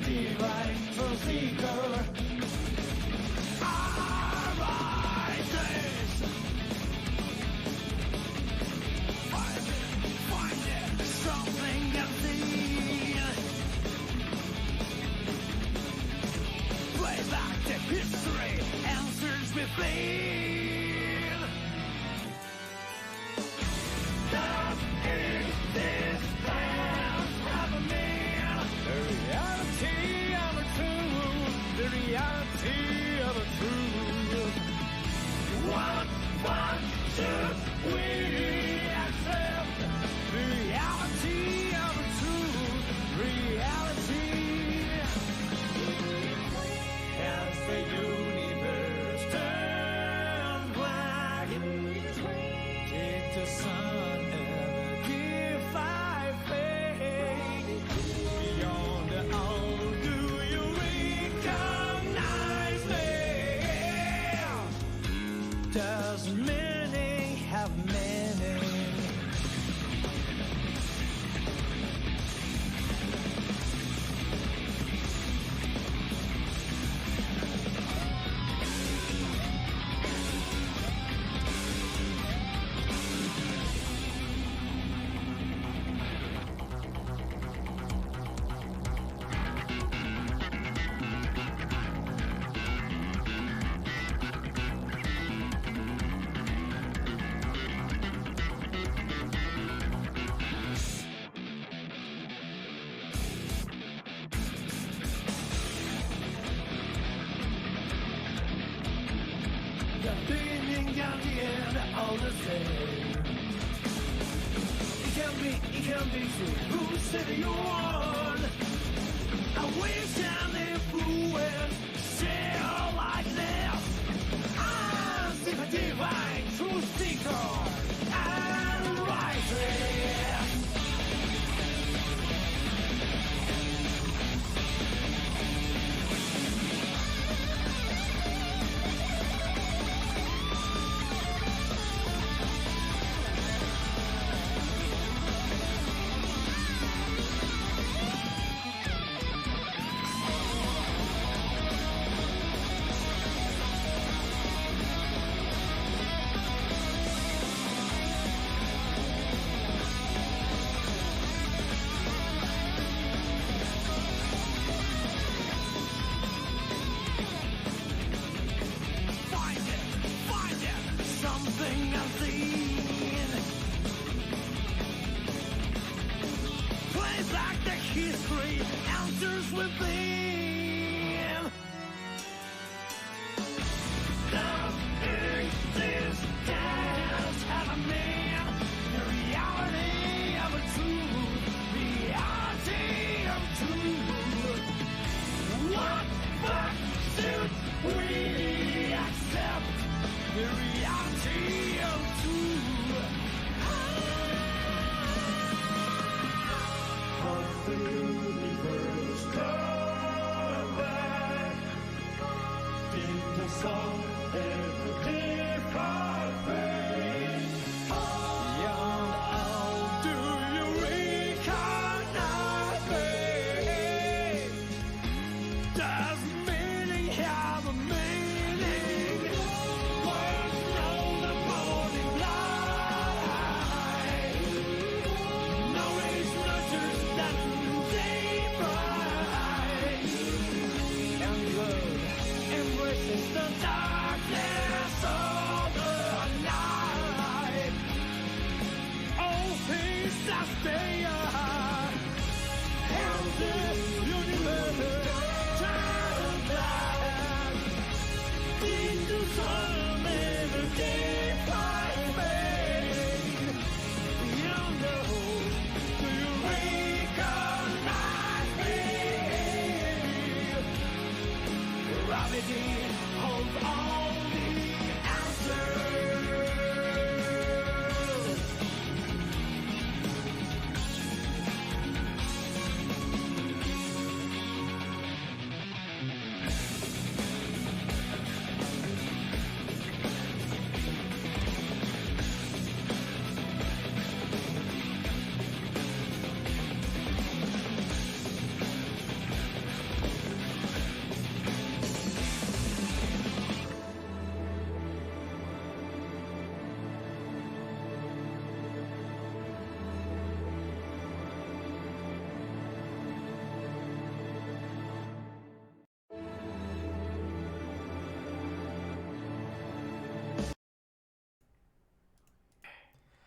the universe.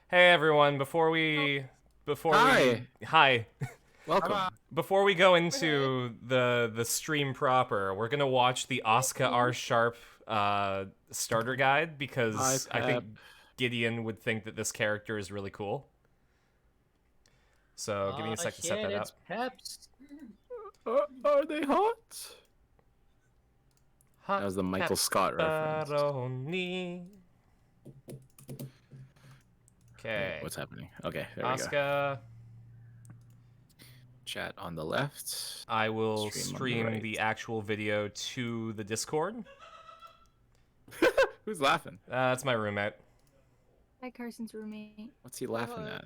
Hey everyone, before we hi. Welcome. Before we go into the stream proper, we're gonna watch the Oscar R. Sharp starter guide because I think Gideon would think that this character is really cool. So give me a sec to set that up. Peps. Are they hot? Hot That was the Michael Scott reference. Okay. What's happening? Okay, there Oscar. we go. Chat on the left. I will stream right. the actual video to the Discord. Who's laughing? That's my roommate. Hi, Carson's roommate. What's he laughing at?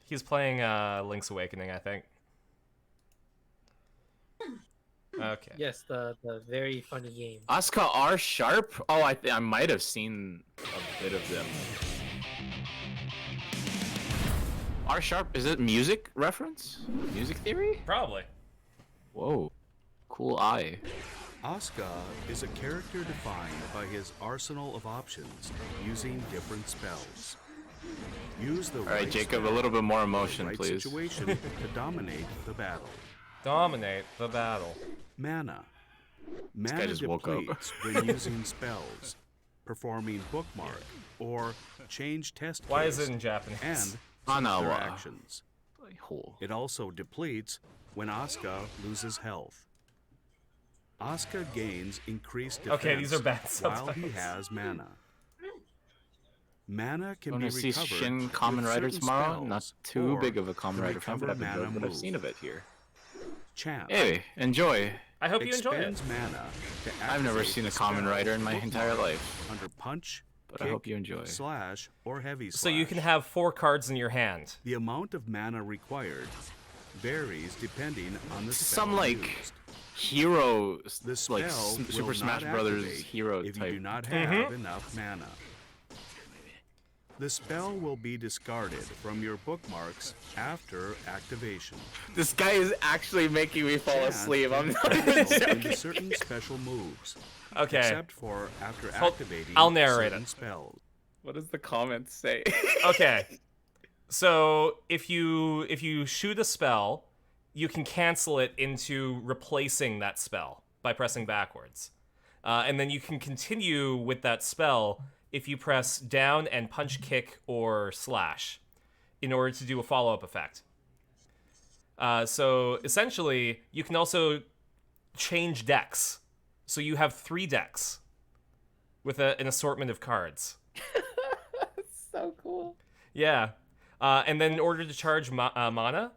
He's playing Link's Awakening, I think. Okay. Yes, the very funny game. Oscar R. Sharp? Oh, I might have seen a bit of them. R. Sharp, is it music reference? Music theory? Probably. Whoa. Cool eye. Oscar is a character defined by his arsenal of options using different spells. Use the right, Jacob, a little bit more emotion, right please. situation to dominate the battle. Dominate the battle. Mana. guy Mana just woke up. depletes when using spells, performing bookmark, or change test Why case, is it in Japanese? and Manawa. other actions. Hole. It also depletes when Asuka loses health. Asuka gains increased defense Okay, these are bad while he subtitles. has mana. Mana can Want be to see recovered Shin Kamen with Rider certain tomorrow? spells, Not too or big of a Kamen to Rider fan, recover mana but I've move. seen of it here. Champ Hey, enjoy. I hope you enjoy it. expends mana to I've never activate seen a the Kamen spell Rider in my bookmark entire life, under punch, but kick, I hope you enjoy. slash, or heavy slash. So you can have 4 cards in your hand. The amount of mana required varies depending on the spell Some like used. hero, The spell like Super will Smash not Brothers activate hero if type. you do not have enough mana. The spell will be discarded from your bookmarks after activation. This guy is actually making me fall Chant asleep. I'm can not be even handled joking. into certain special moves, Okay. except for after Hold- activating I'll narrate certain it. spells. What does the comment say? Okay. So if you shoot a spell, you can cancel it into replacing that spell by pressing backwards. And then you can continue with that spell if you press down and punch, kick, or slash in order to do a follow-up effect. So essentially, you can also change decks. So you have 3 decks with an assortment of cards. So cool. Yeah. And then in order to charge mana,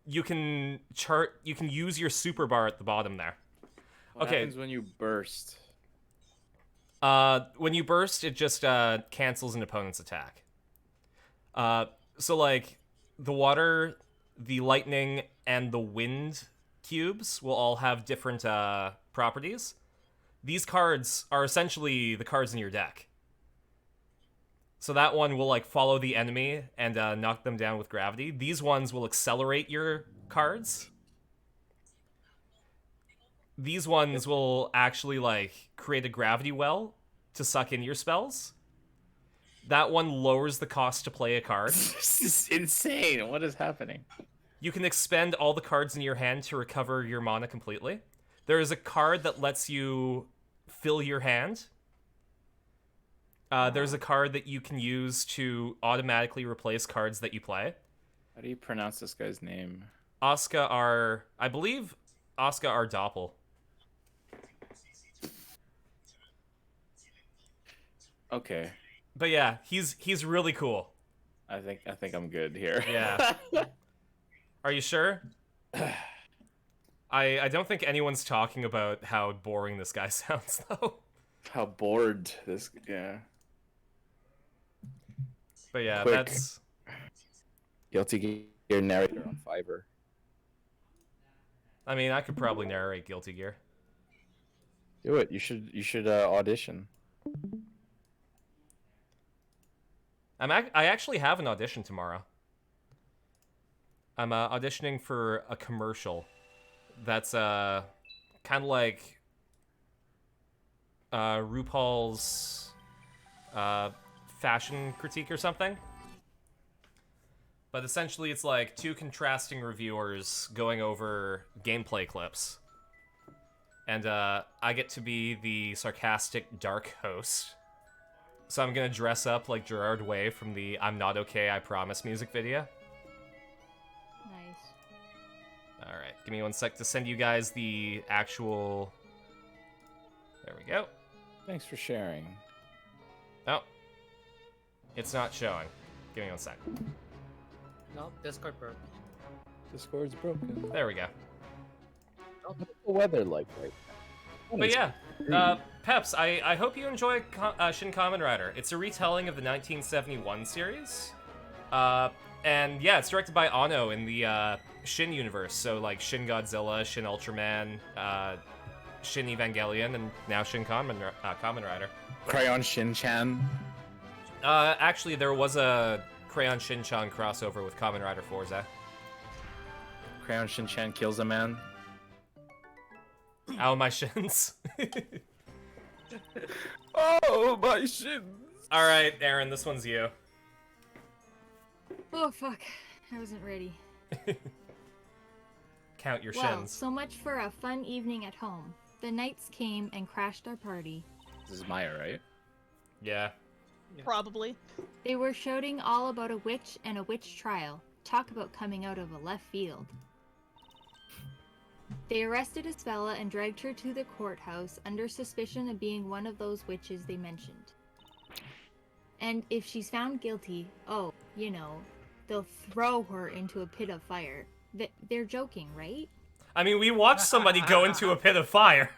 you can use your super bar at the bottom there. What Okay. happens when you burst? When you burst, it just cancels an opponent's attack. So like the water, the lightning, and the wind cubes will all have different properties. These cards are essentially the cards in your deck. So that one will like follow the enemy and knock them down with gravity. These ones will accelerate your cards. These ones will actually like create a gravity well to suck in your spells. That one lowers the cost to play a card. This is insane. What is happening? You can expend all the cards in your hand to recover your mana completely. There is a card that lets you fill your hand. There's a card that you can use to automatically replace cards that you play. How do you pronounce this guy's name? I believe Oscar R. Doppel. Okay. But yeah, he's really cool. I think I'm good here. Yeah. Are you sure? I don't think anyone's talking about how boring this guy sounds, though. How bored this. Yeah. But yeah, Quick. that's... Guilty Gear narrator on Fiverr. I mean, I could probably narrate Guilty Gear. Do it. You should audition. I actually have an audition tomorrow. I'm auditioning for a commercial that's kind of like RuPaul's fashion critique or something. But essentially it's like two contrasting reviewers going over gameplay clips. And I get to be the sarcastic dark host. So I'm gonna dress up like Gerard Way from the I'm Not Okay, I Promise music video. Nice. Alright, give me 1 sec to send you guys the actual... There we go. Thanks for sharing. Oh. It's not showing. Give me 1 sec. No, Discord broke. Discord's broken. There we go. What's the weather like right now? But yeah, Peps, I hope you enjoy Shin Kamen Rider. It's a retelling of the 1971 series. And yeah, it's directed by Ono in the Shin universe. So like Shin Godzilla, Shin Ultraman, Shin Evangelion, and now Shin Kamen Rider. Crayon Shin-chan. Actually, there was a Crayon Shin-chan crossover with Kamen Rider Forza. Crayon Shin-chan kills a man. Ow, my shins. Oh, my shins. Alright, Aaron, this one's you. Oh fuck, I wasn't ready. Count your Well, shins. so much for a fun evening at home. The knights came and crashed our party. This is Maya, right? Yeah. Probably. They were shouting all about a witch and a witch trial. Talk about coming out of a left field. They arrested Isabella and dragged her to the courthouse under suspicion of being one of those witches they mentioned. And if she's found guilty, oh, you know, they'll throw her into a pit of fire. They're joking, right? I mean, we watched somebody go into a pit of fire.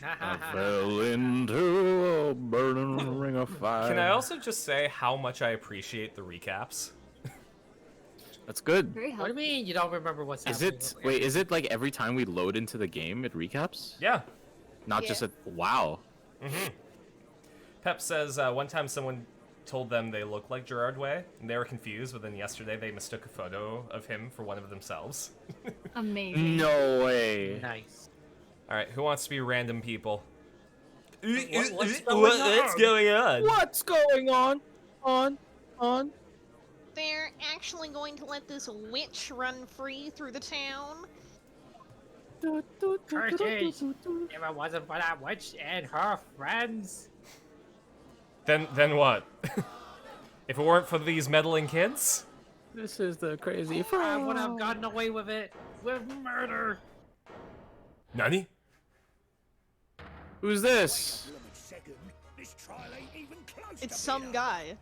I fell into a burning ring of fire. Can I also just say how much I appreciate the recaps? That's good. Very What do you helpful. mean you don't remember what's Is happening? it? Wait, is it like every time we load into the game, it recaps? Yeah. Not just a wow. Pep says one time someone told them they look like Gerard Way, and they were confused, but then yesterday they mistook a photo of him for one of themselves. Amazing. No way. Nice. Alright, who wants to be random people? What's What's going on? What's going on? On? They're actually going to let this witch run free through the town. Curtis, if it wasn't for that witch and her friends. Then what? If it weren't for these meddling kids? This is the crazy I would have gotten away with it with murder. Nani? Who's this? It's some guy.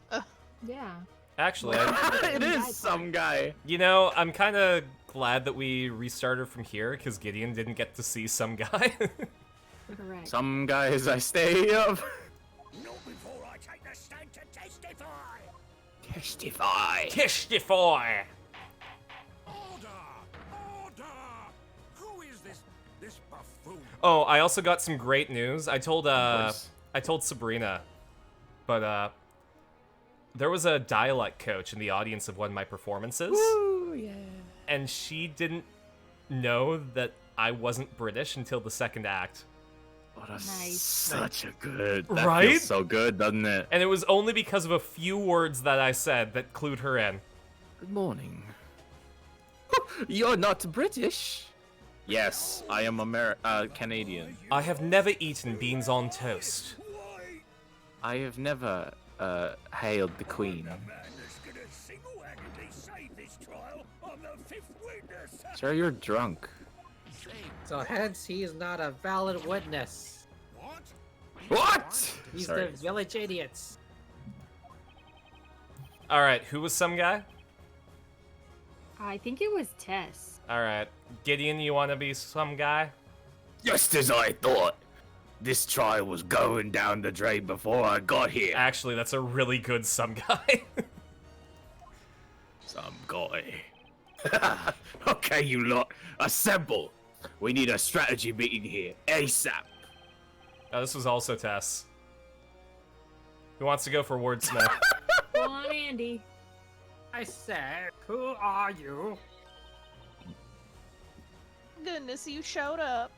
Yeah. Actually, It is some guy. you know, I'm kind of glad that we restarted from here, because Gideon didn't get to see some guy. Correct. Some guys I stay up. Not before I take the stand to testify. Testify. Testify! Order! Who is this buffoon? Oh, I also got some great news. I told course. Sabrina, but there was a dialect coach in the audience of one of my performances. Ooh, yeah. And she didn't know that I wasn't British until the second act. Oh, that's Nice. such a good. That Right? feels so good, doesn't it? And it was only because of a few words that I said that clued her in. Good morning. You're not British. Yes, I am Canadian. I have never eaten beans on toast. I have never hailed the Queen. Man that's gonna single-handedly save this trial on the fifth witness. Sir, you're drunk. So hence he is not a valid witness. What? What? He's Sorry. the village idiots. Alright, who was some guy? I think it was Tess. Alright. Gideon, you wanna be some guy? Just as I thought. This trial was going down the drain before I got here. Actually, that's a really good some guy. Some guy. Okay, you lot, assemble. We need a strategy meeting here, ASAP. Oh, this was also Tess. Who wants to go for wordsmith? Go on, Andy. I said, who are you? Goodness, you showed up.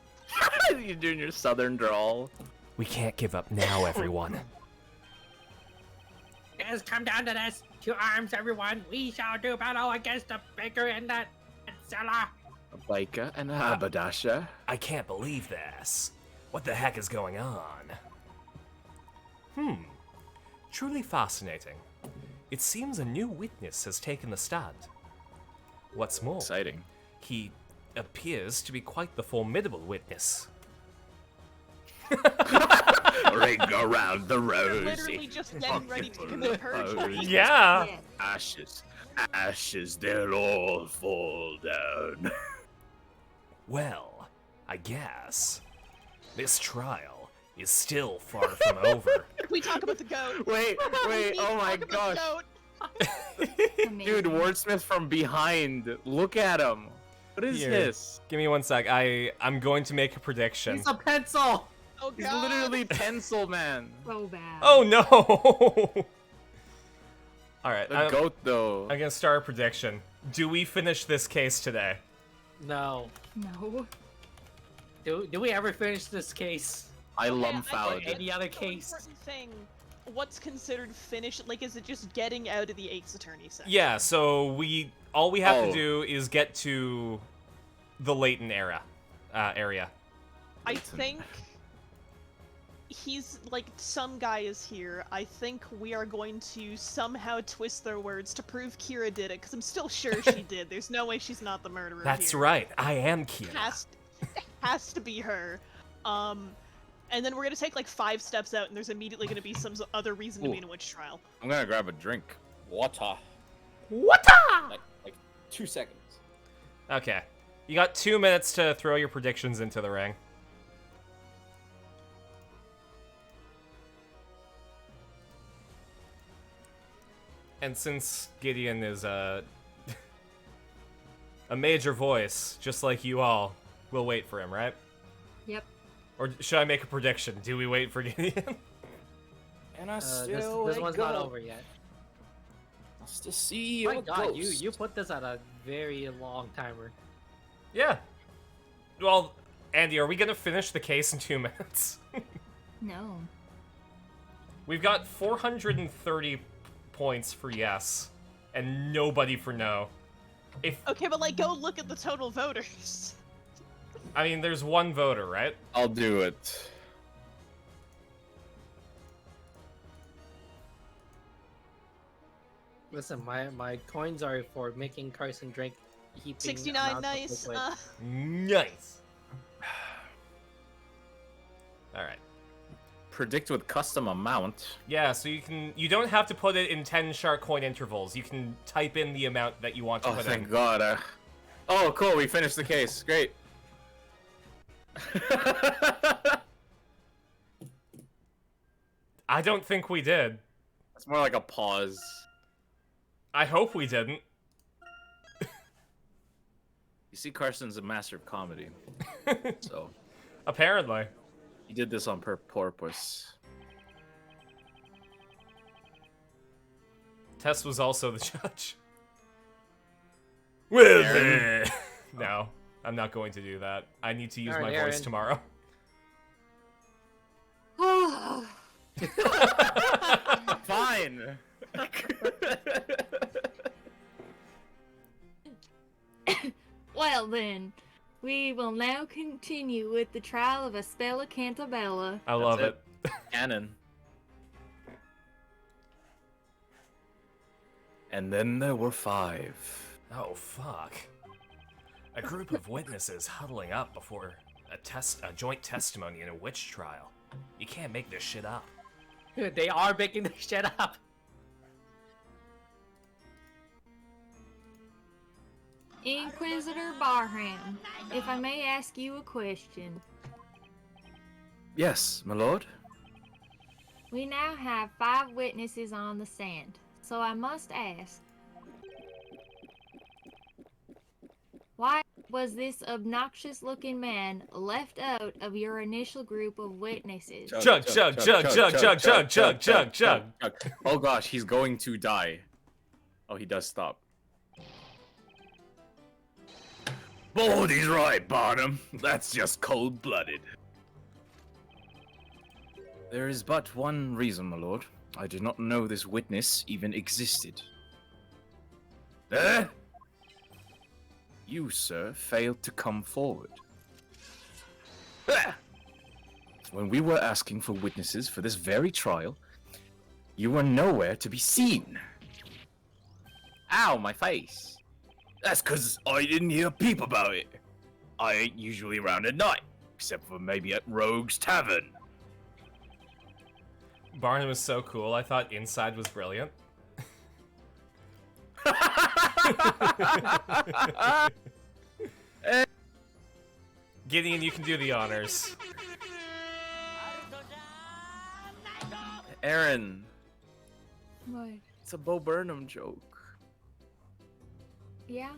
You're doing your southern drawl. We can't give up now, everyone. It has come down to this. To arms, everyone. We shall do battle against the baker and the seller. A biker and a haberdasher. I can't believe this. What the heck is going on? Truly fascinating. It seems a new witness has taken the stand. What's more, Exciting. he appears to be quite the formidable witness. Ring around the Literally rosy. just getting ready to commit perjury. Yeah! Yeah. Ashes, ashes, they'll all fall down. Well, I guess this trial is still far from over. We talk about the goat. Wait, We oh my talk about the gosh. goat. Amazing. Dude, wordsmith from behind. Look at him. What is Here. this? Give me one sec. I'm going to make a prediction. He's a pencil. Oh He's god. literally pencil man. So bad. Oh no! Alright, The I'm goat though. gonna start a prediction. Do we finish this case today? No. No. Do we ever finish this case? I Okay, lump I out. think Any other the case? important thing. What's considered finished? Like, is it just getting out of the Eights Attorney section? Yeah, so all we have to Oh. do is get to the Layton area. I think he's like some guy is here. I think we are going to somehow twist their words to prove Kira did it, because I'm still sure she did. There's no way she's not the murderer. That's here. right. I am Kira. Has to be her. And then we're gonna take like 5 steps out, and there's immediately gonna be some other reason to be in a witch trial. I'm gonna grab a drink. Water. What? Like 2 seconds. Okay. You got 2 minutes to throw your predictions into the ring. And since Gideon is a major voice, just like you all, we'll wait for him, right? Yep. Or should I make a prediction? Do we wait for Gideon? And I This still one's not over yet. To see My your God, ghost. you put this at a very long timer. Yeah. Well, Andy, are we gonna finish the case in 2 minutes? No. We've got 430 points for yes, and nobody for no. If Okay, but like, go look at the total voters. I mean, there's one voter, right? I'll do it. Listen, my coins are for making Carson drink heaping 69, amounts of nice. liquid. Nice. All right. Predict with custom amount. Yeah, so you don't have to put it in 10 shark coin intervals. You can type in the amount that you want to Oh, put thank in. God. Oh, cool. We finished the case. Great. I don't think we did. It's more like a pause. I hope we didn't. You see, Carson's a master of comedy. So, Apparently. he did this on purpose. Tess was also the judge. Well, no, I'm not going to do that. I need to use Alright, my voice Aaron. tomorrow. Fine. Well then, we will now continue with the trial of Aspella Cantabella. I love That's it. Canon. And then there were 5. Oh, fuck. A group of witnesses huddling up before a joint testimony in a witch trial. You can't make this shit up. They are making this shit up. Inquisitor Barham, if I may ask you a question. Yes, my lord. We now have 5 witnesses on the stand, so I must ask, why was this obnoxious-looking man left out of your initial group of witnesses? Chug, chug, chug, chug, chug, chug, chug, chug, chug. Oh gosh, he's going to die. Oh, he does stop. Baldy's right, Barnum. That's just cold-blooded. There is but one reason, my lord. I did not know this witness even existed. You, sir, failed to come forward. When we were asking for witnesses for this very trial, you were nowhere to be seen. Ow, my face. That's because I didn't hear a peep about it. I ain't usually around at night, except for maybe at Rogue's Tavern. Barnum was so cool, I thought Inside was brilliant. Gideon, you can do the honors. Aaron, What? it's a Bo Burnham joke. Yeah?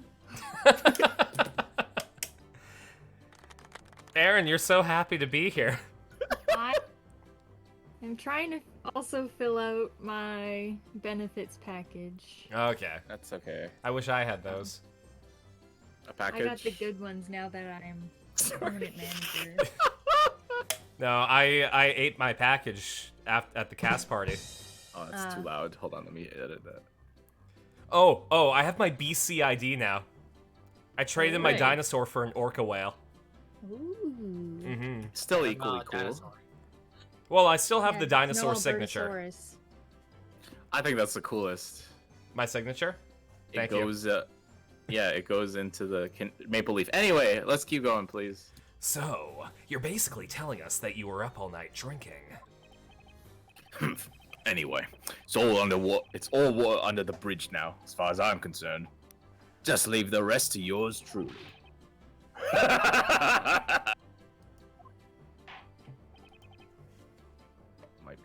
Aaron, you're so happy to be here. I'm trying to also fill out my benefits package. Okay. That's okay. I wish I had those. A package? I got the good ones now that I'm permanent manager. No, I ate my package at the cast party. Oh, that's too loud. Hold on, let me edit that. Oh, I have my BC ID now. I traded my Right. dinosaur for an orca whale. Ooh. Mm-hmm. Still equally cool. Dinosaur. Well, I still have Yeah, the dinosaur no signature. Albertosaurus. I think that's the coolest. My signature? It Thank you. goes, yeah, it goes into the maple leaf. Anyway, let's keep going, please. So, you're basically telling us that you were up all night drinking. Anyway, it's all under it's all water under the bridge now, as far as I'm concerned. Just leave the rest to yours truly.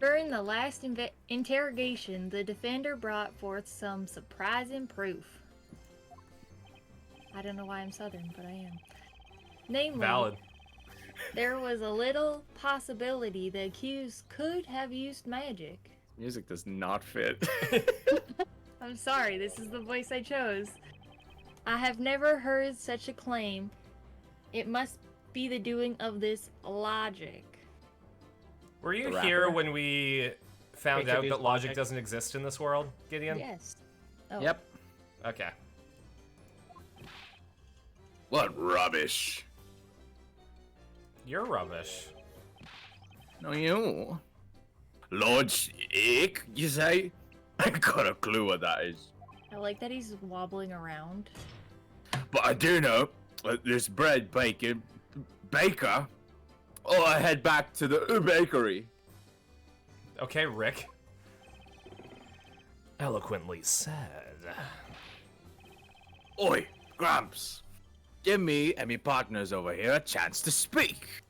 During the last interrogation, the defender brought forth some surprising proof. I don't know why I'm Southern, but I am. Namely, Valid. there was a little possibility the accused could have used magic. Music does not fit. I'm sorry, this is the voice I chose. I have never heard such a claim. It must be the doing of this logic. Were you The here rapper? when we found out Introduce that logic logic. doesn't exist in this world, Gideon? Yes. Oh. Yep. Okay. What rubbish. You're rubbish. No, you. Lord Ick, you say? I got a clue what that is. I like that he's wobbling around. But I do know that this bread baker, or I head back to the bakery. Okay, Rick. Eloquently said. Oi, Gramps. Give me and me partners over here a chance to speak.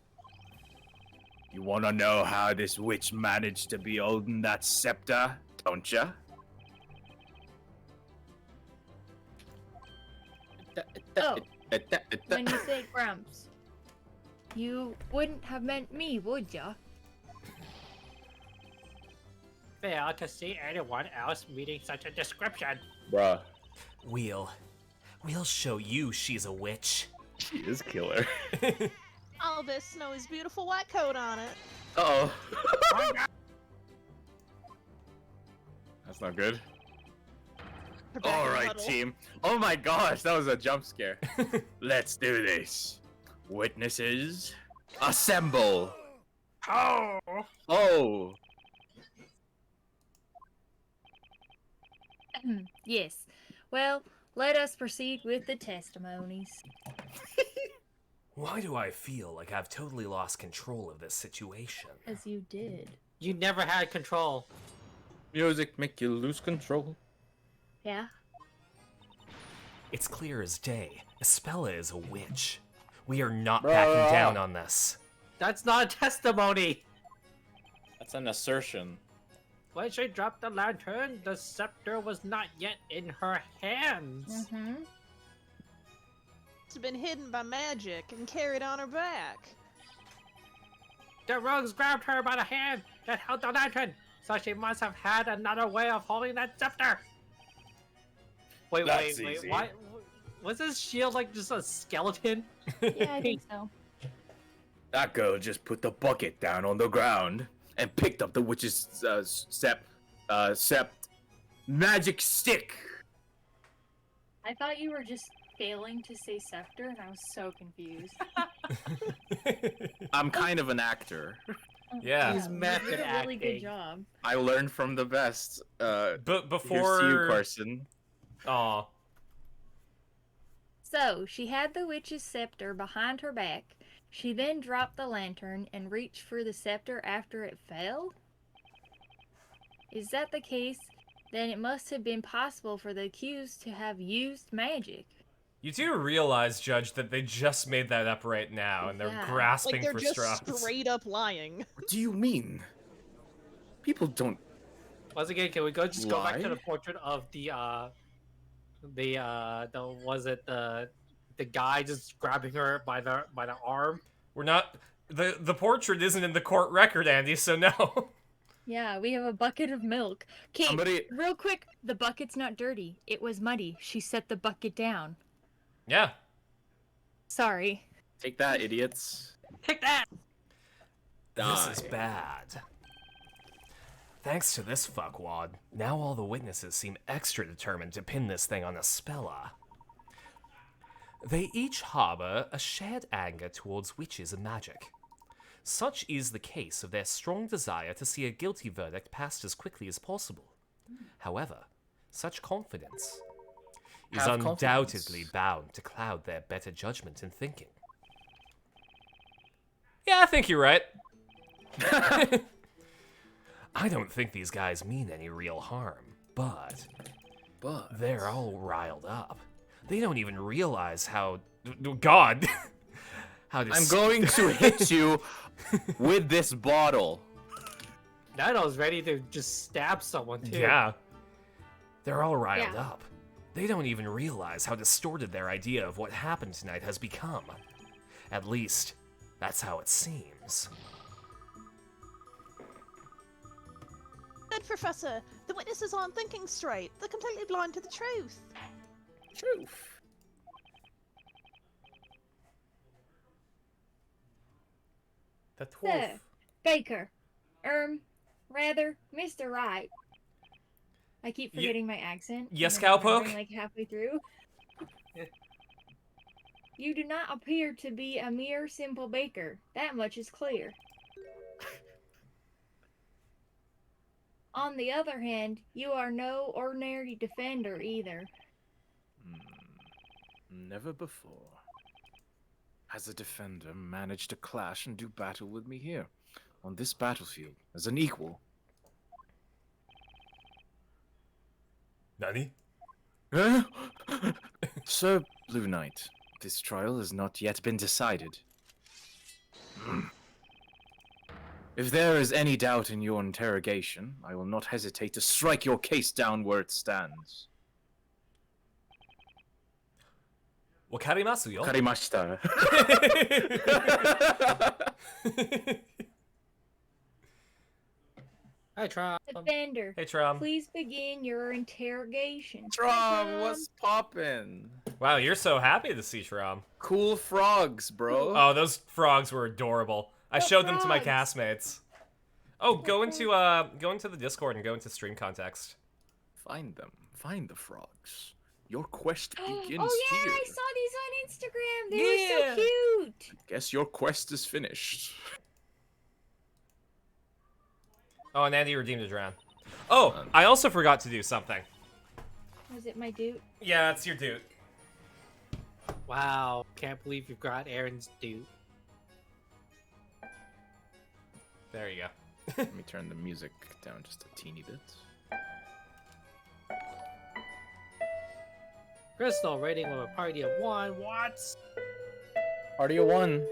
You wanna know how this witch managed to be holding that scepter, don't ya? Oh, when you said Grumps, you wouldn't have meant me, would ya? Fail to see anyone else meeting such a description. Bruh, We'll show you she's a witch. she is killer. All this snow is beautiful white coat on it. Uh-oh. That's not good. We're back in All the right, huddle. team. Oh my gosh, that was a jump scare. Let's do this. Witnesses, assemble. Oh! Oh, Yes. Well, let us proceed with the testimonies. Why do I feel like I've totally lost control of this situation? As you did. You never had control. music make you lose control. Yeah? It's clear as day. Espella is a witch. We are not backing down on this. That's not a testimony. That's an assertion. When she dropped the lantern, the scepter was not yet in her hands. Mm-hmm. It's been hidden by magic and carried on her back. The rogues grabbed her by the hand that held the lantern, so she must have had another way of holding that scepter. Wait, That's wait, easy. why? Was this shield like just a skeleton? Yeah, I think so. That girl just put the bucket down on the ground and picked up the witch's magic stick. I thought you were just failing to say scepter, and I was so confused. I'm kind of an actor. Yeah. He's you method did a really good acting. job. I learned from the best. But Here's before... to you, Carson. Aw. So, she had the witch's scepter behind her back. She then dropped the lantern and reached for the scepter after it fell? Is that the case? Then it must have been possible for the accused to have used magic. You do realize, Judge, that they just made that up right now, and they're Yeah. grasping Like they're for just straws. straight up lying. What do you mean? People don't. Once again, can we go just go back to Why? the portrait of the was it the guy just grabbing her by the arm? We're not... The portrait isn't in the court record, Andy, so no. Yeah, we have a bucket of milk. Okay, Somebody- real quick, the bucket's not dirty. It was muddy. She set the bucket down. Yeah. Sorry. Take that, idiots. Take that! This Die. is bad. Thanks to this fuckwad, now all the witnesses seem extra determined to pin this thing on Espella. They each harbor a shared anger towards witches and magic. Such is the case of their strong desire to see a guilty verdict passed as quickly as possible. However, such confidence is Have undoubtedly confidence. bound to cloud their better judgment and thinking. Yeah, I think you're right. I don't think these guys mean any real harm, but But they're all riled up. They don't even realize how... God! how to... I'm going to hit you with this bottle. Nano's ready to just stab someone too. Yeah. They're all riled Yeah. up. They don't even realize how distorted their idea of what happened tonight has become. At least, that's how it seems. Good, Professor. The witnesses aren't thinking straight. They're completely blind to the truth. Truth. The Sir, Baker. Rather, Mr. Wright. I keep Ye- forgetting my accent. yes, and then remembering, Cowpoke? Like halfway through. You do not appear to be a mere simple baker. That much is clear. On the other hand, you are no ordinary defender either. Never before has a defender managed to clash and do battle with me here, on this battlefield, as an equal. Nani? Huh? Sir Blue Knight, this trial has not yet been decided. If there is any doubt in your interrogation, I will not hesitate to strike your case down where it stands. Wakarimasu yo. Karimashita. Hi, Tron. Defender, Hey, Trom. please begin your interrogation. Trom, what's poppin'? Wow, you're so happy to see Trom. Cool frogs, bro. Oh, those frogs were adorable. I What showed them to my frogs? castmates. Oh, go into the Discord and go into stream context. Find them. Find the frogs. Your quest begins Oh yeah, here. I saw these on Instagram. They were so cute. Guess your quest is finished. Oh, and Andy redeemed a drown. Oh, I also forgot to do something. Was it my dude? Yeah, it's your dude. Wow, can't believe you've got Aaron's dude. There you go. Let me turn the music down just a teeny bit. Crystal rating with a party of 1. What? Party of 1.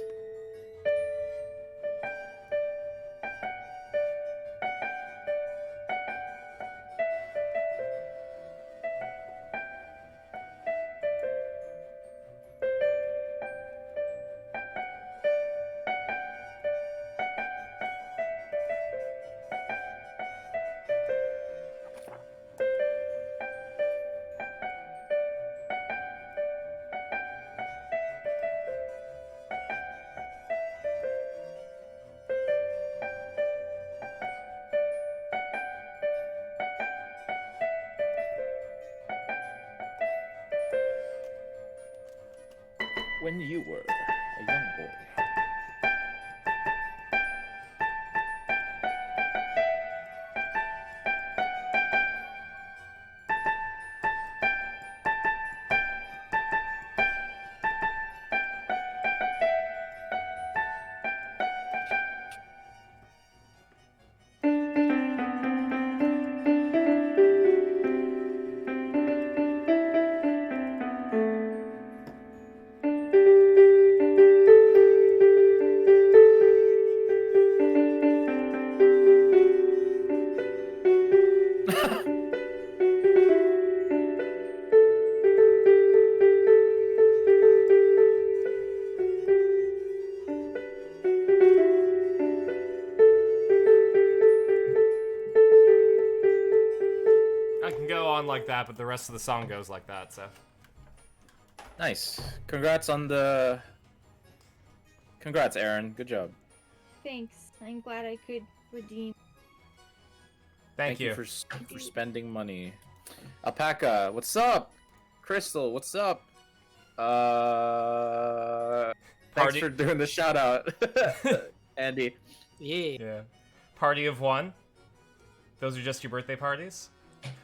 When you were a young boy. I can go on like that, but the rest of the song goes like that, so. Nice. Congrats on the... Congrats, Aaron. Good job. Thanks. I'm glad I could redeem. Thank you. for spending money. Alpaca, what's up? Crystal, what's up? Thanks Party- for doing the shout out, Andy. Yeah. Yeah. Party of 1. Those are just your birthday parties?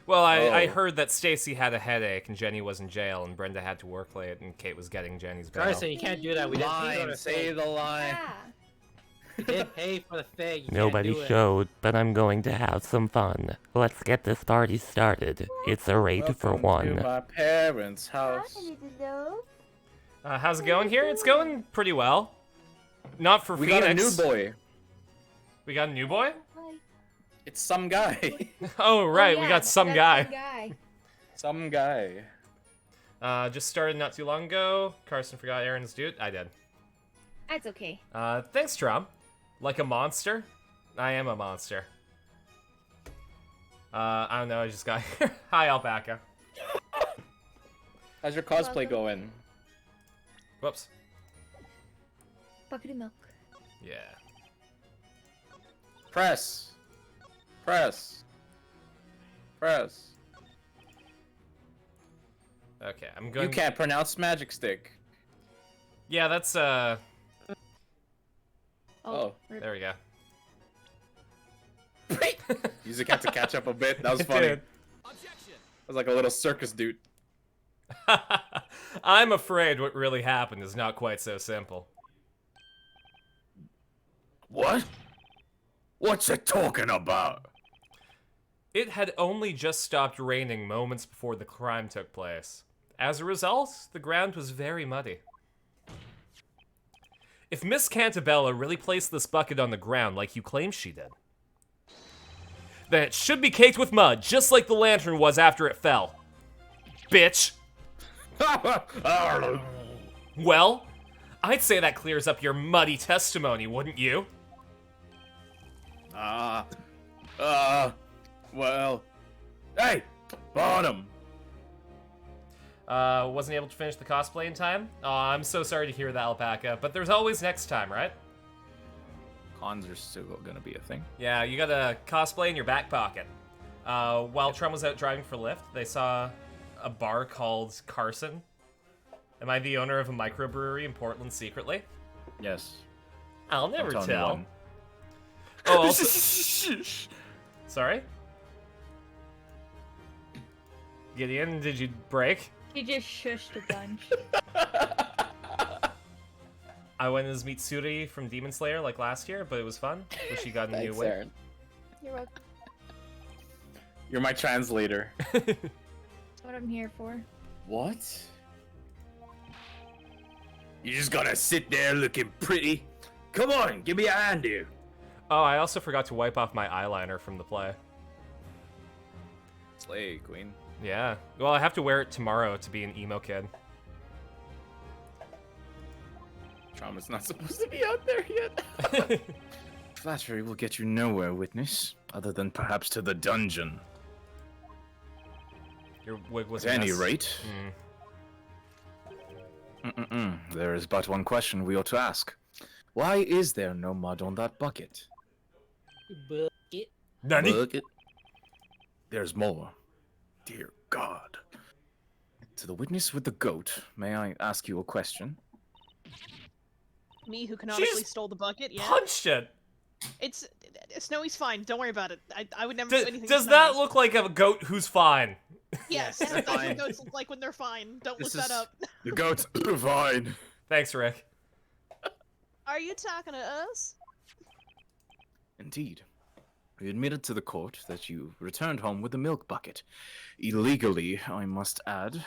Well, I Oh. heard that Stacy had a headache and Jenny was in jail and Brenda had to work late and Kate was getting Jenny's bail. Carson, you can't do that. We didn't pay for Line, the say thing. the line. Yeah. We didn't pay for the thing. You Nobody can't do it. showed, but I'm going to have some fun. Let's get this party started. It's a rate for Welcome to one. my parents' house. How's it going here? It's going pretty well. Not for We Phoenix. got a new boy. We got a new boy? It's some guy. Oh, right. Oh, We yeah, got some that's guy. the guy. Some guy. Just started not too long ago. Carson forgot Aaron's dude. I did. That's okay. Thanks, Trom. Like a monster? I am a monster. I don't know. I just got here. Hi, Alpaca. How's your cosplay Welcome. going? Whoops. Bucket of milk. Yeah. Press. Press. Press. Okay, I'm going. You can't pronounce magic stick. Yeah, that's Oh. rip. There we go. Music had to catch up a bit. That was It funny. did. It was like a little circus dude. I'm afraid what really happened is not quite so simple. What? What's it talking about? It had only just stopped raining moments before the crime took place. As a result, the ground was very muddy. If Miss Cantabella really placed this bucket on the ground like you claim she did, then it should be caked with mud, just like the lantern was after it fell. Bitch. Well, I'd say that clears up your muddy testimony, wouldn't you? Well. Hey, Bottom. Wasn't able to finish the cosplay in time? Oh, I'm so sorry to hear that, Alpaca, but there's always next time, right? Cons are still gonna be a thing. Yeah, you got a cosplay in your back pocket. While Trum was out driving for Lyft, they saw a bar called Carson. Am I the owner of a microbrewery in Portland secretly? Yes. I'll never Don't tell. anyone. Oh, also... Sorry? Gideon, did you break? He just shushed a bunch. I went as Mitsuri from Demon Slayer like last year, but it was fun. Wish you got a new Thanks, whip. Aaron. You're welcome. You're my translator. That's what I'm here for. What? You just gotta sit there looking pretty. Come on, give me a hand here. Oh, I also forgot to wipe off my eyeliner from the play. Slay, queen. Yeah. Well, I have to wear it tomorrow to be an emo kid. Trauma's not supposed to be out there yet. Flattery will get you nowhere, witness, other than perhaps to the dungeon. Your wig was At a any mess. rate, Mm. there is but one question we ought to ask. Why is there no mud on that bucket? Bucket. Nani? Bucket? There's more. Dear God. To the witness with the goat, may I ask you a question? Me, who canonically just stole the bucket, yeah. Punched it! It's Snowy's fine. Don't worry about it. I would never do anything. Does to that Snowy. look like a goat who's fine? Yes, Yes, that's fine. what goats look like when they're fine. Don't This look that is- up. The goat's fine. Thanks, Rick. Are you talking to us? Indeed. You admitted to the court that you returned home with the milk bucket. Illegally, I must add.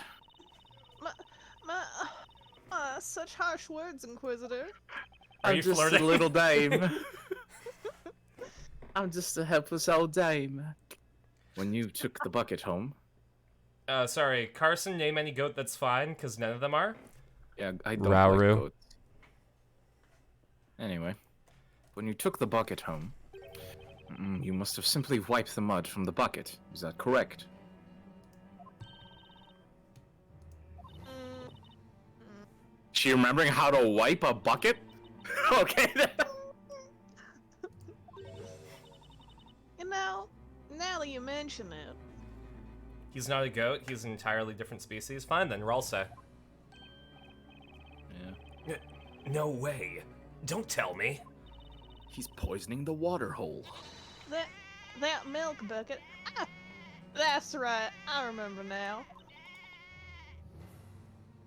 Such harsh words, Inquisitor. Are I'm you just flirting? a little dame. I'm just a helpless old dame. When you took the bucket home, Sorry, Carson, name any goat that's fine, because none of them are. yeah, I don't Rauru. like goats. Anyway, when you took the bucket home, you must have simply wiped the mud from the bucket. Is that correct? She remembering how to wipe a bucket? Okay. You know, now that you mention it, He's not a goat, he's an entirely different species. Fine then, roll say. Yeah. No way. Don't tell me. He's poisoning the water hole. that milk bucket. That's right. I remember now.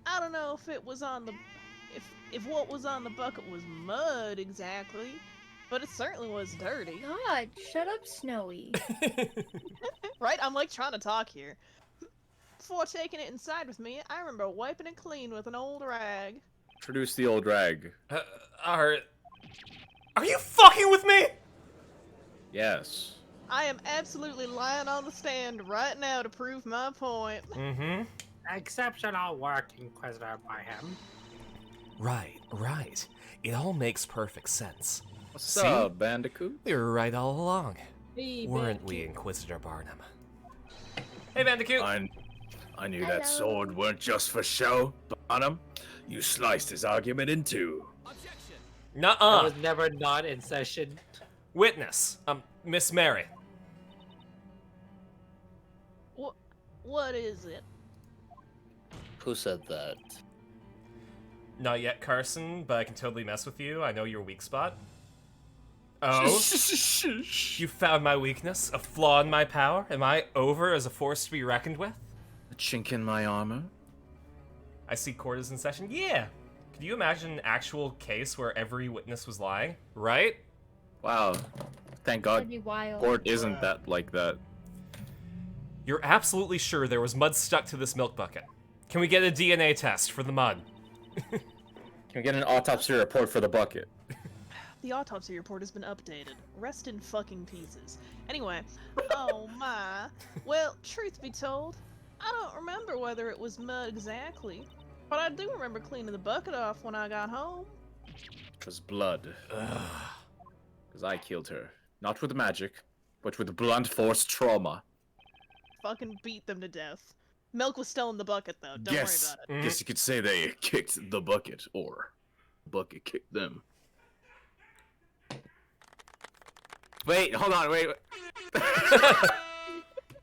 I don't know if it was on the, if what was on the bucket was mud exactly, but it certainly was dirty. God, shut up, Snowy. Right? I'm like trying to talk here. Before taking it inside with me, I remember wiping it clean with an old rag. Introduce the old rag. Are you fucking with me? Yes. I am absolutely lying on the stand right now to prove my point. Mm-hmm. Exceptional work, Inquisitor by him. Right. It all makes perfect sense. What's See? up, Bandicoot? We were right all along. Hey, Weren't we, Inquisitor Barnum? Hey, Bandicoot! I knew Hello. that sword weren't just for show, Barnum. You sliced his argument in two. I Nuh-uh! was never not in session. Witness, Miss Mary. What is it? Who said that? Not yet, Carson, but I can totally mess with you. I know your weak spot. Oh? You found my weakness? A flaw in my power? Am I over as a force to be reckoned with? A chink in my armor? I see court is in session. Yeah! Could you imagine an actual case where every witness was lying? Right? Wow. Thank God That'd be wild. court isn't that like that. You're absolutely sure there was mud stuck to this milk bucket. Can we get a DNA test for the mud? Can we get an autopsy report for the bucket? The autopsy report has been updated. Rest in fucking pieces. Anyway, oh my. Well, truth be told, I don't remember whether it was mud exactly, but I do remember cleaning the bucket off when I got home. It was blood. Because I killed her. Not with magic, but with blunt force trauma. Fucking beat them to death. Milk was still in the bucket though, don't worry about it. Mhm. Guess you could say they kicked the bucket, or the bucket kicked them. Wait, hold on, wait.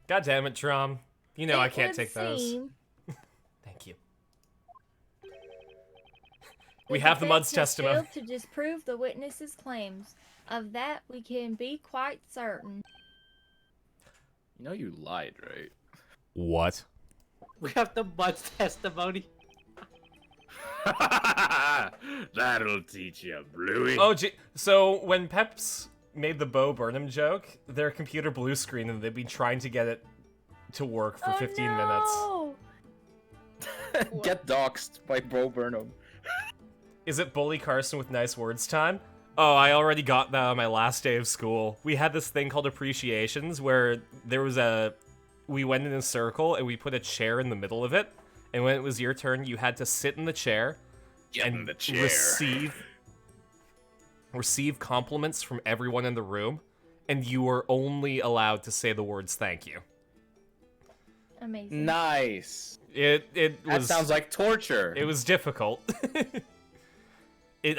God damn it, Trom. You know I It can't would take those. seem Thank you. the We have the Mud's defense has testimony. failed to disprove the witness's claims. Of that, we can be quite certain. You know you lied, right? What? We have the Mud's testimony. That'll teach you, Bluey. Oh, so when Peps made the Bo Burnham joke, their computer blue screen and they'd be trying to get it to work for 15 minutes. No! Get doxxed by Bo Burnham. Is it Bully Carson with nice words time? Oh, I already got that on my last day of school. We had this thing called appreciations where there was we went in a circle and we put a chair in the middle of it. And when it was your turn, you had to sit in the chair and receive compliments from everyone in the room. And you were only allowed to say the words thank you. Amazing. Nice. That That sounds like torture. It was difficult.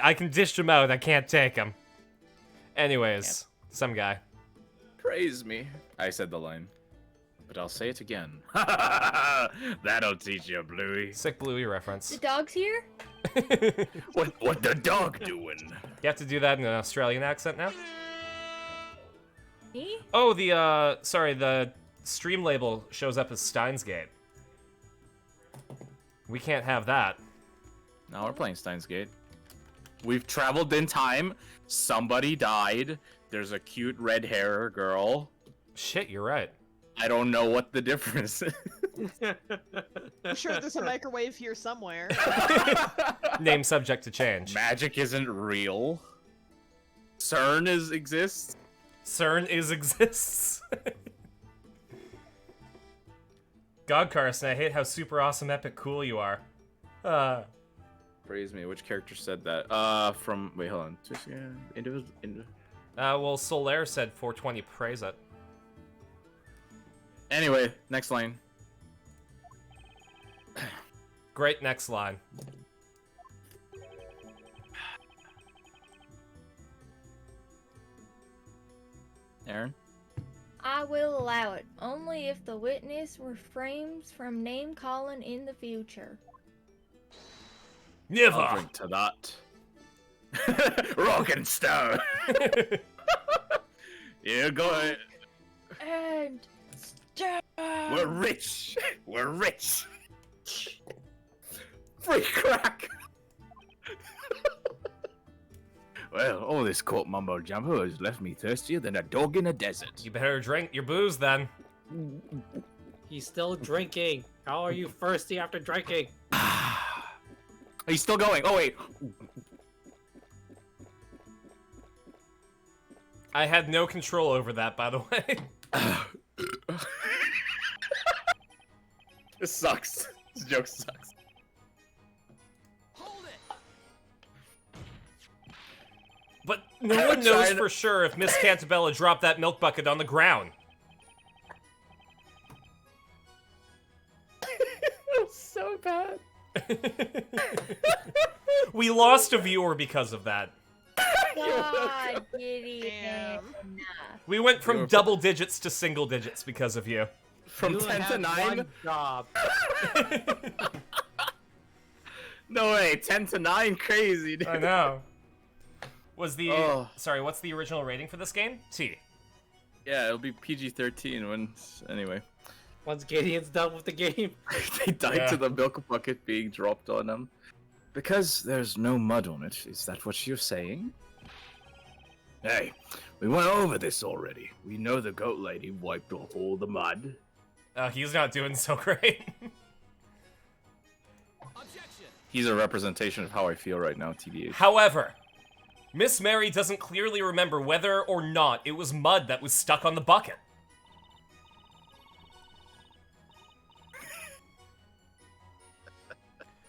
I can dish them out, I can't take them. Anyways, some guy. Praise me. I said the line. But I'll say it again. That'll teach you, Bluey. Sick Bluey The reference. dog's here? What the dog doing? You have to do that in an Australian accent now? Me? Oh, the stream label shows up as Steins Gate. We can't have that. No, we're playing Steins Gate. We've traveled in time. Somebody died. There's a cute red hair girl. Shit, you're right. I don't know what the difference is. I'm sure there's a microwave here somewhere. Name subject to change. Magic isn't real. CERN exists. CERN exists. God, Carson, I hate how super awesome, epic, cool you are. Praise me. Which character said that? Wait, hold on. Well, Solaire said 420, praise it. Anyway, next line. Great, next line. Aaron? I will allow it, only if the witness refrains from name-calling in the future. I'll Never! drink to that. Rock and stone. Yeah, go ahead. And We're rich. We're rich. Free crack. Well, all this court mumbo jumbo has left me thirstier than a dog in a desert. You better drink your booze then. He's still drinking. How are you thirsty after drinking? He's still going. Oh wait. I had no control over that, by the way. This sucks. This joke sucks. But no one knows for sure if Miss Cantabella dropped that milk bucket on the ground. That was so bad. We lost a viewer because of that. God, Gideon. Damn. We went from double digits to single digits because of you. From You 10 to had 9? one job. No way, 10 to 9, crazy, dude. I know. Was the Oh. sorry? What's the original rating for this game? T. Yeah, it'll be PG-13 when. Anyway, Once Gideon's done with the game. they died Yeah. to the milk bucket being dropped on them. Because there's no mud on it. Is that what you're saying? Hey, we went over this already. We know the goat lady wiped off all the mud. He's not doing so great. He's a representation of how I feel right now, TDH. However, Miss Mary doesn't clearly remember whether or not it was mud that was stuck on the bucket.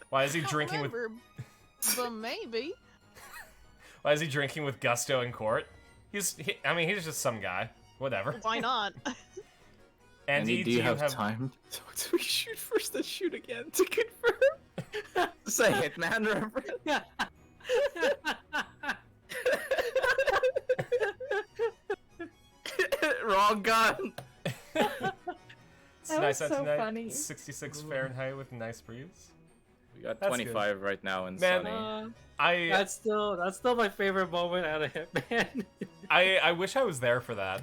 Why is he drinking with? Remember, but maybe. Why is he drinking with gusto in court? I mean, he's just some guy. Whatever. Why not? Andy, do you have time? So do we shoot first, then shoot again to confirm? Say Hitman reference. Wrong gun. It's That nice was out so tonight. funny. 66 Fahrenheit with a nice breeze. We got That's 25 right now and Man, sunny. That's still my favorite moment out of Hitman. I wish I was there for that.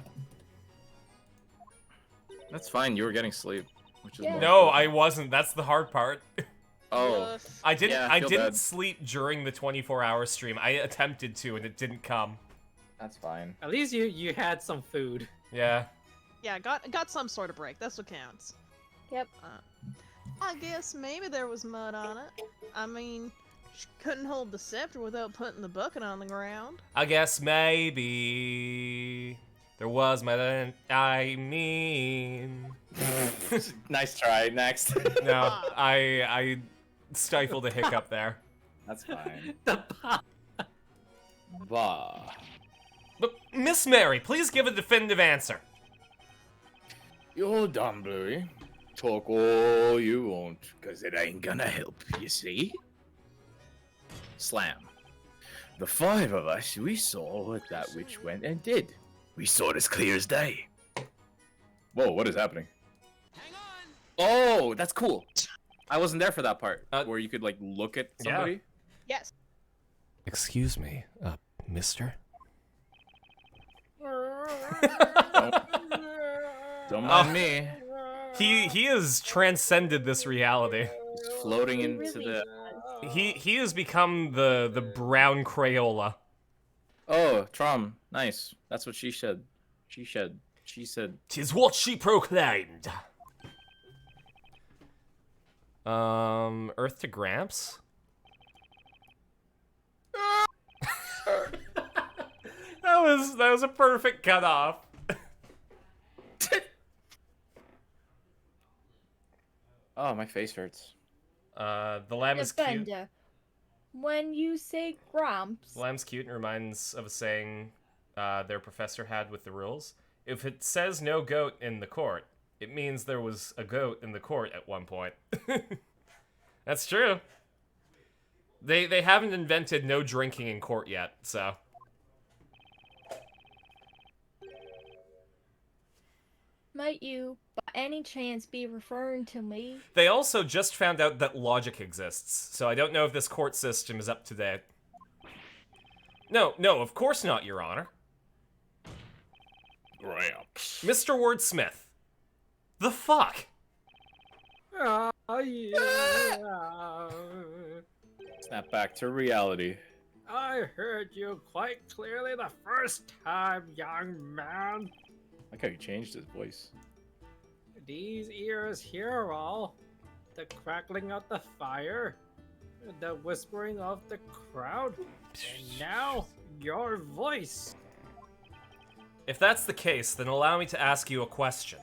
That's fine. You were getting sleep, which is Yeah. more No, important. I wasn't. That's the hard part. Oh, Woof. I didn't. Yeah, I I feel didn't bad. sleep during the 24-hour stream. I attempted to, and it didn't come. that's fine. At least you had some food. Yeah. Yeah, got some sort of break. That's what counts. Yep. I guess maybe there was mud on it. I mean, she couldn't hold the scepter without putting the bucket on the ground. I guess maybe there was my. I mean. Nice try. Next. No, I stifled a hiccup there. That's fine. The pop. Bah. But Miss Mary, please give a definitive answer. You're dumb, Bluey. Talk all you want, cause it ain't gonna help, you see? Slam. The five of us, we saw what that witch went and did. We saw it as clear as day. Whoa, what is happening? Oh, that's cool. I wasn't there for that part, where you could, like, look at somebody. Yes. Excuse me, mister? Don't mind me. He has transcended this reality. Just floating into really the... He has become the brown Crayola. Oh, Trom. Nice. That's what she said. She said. 'Tis what she proclaimed. Earth to Gramps? that was a perfect cutoff. Oh, my face hurts. The lamb is cute. Defender. When you say Grumps, The lamb's cute and reminds of a saying their professor had with the rules. If it says no goat in the court, it means there was a goat in the court at one point. That's true. They haven't invented no drinking in court yet, so. might you, by any chance, be referring to me? They also just found out that logic exists, so I don't know if this court system is up to date. No, of course not, Your Honor. Gramps. Mr. Wordsmith. The fuck? Oh, yeah. Snap back to reality. I heard you quite clearly the first time, young man. I like how he changed his voice. These ears hear all. The crackling of the fire, the whispering of the crowd, and now your voice. If that's the case, then allow me to ask you a question.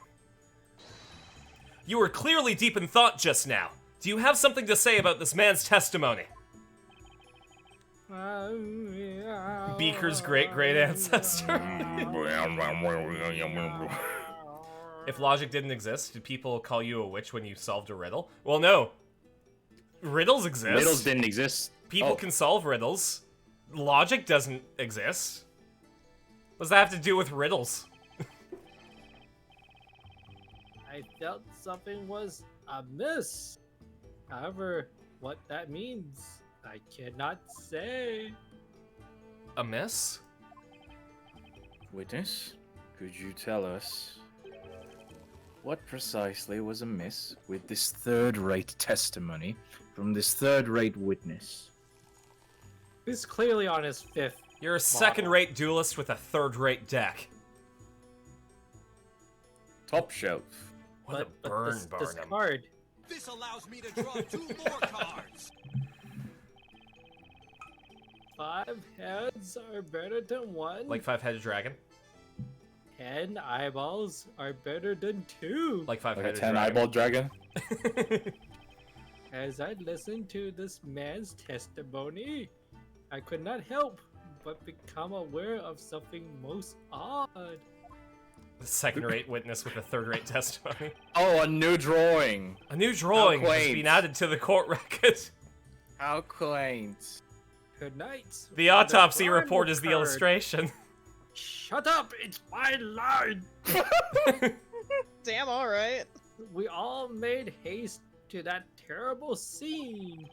You were clearly deep in thought just now. Do you have something to say about this man's testimony? Beaker's great-great ancestor. If logic didn't exist, did people call you a witch when you solved a riddle? Well, no. Riddles exist. Riddles didn't exist. People can solve riddles. Logic doesn't exist. What does that have to do with riddles? I felt something was amiss. However, what that means, I cannot say. Amiss? Witness, could you tell us what precisely was amiss with this third-rate testimony from this third-rate witness? He's clearly on his fifth. You're a second-rate duelist with a third-rate deck. Top shelf. What a But burn, this Barnum. card. This allows me to draw 2 more cards. 5 heads are better than 1. Like five-headed dragon? 10 eyeballs are better than 2. Like Like a five-headed 10-eyeball dragon? As I listened to this man's testimony, I could not help but become aware of something most odd. The second-rate witness with a third-rate testimony. Oh, a new drawing. A new drawing has quaint. been added to the court record. How quaint. Tonight, The autopsy crime report is the occurred. illustration. Shut up! It's my line. Damn, alright. we all made haste to that terrible scene.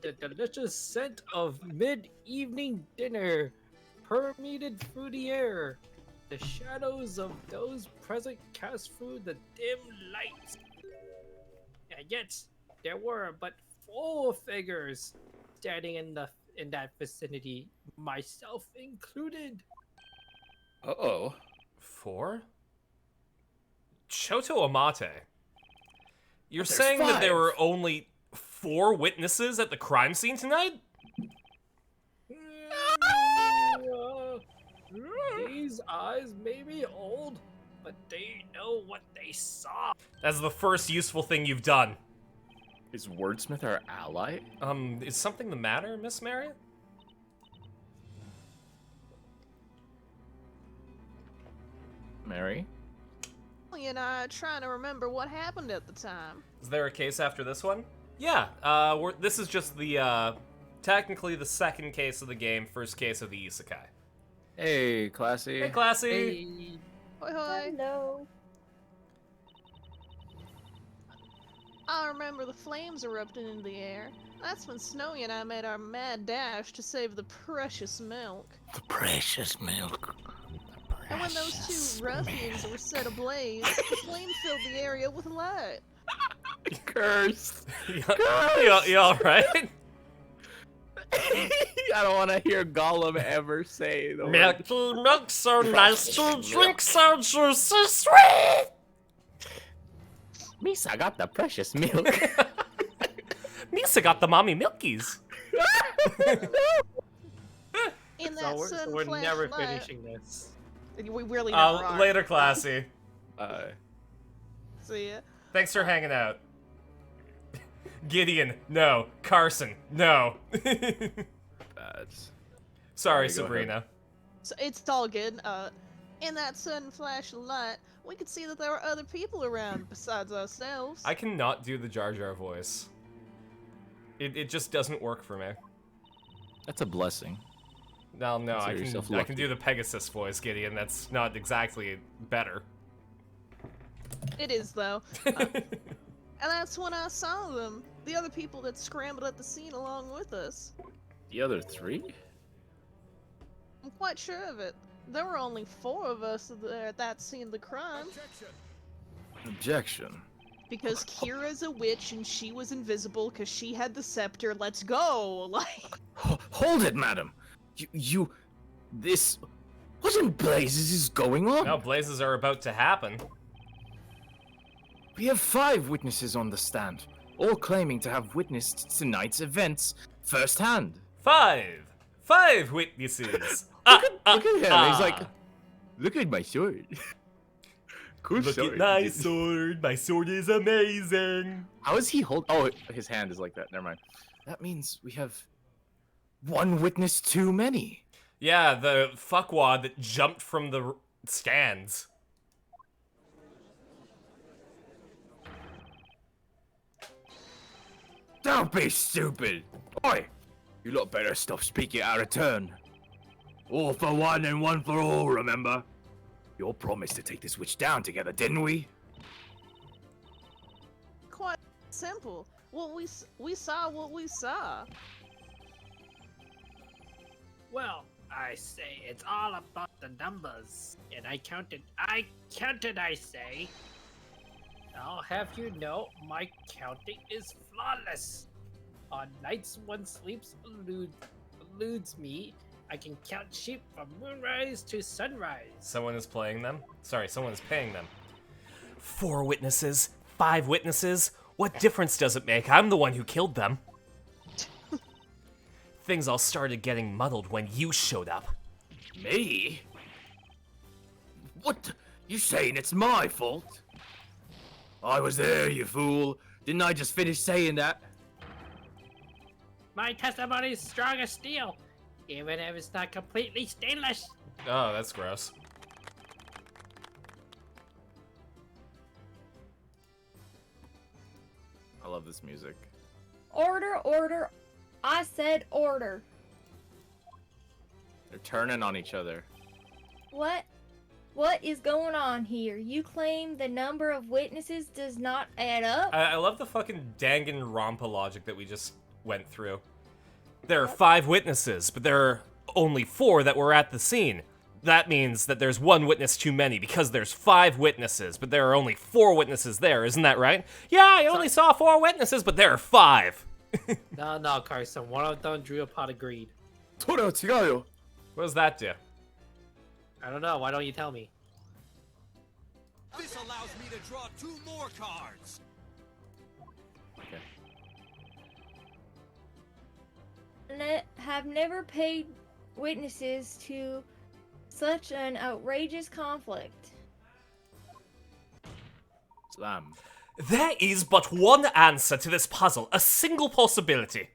The delicious scent of mid-evening dinner permeated through the air. The shadows of those present cast through the dim light. And yet, there were but 4 figures standing in that vicinity, myself included. Uh-oh. 4? Choto Amate. You're There's saying that there 5. were only 4 witnesses at the crime scene tonight? These eyes may be old, but they know what they saw. That's the first useful thing you've done. Is Wordsmith our ally? Is something the matter, Miss Mary? Mary? And I trying to remember what happened at the time. Is there a case after this one? Yeah, this is just the, technically the second case of the game, first case of the isekai. Hey, Classy. Hey, Classy! Hey, Hoi hoi. Hello. I remember the flames erupting into the air. That's when Snowy and I made our mad dash to save the precious milk. The precious milk. And when those 2 ruffians were set ablaze, the flame filled the area with light. Curse. You alright? I don't want to hear Gollum ever say the word. Milky milk so nice to drink, so juicy sweet! Misa got the precious milk. Misa got the mommy milkies. In so that we're, sudden so we're flash never of light, finishing this. we really never are. Later, Classy. See ya. Thanks for hanging out. Gideon, no. Carson, no. Bad. Sorry, Go ahead. Sabrina. So it's all good. In that sudden flash of light, we could see that there were other people around besides ourselves. I cannot do the Jar Jar voice. It just doesn't work for me. That's a blessing. No, I Consider yourself can lucky. do the Pegasus voice, Gideon. That's not exactly better. It is though. And that's when I saw them. The other people that scrambled at the scene along with us. The other 3? I'm quite sure of it. There were only 4 of us there at that scene of the crime. Objection. Because Kira's a witch and she was invisible because she had the scepter. Let's go! Like, Hold it, madam. This... What in blazes is going on? Now blazes are about to happen. We have 5 witnesses on the stand, all claiming to have witnessed tonight's events firsthand. 5 witnesses. Look at him. He's like, look at my sword. Cool Look sword. at my sword. My sword is amazing. How is he hold? Oh, his hand is like that. Never mind. That means we have 1 witness too many. Yeah, the fuckwad that jumped from the stands. Don't be stupid. Oi, you lot better stop speaking out of turn. All for one and one for all, remember? You all promised to take this witch down together, didn't we? quite simple. Well, we saw what we saw. Well, I say it's all about the numbers. And I counted, I say. I'll have you know, my counting is flawless. On nights one sleeps eludes me, I can count sheep from moonrise to sunrise. Someone is playing them? Sorry, someone is paying them. 4 witnesses? 5 witnesses? What difference does it make? I'm the one who killed them. Things all started getting muddled when you showed up. Me? What? You saying it's my fault? I was there, you fool. Didn't I just finish saying that? My testimony is strong as steel, even if it's not completely stainless. Oh, that's gross. I love this music. Order, order. I said order. They're turning on each other. What? What is going on here? You claim the number of witnesses does not add up? I love the fucking Danganronpa logic that we just went through. There are 5 witnesses, but there are only 4 that were at the scene. That means that there's 1 witness too many because there's 5 witnesses, but there are only 4 witnesses there, isn't that right? Yeah, I only saw 4 witnesses, but there are 5. No, Carson. One of them drew a pot of greed. What does that do? I don't know. Why don't you tell me? This allows me to draw 2 more cards. Have never paid witnesses to such an outrageous conflict. Slam. There is but one answer to this puzzle, a single possibility.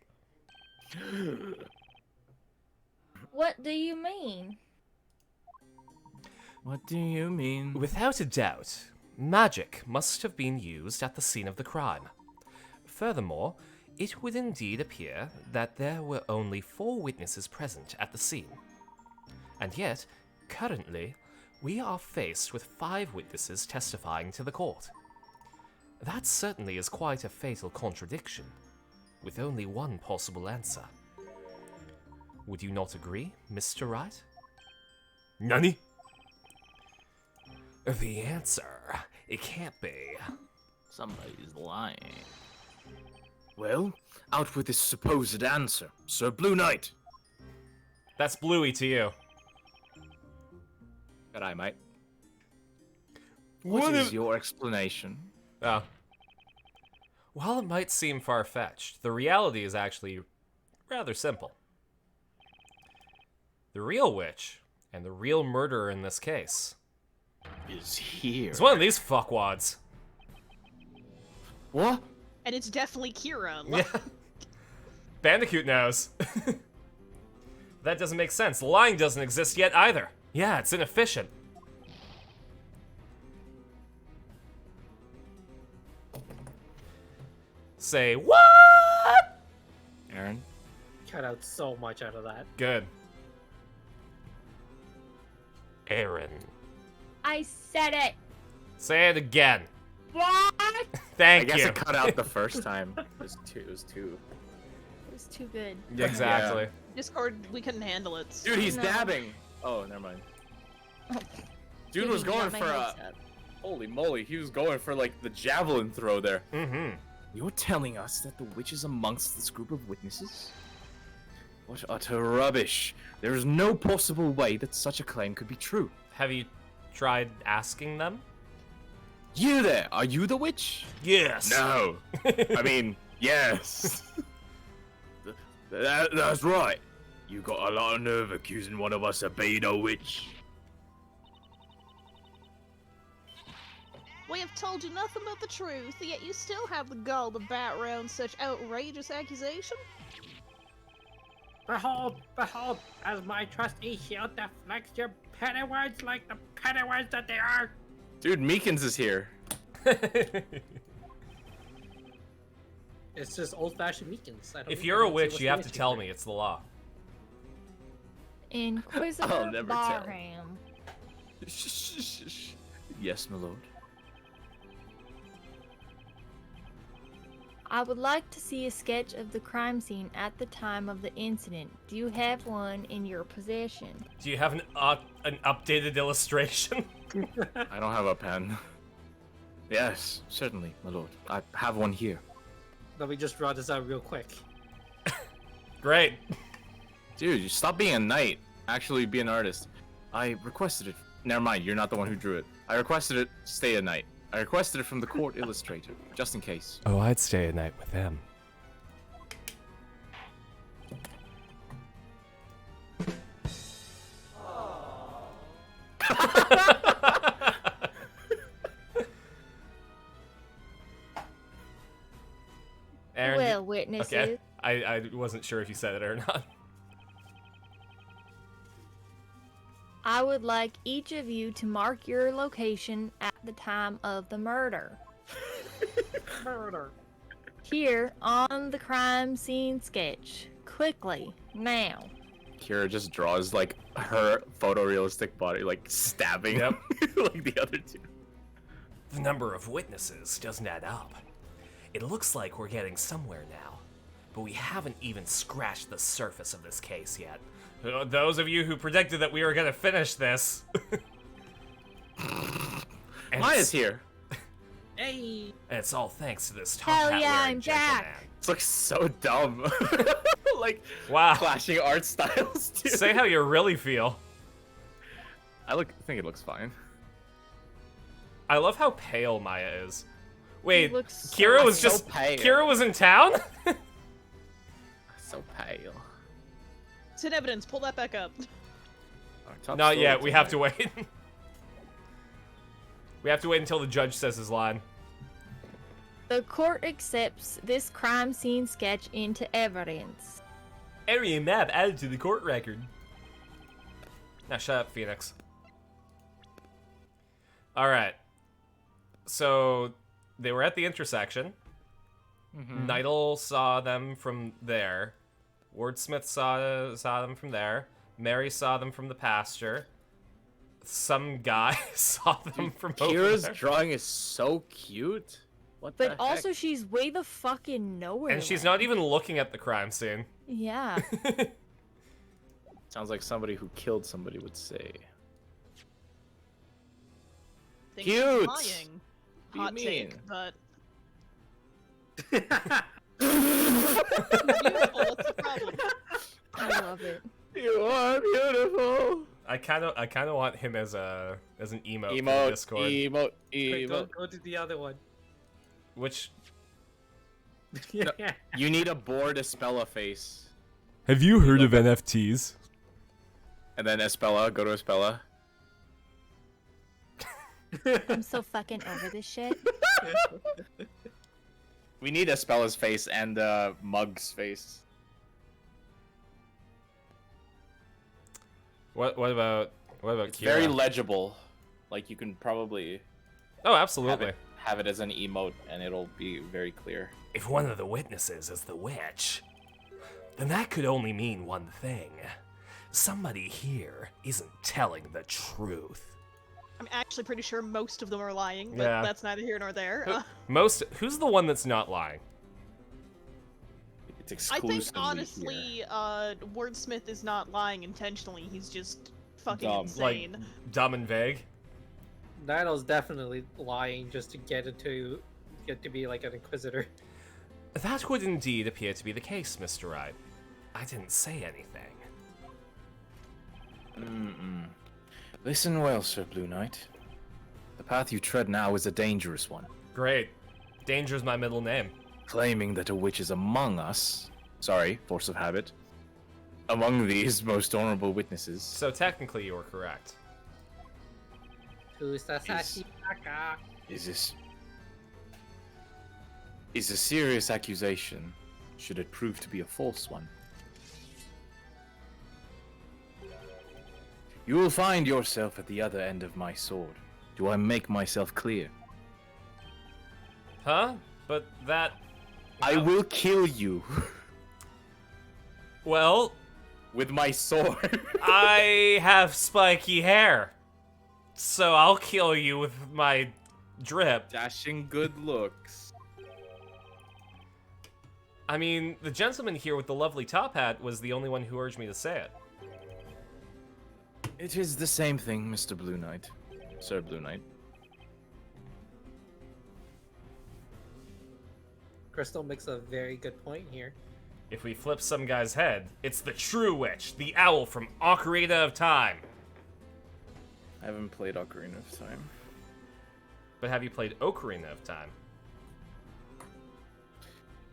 What do you mean? What do you mean? Without a doubt, magic must have been used at the scene of the crime. Furthermore, it would indeed appear that there were only 4 witnesses present at the scene. And yet, currently, we are faced with 5 witnesses testifying to the court. That certainly is quite a fatal contradiction, with only one possible answer. Would you not agree, Mr. Wright? Nani? The answer, it can't be. Somebody's lying. Well, out with this supposed answer, Sir Blue Knight. That's Bluey to you. G'day, mate. What is your explanation? Oh. While it might seem far-fetched, the reality is actually rather simple. The real witch, and the real murderer in this case, Is here. is one of these fuckwads. What? And it's definitely Kira. Yeah. Bandicoot knows. That doesn't make sense. Lying doesn't exist yet either. Yeah, it's inefficient. Say what? Aaron? Cut out so much out of that. Good. Aaron. I said it. Say it again. What? Thank I guess you. it cut out the first time. It was two. It was too good. Exactly. Discord, we couldn't handle it. Dude, he's No. dabbing. Oh, never mind. Dude Didn't was going get my for a. hopes up. Holy moly, he was going for like the javelin throw there. Mm-hmm. You're telling us that the witch is amongst this group of witnesses? What utter rubbish. There is no possible way that such a claim could be true. Have you tried asking them? You there, are you the witch? Yes. No. I mean, yes. That's right. You got a lot of nerve accusing one of us of being a witch. We have told you nothing but the truth, yet you still have the gall to bat around such outrageous accusation? Behold, as my trusty shield deflects your petty words like the petty words that they are. Dude, Meekins is here. It's just old-fashioned Meekins. I don't If even you're a see witch, what's you have the to issue tell here. me. It's the law. Inquisitor I'll never tell. Barham. Yes, my lord. I would like to see a sketch of the crime scene at the time of the incident. Do you have one in your possession? Do you have an updated illustration? I don't have a pen. Yes, certainly, my lord. I have one here. Let me just draw this out real quick. Great. Dude, you stop being a knight. Actually, be an artist. I requested it. Never mind, you're not the one who drew it. I requested it. Stay a knight. I requested it from the court illustrator, just in case. Oh, I'd stay a night with them. Aaron, Well, witnesses. okay. I wasn't sure if you said it or not. I would like each of you to mark your location at the time of the murder. Murder. Here on the crime scene sketch. Quickly, now. Kira just draws like her photorealistic body, like stabbing Yep. like the other two. The number of witnesses doesn't add up. It looks like we're getting somewhere now, but we haven't even scratched the surface of this case yet. Those of you who predicted that we were gonna finish this. And Maya's here. Hey! And it's all thanks to this top Hell hat yeah, wearing I'm gentleman. back. This looks so dumb. Like Wow. clashing art styles. Too. Say how you really feel. I think it looks fine. I love how pale Maya is. Wait, looks so Kira was so just pale. Kira was in town? So pale. It's in evidence. Pull that back up. Our top Not story yet. We have tonight. to wait. We have to wait until the judge says his line. The court accepts this crime scene sketch into evidence. Area map added to the court record. Now shut up, Phoenix. Alright. So, they were at the intersection. Nidal saw them from there. Wordsmith saw them from there. Mary saw them from the pasture. Some guy saw them from over Kira's there. drawing is so cute. What the But heck? also, she's way the fucking nowhere. And she's not even looking at the crime scene. Yeah. Sounds like somebody who killed somebody would say. Think she's Cute. lying. What do you Hot take, mean? but beautiful. What's the problem? I love it. You are beautiful. I kind of want him as an emote, for the Emote, Discord. emote, Quick, emote. go to the other one. Which Yeah. You need a bored Espella face. have you heard of NFTs? And then Espella, go to Espella. I'm so fucking over this shit. We need Espella's face and Mug's face. What about It's Kira? very legible. Like you can probably Oh, absolutely. have it as an emote and it'll be very clear. If one of the witnesses is the witch, then that could only mean one thing. Somebody here isn't telling the truth. I'm actually pretty sure most of them are lying, but Yeah. that's neither here nor there. Who's the one that's not lying? It's I exclusively think honestly, Wordsmith is not lying intentionally. He's just fucking Dumb. insane. Like dumb and vague? Nidal's definitely lying just to get to be like an inquisitor. That would indeed appear to be the case, Mr. Wright. I didn't say anything. Listen well, Sir Blue Knight. The path you tread now is a dangerous one. Great. Danger's my middle name. Claiming that a witch is among us, sorry, force of habit, among these most honorable witnesses. So technically you were correct. Who's the Sashi Baka? Is a serious accusation, should it prove to be a false one. You will find yourself at the other end of my sword. Do I make myself clear? Huh? But that... I will kill you Well, with my sword. I have spiky hair. So I'll kill you with my drip. Dashing good looks. I mean, the gentleman here with the lovely top hat was the only one who urged me to say it. It is the same thing, Mr. Blue Knight. Sir Blue Knight. Crystal makes a very good point here. If we flip some guy's head, it's the true witch, the owl from Ocarina of Time. I haven't played Ocarina of Time. But have you played Ocarina of Time?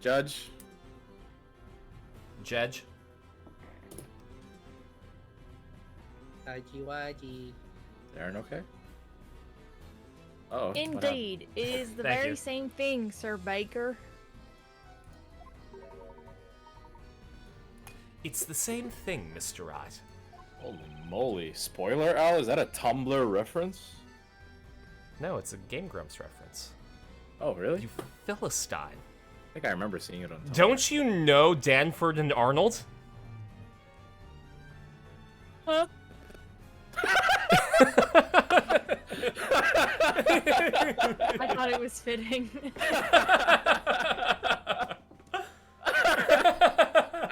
Judge? Jedge? Haji Darren, okay? Uh-oh. what happened? Indeed, it is the Thank very you. same thing, Sir Baker. It's the same thing, Mr. Wright. Holy moly. Spoiler, Al? Is that a Tumblr reference? No, it's a Game Grumps reference. Oh, really? You Philistine. I think I remember seeing it on Tumblr. Don't you know Danford and Arnold? was fitting.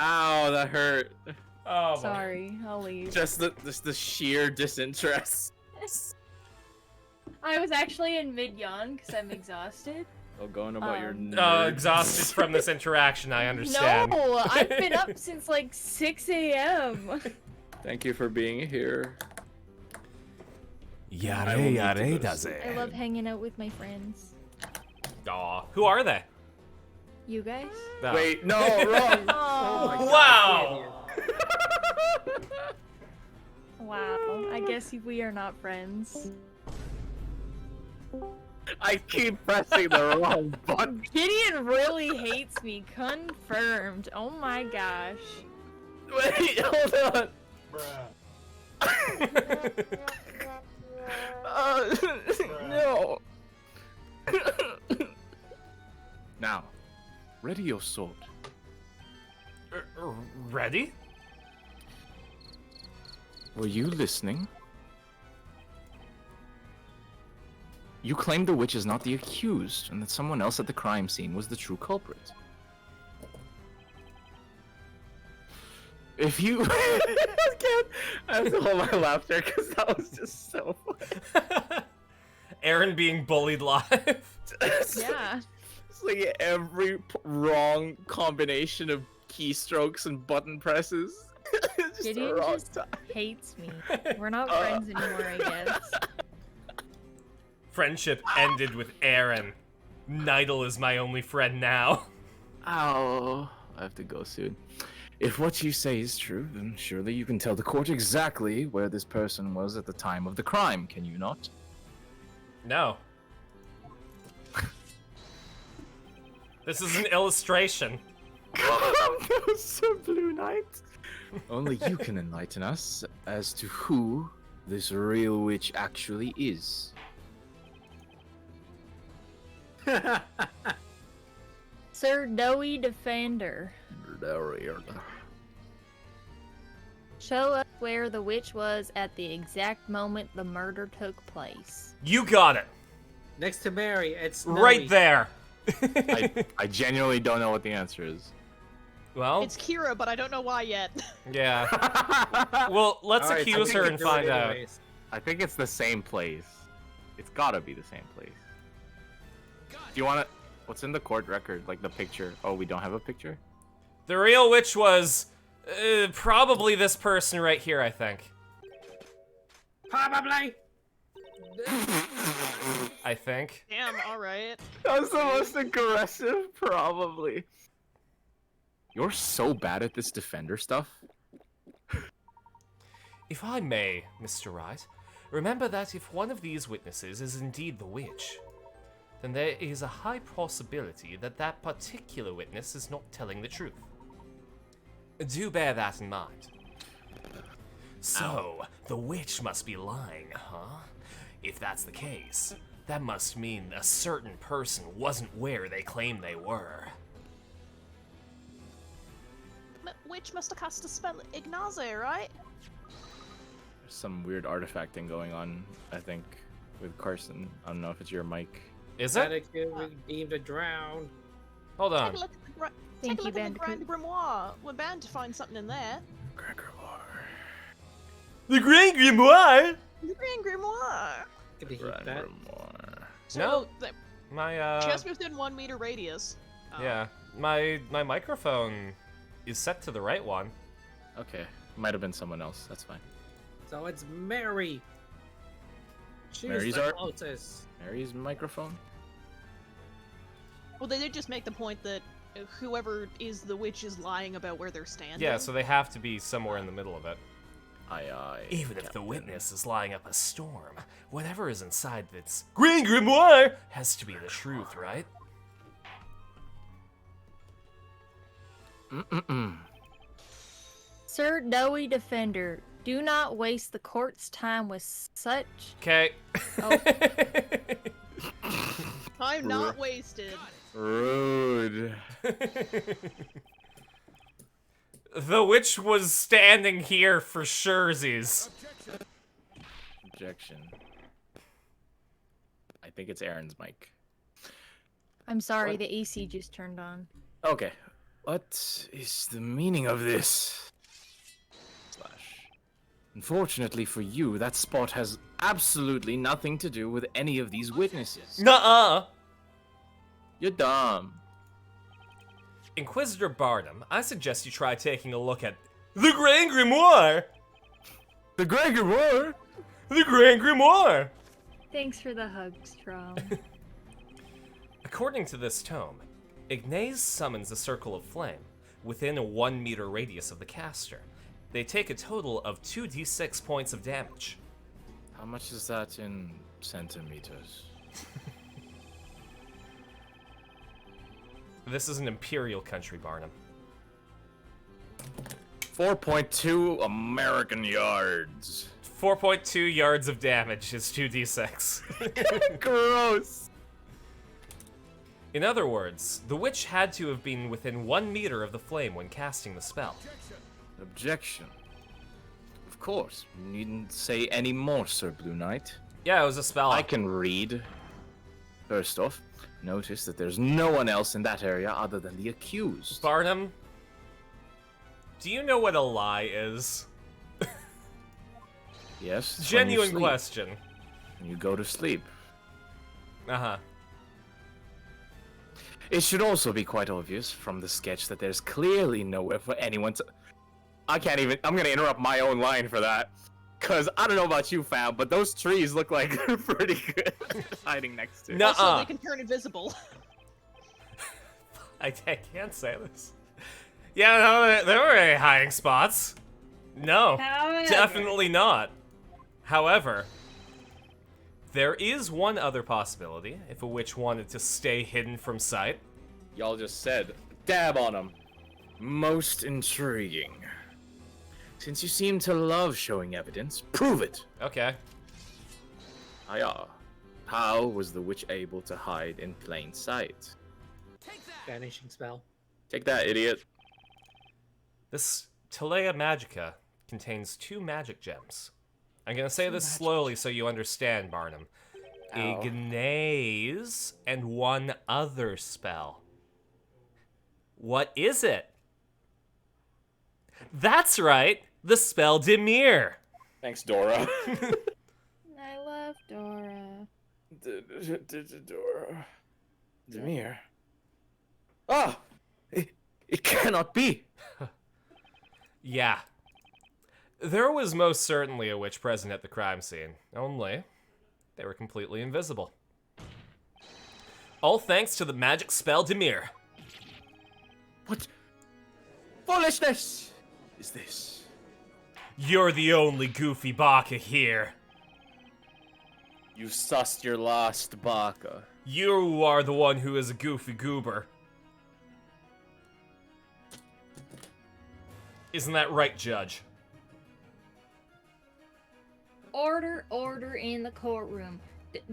Ow, that hurt. Oh, Sorry, I'll leave. Just the sheer disinterest. I was actually in mid-yawn because I'm exhausted. Oh, going about your exhausted from this interaction, I understand. No, I've been up since like 6 a.m. Thank you for being here. Yare does I it. love hanging out with my friends. Aw, who are they? You guys? No. Wait, no, wrong. Oh, Wow! wow. I guess we are not friends. I keep pressing the wrong button. Gideon really hates me. Confirmed. Oh my gosh. Wait, hold on. No. Now, ready your sword. Ready? Were you listening? You claim the witch is not the accused, and that someone else at the crime scene was the true culprit. If you... I have to hold my laughter because that was just so funny. Aaron being bullied live. Yeah. It's like every wrong combination of keystrokes and button presses. Just the Gideon wrong just time. hates me. We're not friends anymore, I guess. Friendship ended with Aaron. Nidal is my only friend now. Ow. I have to go soon. If what you say is true, then surely you can tell the court exactly where this person was at the time of the crime, can you not? No. This is an illustration. No, Sir Blue Knight. Only you can enlighten us as to who this real witch actually is. Sir Doughy Defender. Show us where the witch was at the exact moment the murder took place. You got it. Next to Mary, it's Right Snowy. there. I genuinely don't know what the answer is. Well, It's Kira, but I don't know why yet. yeah. Well, let's Alright, accuse I her think and Do it find out. anyways. I think it's the same place. It's gotta be the same place. Do you want to... What's in the court record? Like the picture? Oh, we don't have a picture? The real witch was probably this person right here, I think. Probably. I think. Damn, alright. That was the most aggressive, probably. You're so bad at this defender stuff. If I may, Mr. Wright, remember that if one of these witnesses is indeed the witch, then there is a high possibility that that particular witness is not telling the truth. Do bear that in mind. So, the witch must be lying, huh? If that's the case, that must mean a certain person wasn't where they claim they were. Witch must have cast a spell at Ignace, right? There's some weird artifact thing going on, I think, with Carson. I don't know if it's your mic. Is That it? it could be deemed a drown. Hold on. Take a look at the, Thank you, at the Bandicoot. Grand Grimoire. We're bound to find something in there. Grand Grimoire. The Grand Grimoire? The Grand Grimoire. Could be Grand that. Grimoire. So, No. My just within 1 meter radius. yeah, my microphone is set to the right one. Okay. Might have been someone else. That's fine. So it's Mary. She's Mary's the art? closest. Mary's microphone? Well, they did just make the point that whoever is the witch is lying about where they're standing. Yeah, so they have to be somewhere in the middle of it. Aye. Even if the witness is lying up a storm, whatever is inside this Grand Grimoire has to be the truth, right? Sir Doughy Defender, do not waste the court's time with such... Okay. Oh. Time not wasted. Rude. The witch was standing here for surezies. Objection. I think it's Aaron's mic. I'm sorry, What? the AC just turned on. Okay. What is the meaning of this? Slash. Unfortunately for you, that spot has absolutely nothing to do with any of these witnesses. Nuh-uh! You're dumb. Inquisitor Barnum, I suggest you try taking a look at the Grand Grimoire! The Gregor War? The Grand Grimoire! Thanks for the hug, Strom. According to this tome, Ignace summons a circle of flame within a 1 meter radius of the caster. They take a total of 2d6 points of damage. How much is that in centimeters? This is an imperial country, Barnum. 4.2 American yards. 4.2 yards of damage is 2d6. Gross. In other words, the witch had to have been within 1 meter of the flame when casting the spell. Objection. Of course. You needn't say any more, Sir Blue Knight. Yeah, it was a spell. I can read. First off, notice that there's no one else in that area other than the accused. Barnum, do you know what a lie is? Yes. it's when you Genuine sleep. question. When you go to sleep. Uh-huh. It should also be quite obvious from the sketch that there's clearly nowhere for anyone to... I'm gonna interrupt my own line for that. Cause I don't know about you, fam, but those trees look like they're pretty good hiding next to it. Nuh-uh. Also, they can turn invisible. I can't say this. Yeah, no, there were any hiding spots. No, However. definitely not. However, there is one other possibility if a witch wanted to stay hidden from sight. Y'all just said, dab on them. Most intriguing. Since you seem to love showing evidence, prove it. Okay. Hiya. How was the witch able to hide in plain sight? Vanishing spell. Take that, idiot. This Telea Magica contains 2 magic gems. I'm gonna say this slowly so you understand, Barnum. Ow. Ignaze and 1 other spell. What is it? That's right, the spell Dimir. Thanks, Dora. I love Dora. Dora. Demir. Ah! It cannot be! Yeah. There was most certainly a witch present at the crime scene, only they were completely invisible. All thanks to the magic spell Dimir. What foolishness is this? You're the only goofy baka here. You sussed your last baka. You are the one who is a goofy goober. Isn't that right, Judge? Order in the courtroom.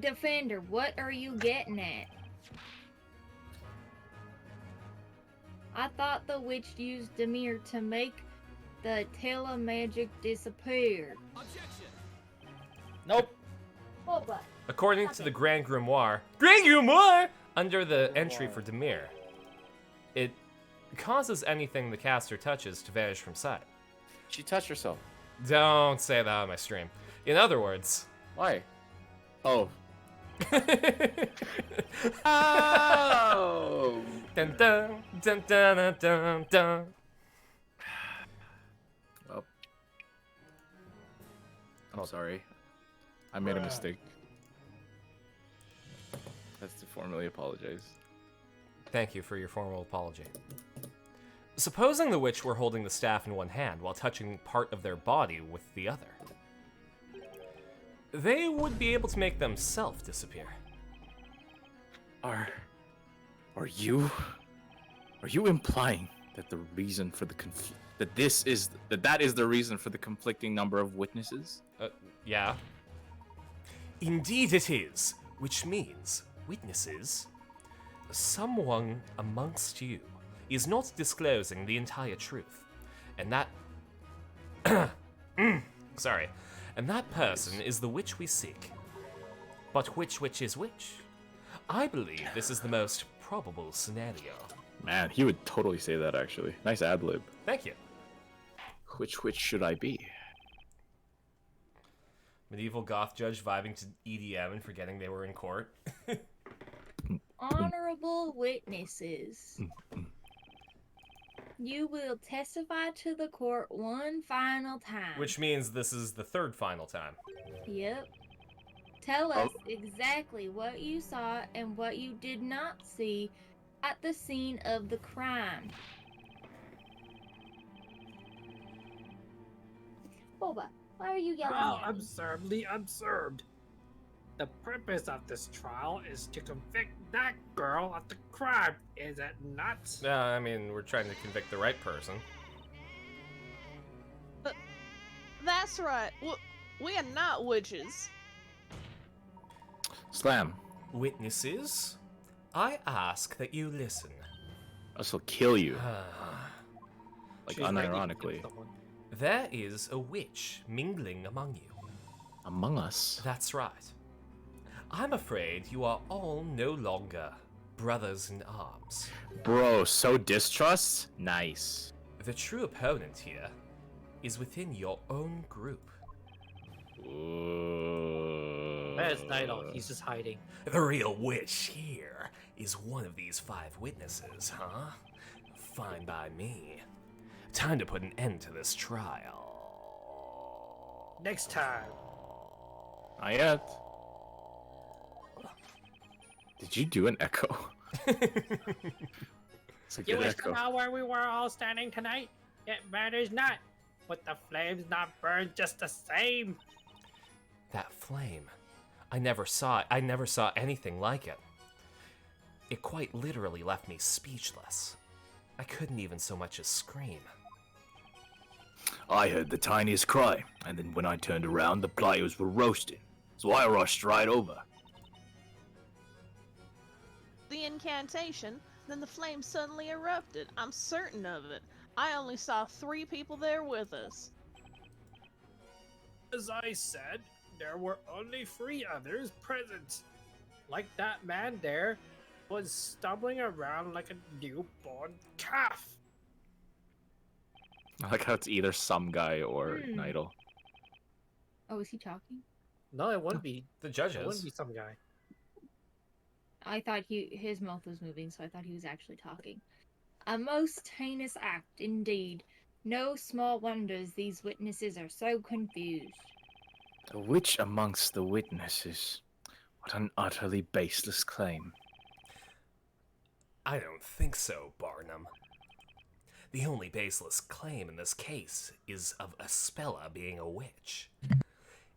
Defender, what are you getting at? I thought the witch used Dimir to make the telemagic disappear. Nope. Hold on. According to the Grand Grimoire, under the entry for Dimir, it causes anything the caster touches to vanish from sight. She touched herself. Don't say that on my stream. In other words, Why? Oh. Oh! dun dun dun dun dun dun. Well, I'm sorry. I made a mistake. That's to formally apologize. Thank you for your formal apology. Supposing the witch were holding the staff in one hand while touching part of their body with the other, they would be able to make themselves disappear. Are you implying that the reason for the that is the reason for the conflicting number of witnesses? Yeah. Indeed it is, which means, witnesses, someone amongst you is not disclosing the entire truth. And that... sorry. And that person is the witch we seek. But which witch is which? I believe this is the most probable scenario. Man, he would totally say that, actually. Nice ad-lib. Thank you. Which witch should I be? Medieval goth judge vibing to EDM and forgetting they were in court. Honorable witnesses, you will testify to the court one final time. Which means this is the third final time. Yep. Tell us exactly what you saw and what you did not see at the scene of the crime. Boba, why are you yelling How at me? absurdly absurd. The purpose of this trial is to convict that girl of the crime, is it not? No, I mean, we're trying to convict the right person. That's right. We are not witches. Slam. Witnesses, I ask that you listen. This will kill you. Like, She's ready to unironically. kill someone. There is a witch mingling among you. Among us? That's right. I'm afraid you are all no longer brothers in arms. Bro, so distrust? Nice. The true opponent here is within your own group. Where's Nighthawk? He's just hiding. The real witch here is one of these 5 witnesses, huh? Fine by me. Time to put an end to this trial. Next time. Not yet. Did you do an echo? It's a You good wish to echo. know where we were all standing tonight? It matters not. Would the flames not burn just the same? That flame. I never saw anything like it. It quite literally left me speechless. I couldn't even so much as scream. I heard the tiniest cry, and then when I turned around, the players were roasting. So I rushed right over. The incantation, then the flame suddenly erupted. I'm certain of it. I only saw 3 people there with us. As I said, there were only 3 others present. Like that man there was stumbling around like a newborn calf. I like how it's either some guy or Nidal. Oh, is he talking? No, it wouldn't be. The It wouldn't judges. be some guy. I thought his mouth was moving, so I thought he was actually talking. A most heinous act, indeed. No small wonders these witnesses are so confused. The witch amongst the witnesses. What an utterly baseless claim. I don't think so, Barnum. The only baseless claim in this case is of Aspella being a witch.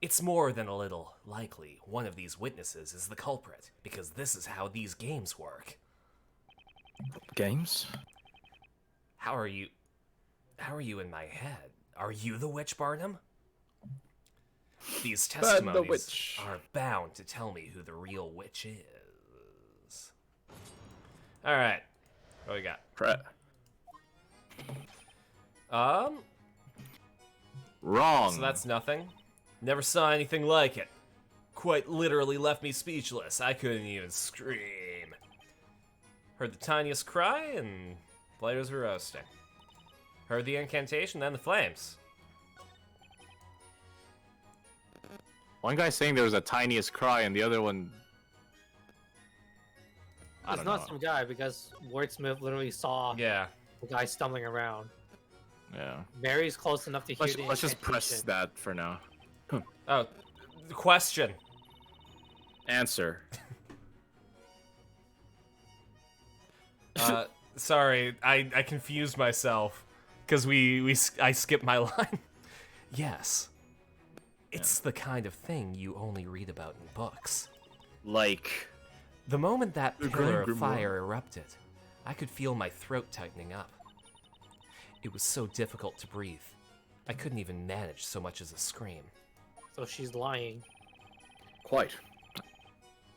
It's more than a little likely one of these witnesses is the culprit, because this is how these games work. Games? How are you in my head? Are you the witch, Barnum? These Ban the testimonies witch. are bound to tell me who the real witch is. Alright. What we got? Wrong. So that's nothing. Never saw anything like it. Quite literally left me speechless. I couldn't even scream. Heard the tiniest cry, and players were roasting. Heard the incantation, then the flames. One guy saying there was a tiniest cry, and the other one. I It's don't not know. some guy because Wordsmith literally saw Yeah. the guy stumbling around. Yeah. Mary's close enough to hear the Let's just press incantation. that for now. Oh, the question. Answer. Sorry, I confused myself because I skipped my line. Yes, it's the kind of thing you only read about in books. Like. The moment that The pillar Grand of fire erupted, I could feel my throat tightening up. It was so difficult to breathe. I couldn't even manage so much as a scream. So she's lying. Quite.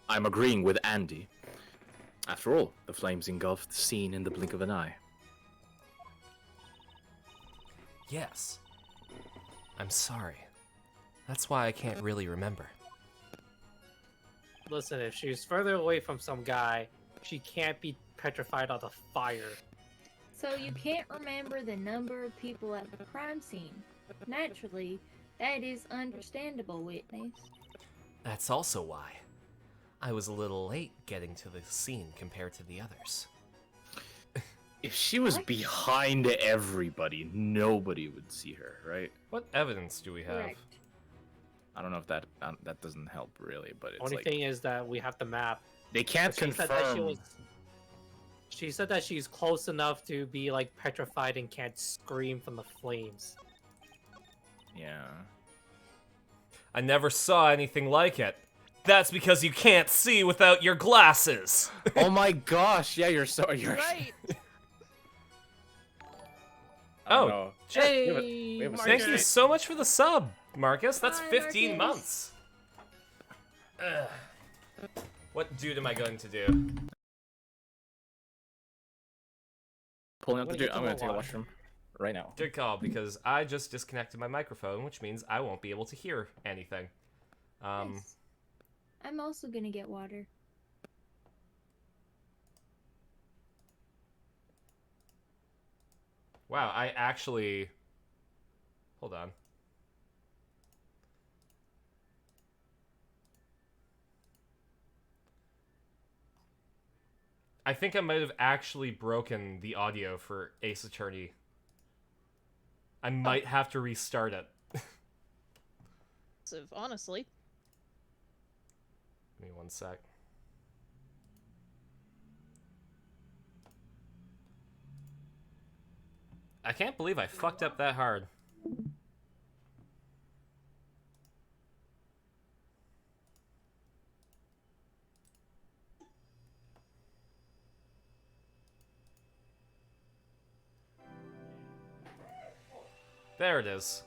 I'm agreeing with Andy. After all, the flames engulfed the scene in the blink of an eye. Yes. I'm sorry. That's why I can't really remember. Listen, if she's further away from some guy, she can't be petrified of the fire. So you can't remember the number of people at the crime scene. Naturally, that is understandable, witness. That's also why I was a little late getting to the scene compared to the others. If she was What? behind everybody, nobody would see her, right? What evidence do we have? Correct. I don't know if that doesn't help really, but it's Only like thing is that we have the map. they can't She said that confirm. she said that she's close enough to be like petrified and can't scream from the flames. Yeah. I never saw anything like it. That's because you can't see without your glasses. Oh my gosh! Yeah, you're Right. Oh, no. shit. Hey, we have a Thank you so much for the sub, Marcus. That's Hi, 15 Marcus. months. Ugh. What dude am I going to do? Pulling out the Wait, dude. you I'm can gonna take a go washroom right now. Good call, because I just disconnected my microphone, which means I won't be able to hear anything. Nice. I'm also gonna get water. Wow, I actually... Hold on. I think I might have actually broken the audio for Ace Attorney. I might have to restart it. So, honestly. Give me one sec. I can't believe I fucked up that hard. There it is.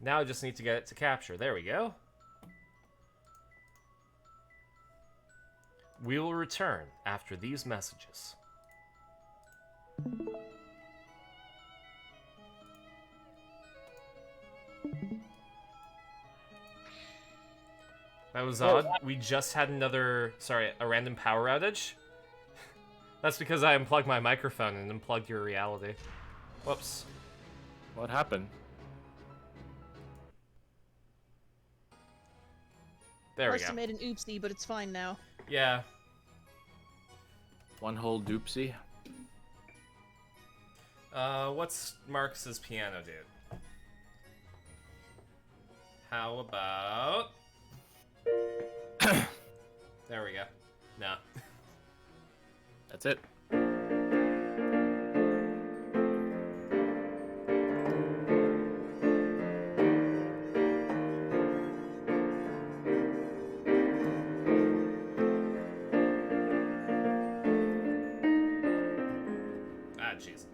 Now I just need to get it to capture. There we go. We will return after these messages. That was odd. We just had another, a random power outage. That's because I unplugged my microphone and unplugged your reality. Whoops. What happened? There we Must go. have made an oopsie, but it's fine now. Yeah. One whole doopsie. What's Marcus's piano, dude? How about... There we go. No. That's it. Ah, jeez.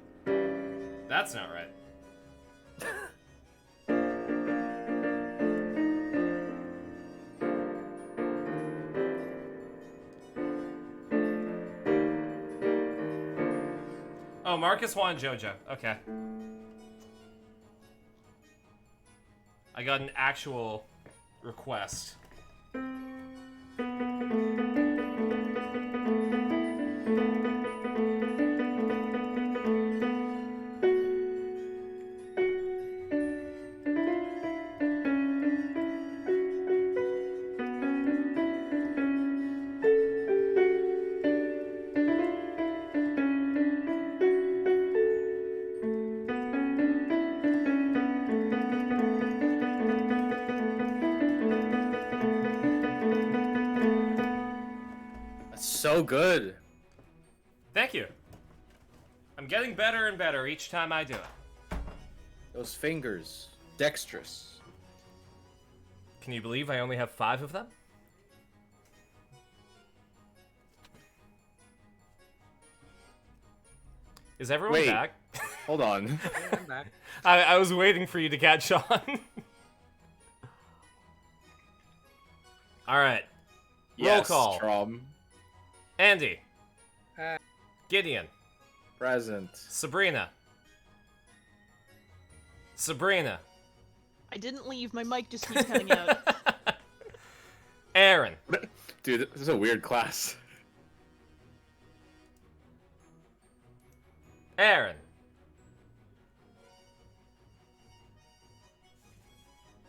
That's not right. Oh, Marcus wanted JoJo. Okay. I got an actual request. That's so good. Thank you. I'm getting better and better each time I do it. Those fingers, dexterous. Can you believe I only have 5 of them? Is everyone Wait. back? Hold on. I'm back. I was waiting for you to catch on. Alright. Yes, call. Trom. Andy. Uh. Gideon. Present. Sabrina. Sabrina. I didn't leave. My mic just keeps cutting out. Aaron. Dude, this is a weird class. Aaron.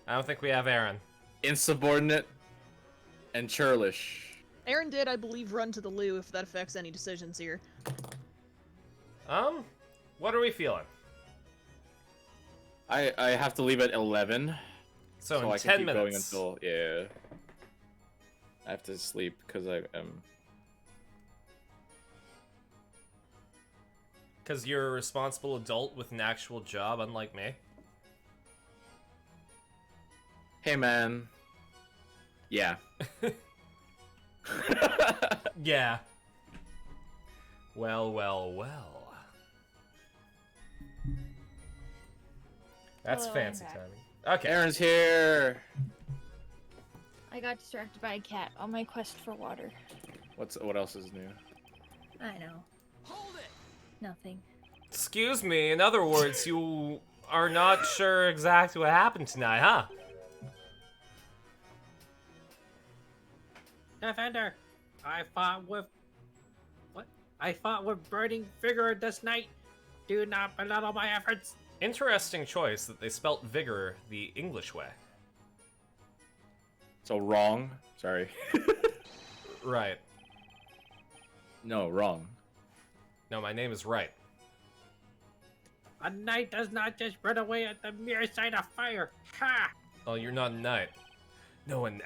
I don't think we have Aaron. Insubordinate and churlish. Aaron did, I believe, run to the loo, if that affects any decisions here. What are we feeling? I have to leave at 11. So in I 10 can keep minutes. going until, yeah. I have to sleep because I am... Because you're a responsible adult with an actual job, unlike me. Hey, man. Yeah. Yeah. Well, well, well. That's Hello, I'm fancy back. timing. Okay. Aaron's here. I got distracted by a cat on my quest for water. What else is new? I know. Hold it! Nothing. Excuse me, in other words, you are not sure exactly what happened tonight, huh? Defender, I fought with... What? I fought with burning vigor this night. Do not belittle my efforts. Interesting choice that they spelt vigor the English way. So wrong. Sorry. Right. No, wrong. No, my name is Wright. A knight does not just run away at the mere sight of fire. Ha! Oh, you're not a knight. No one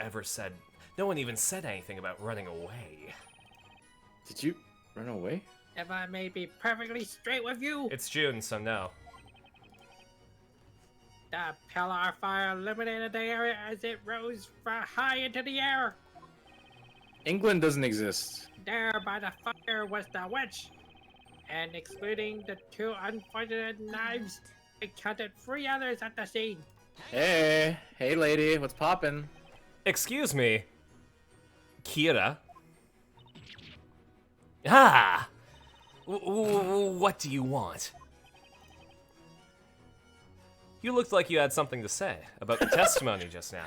even said anything about running away. Did you run away? If I may be perfectly straight with you, It's June, so no. the pillar fire illuminated the area as it rose high into the air. England doesn't exist. There by the fire was the witch. And excluding the two unfortunate knives, I counted 3 others at the scene. Hey lady, what's poppin'? Excuse me. Kira. Ah! What do you want? You looked like you had something to say about the testimony just now.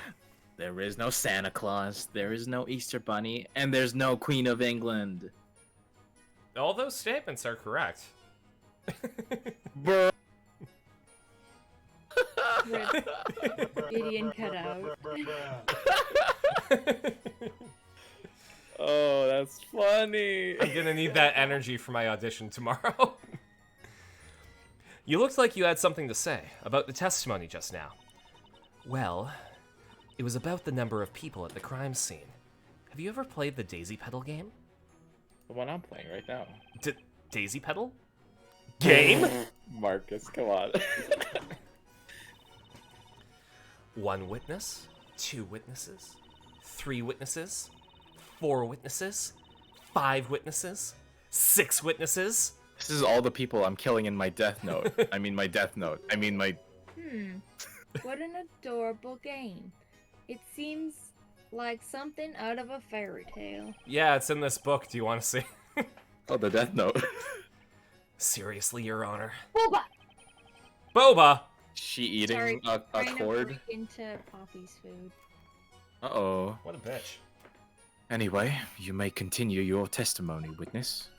There is no Santa Claus, there is no Easter Bunny, and there's no Queen of England. All those statements are correct. Bruh. Gideon cut out. Oh, that's funny. I'm gonna need that energy for my audition tomorrow. You looked like you had something to say about the testimony just now. Well, it was about the number of people at the crime scene. Have you ever played the Daisy Pedal game? The one I'm playing right now. Daisy Pedal? Game? Marcus, come on. 1 witness, 2 witnesses, 3 witnesses, 4 witnesses, 5 witnesses, 6 witnesses. This is all the people I'm killing in my death note. I mean my death note. I mean my... What an adorable game. It seems like something out of a fairy tale. Yeah, it's in this book. Do you want to see? Oh, the death note. Seriously, Your Honor. Boba! Boba! She eating Sorry, a trying to cord? break into Poppy's food. Uh-oh. What a bitch. Anyway, you may continue your testimony, witness.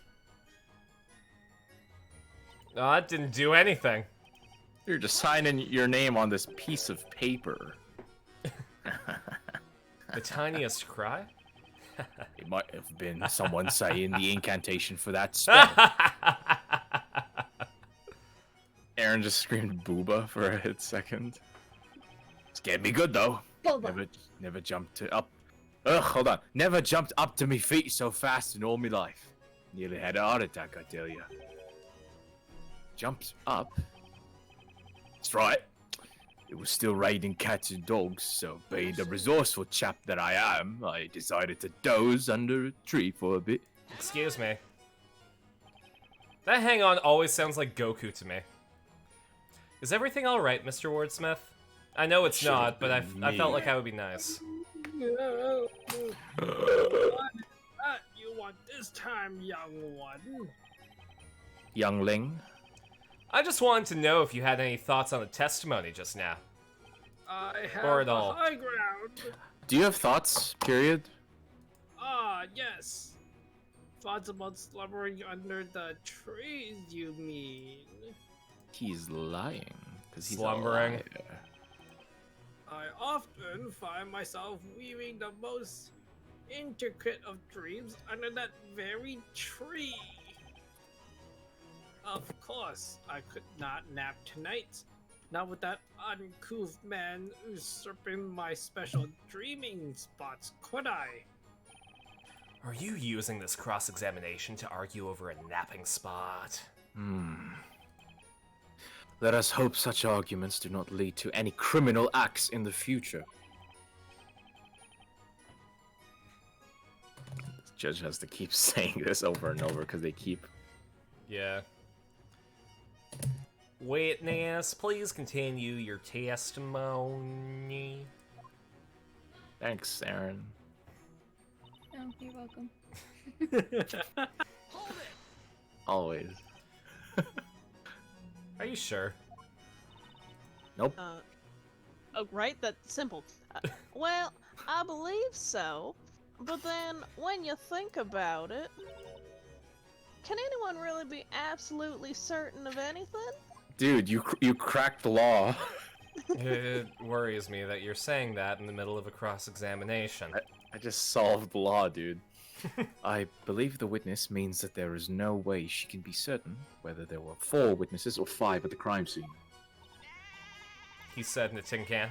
No, that didn't do anything. You're just signing your name on this piece of paper. The tiniest cry? It might have been someone saying the incantation for that spell. Aaron just screamed booba for a hit second. Scared me good though. Boba! Never jumped up. Ugh, hold on. Never jumped up to me feet so fast in all my life. Nearly had a heart attack, I tell ya. Jumps up. That's right. It was still raining cats and dogs, so being the resourceful chap that I am, I decided to doze under a tree for a bit. Excuse me. That hang on always sounds like Goku to me. Is everything alright, Mr. Wordsmith? I know it's Should've not, but I been felt me. like I would be nice. What you want this time, young one? Youngling. I just wanted to know if you had any thoughts on the testimony just now. I have Or at the all. high ground. Do you have thoughts, period? Ah, yes. Thoughts about slumbering under the trees, you mean? He's lying. Because he's Slumbering. a liar. I often find myself weaving the most intricate of dreams under that very tree. Of course, I could not nap tonight. Not with that uncouth man usurping my special dreaming spots, could I? Are you using this cross-examination to argue over a napping spot? Let us hope such arguments do not lead to any criminal acts in the future. The judge has to keep saying this over and over because they keep... Yeah. Witness, please continue your testimony. Thanks, Aaron. Oh, you're welcome. Always. Are you sure? Nope. Oh, right? That's simple. Well, I believe so. But then, when you think about it, can anyone really be absolutely certain of anything? Dude, you cracked the law. It worries me that you're saying that in the middle of a cross-examination. I just solved the law, dude. I believe the witness means that there is no way she can be certain whether there were 4 witnesses or 5 at the crime scene. He said in a tin can.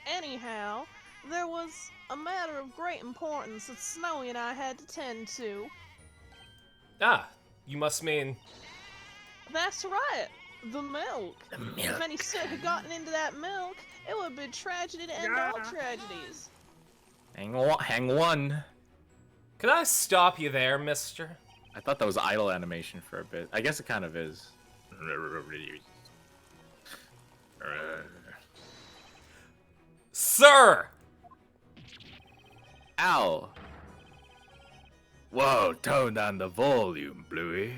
Anyhow, there was a matter of great importance that Snowy and I had to tend to. Ah, you must mean... That's right, the milk. If any soot had gotten into that milk, it would be tragedy to end all tragedies. Hang one. Could I stop you there, mister? I thought that was idle animation for a bit. I guess it kind of is. Sir! Ow! Whoa, tone down the volume, Bluey.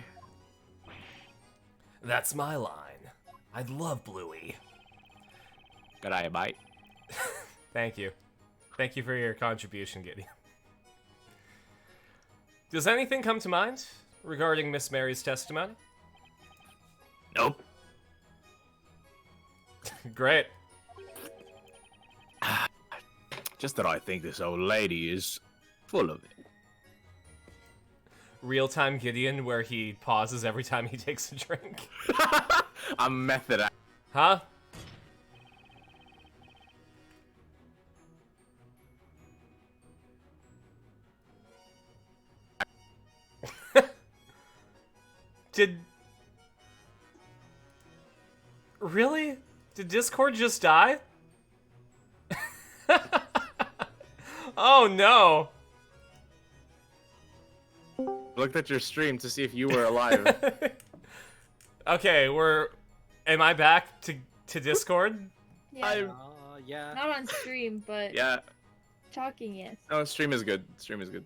That's my line. I'd love Bluey. Good eye, mate. Thank you. Thank you for your contribution, Gideon. Does anything come to mind regarding Miss Mary's testimony? Nope. Great. Just that I think this old lady is full of it. Real-time Gideon, where he pauses every time he takes a drink. A method act. Huh? Did... Really? Did Discord just die? Oh no! Looked at your stream to see if you were alive. Okay, am I back to Discord? Yeah. Yeah. Not on stream, but Yeah. talking, yes. No, stream is good. Stream is good.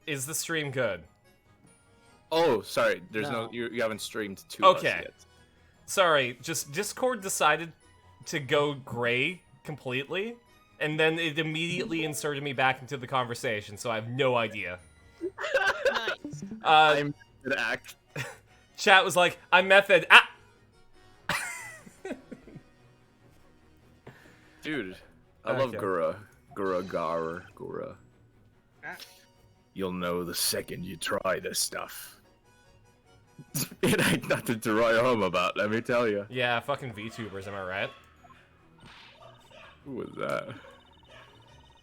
Is the stream good? Oh, sorry. There's no, No. you haven't streamed to us Okay. yet. Sorry, just Discord decided to go gray completely, and then it immediately inserted me back into the conversation, so I have no idea. Nice. I'm method act. Chat was like, I'm method. Ah! Dude, I love Okay. Gura. You'll know the second you try this stuff. It ain't nothing to write home about, let me tell you. Yeah, fucking VTubers, am I right? Who was that?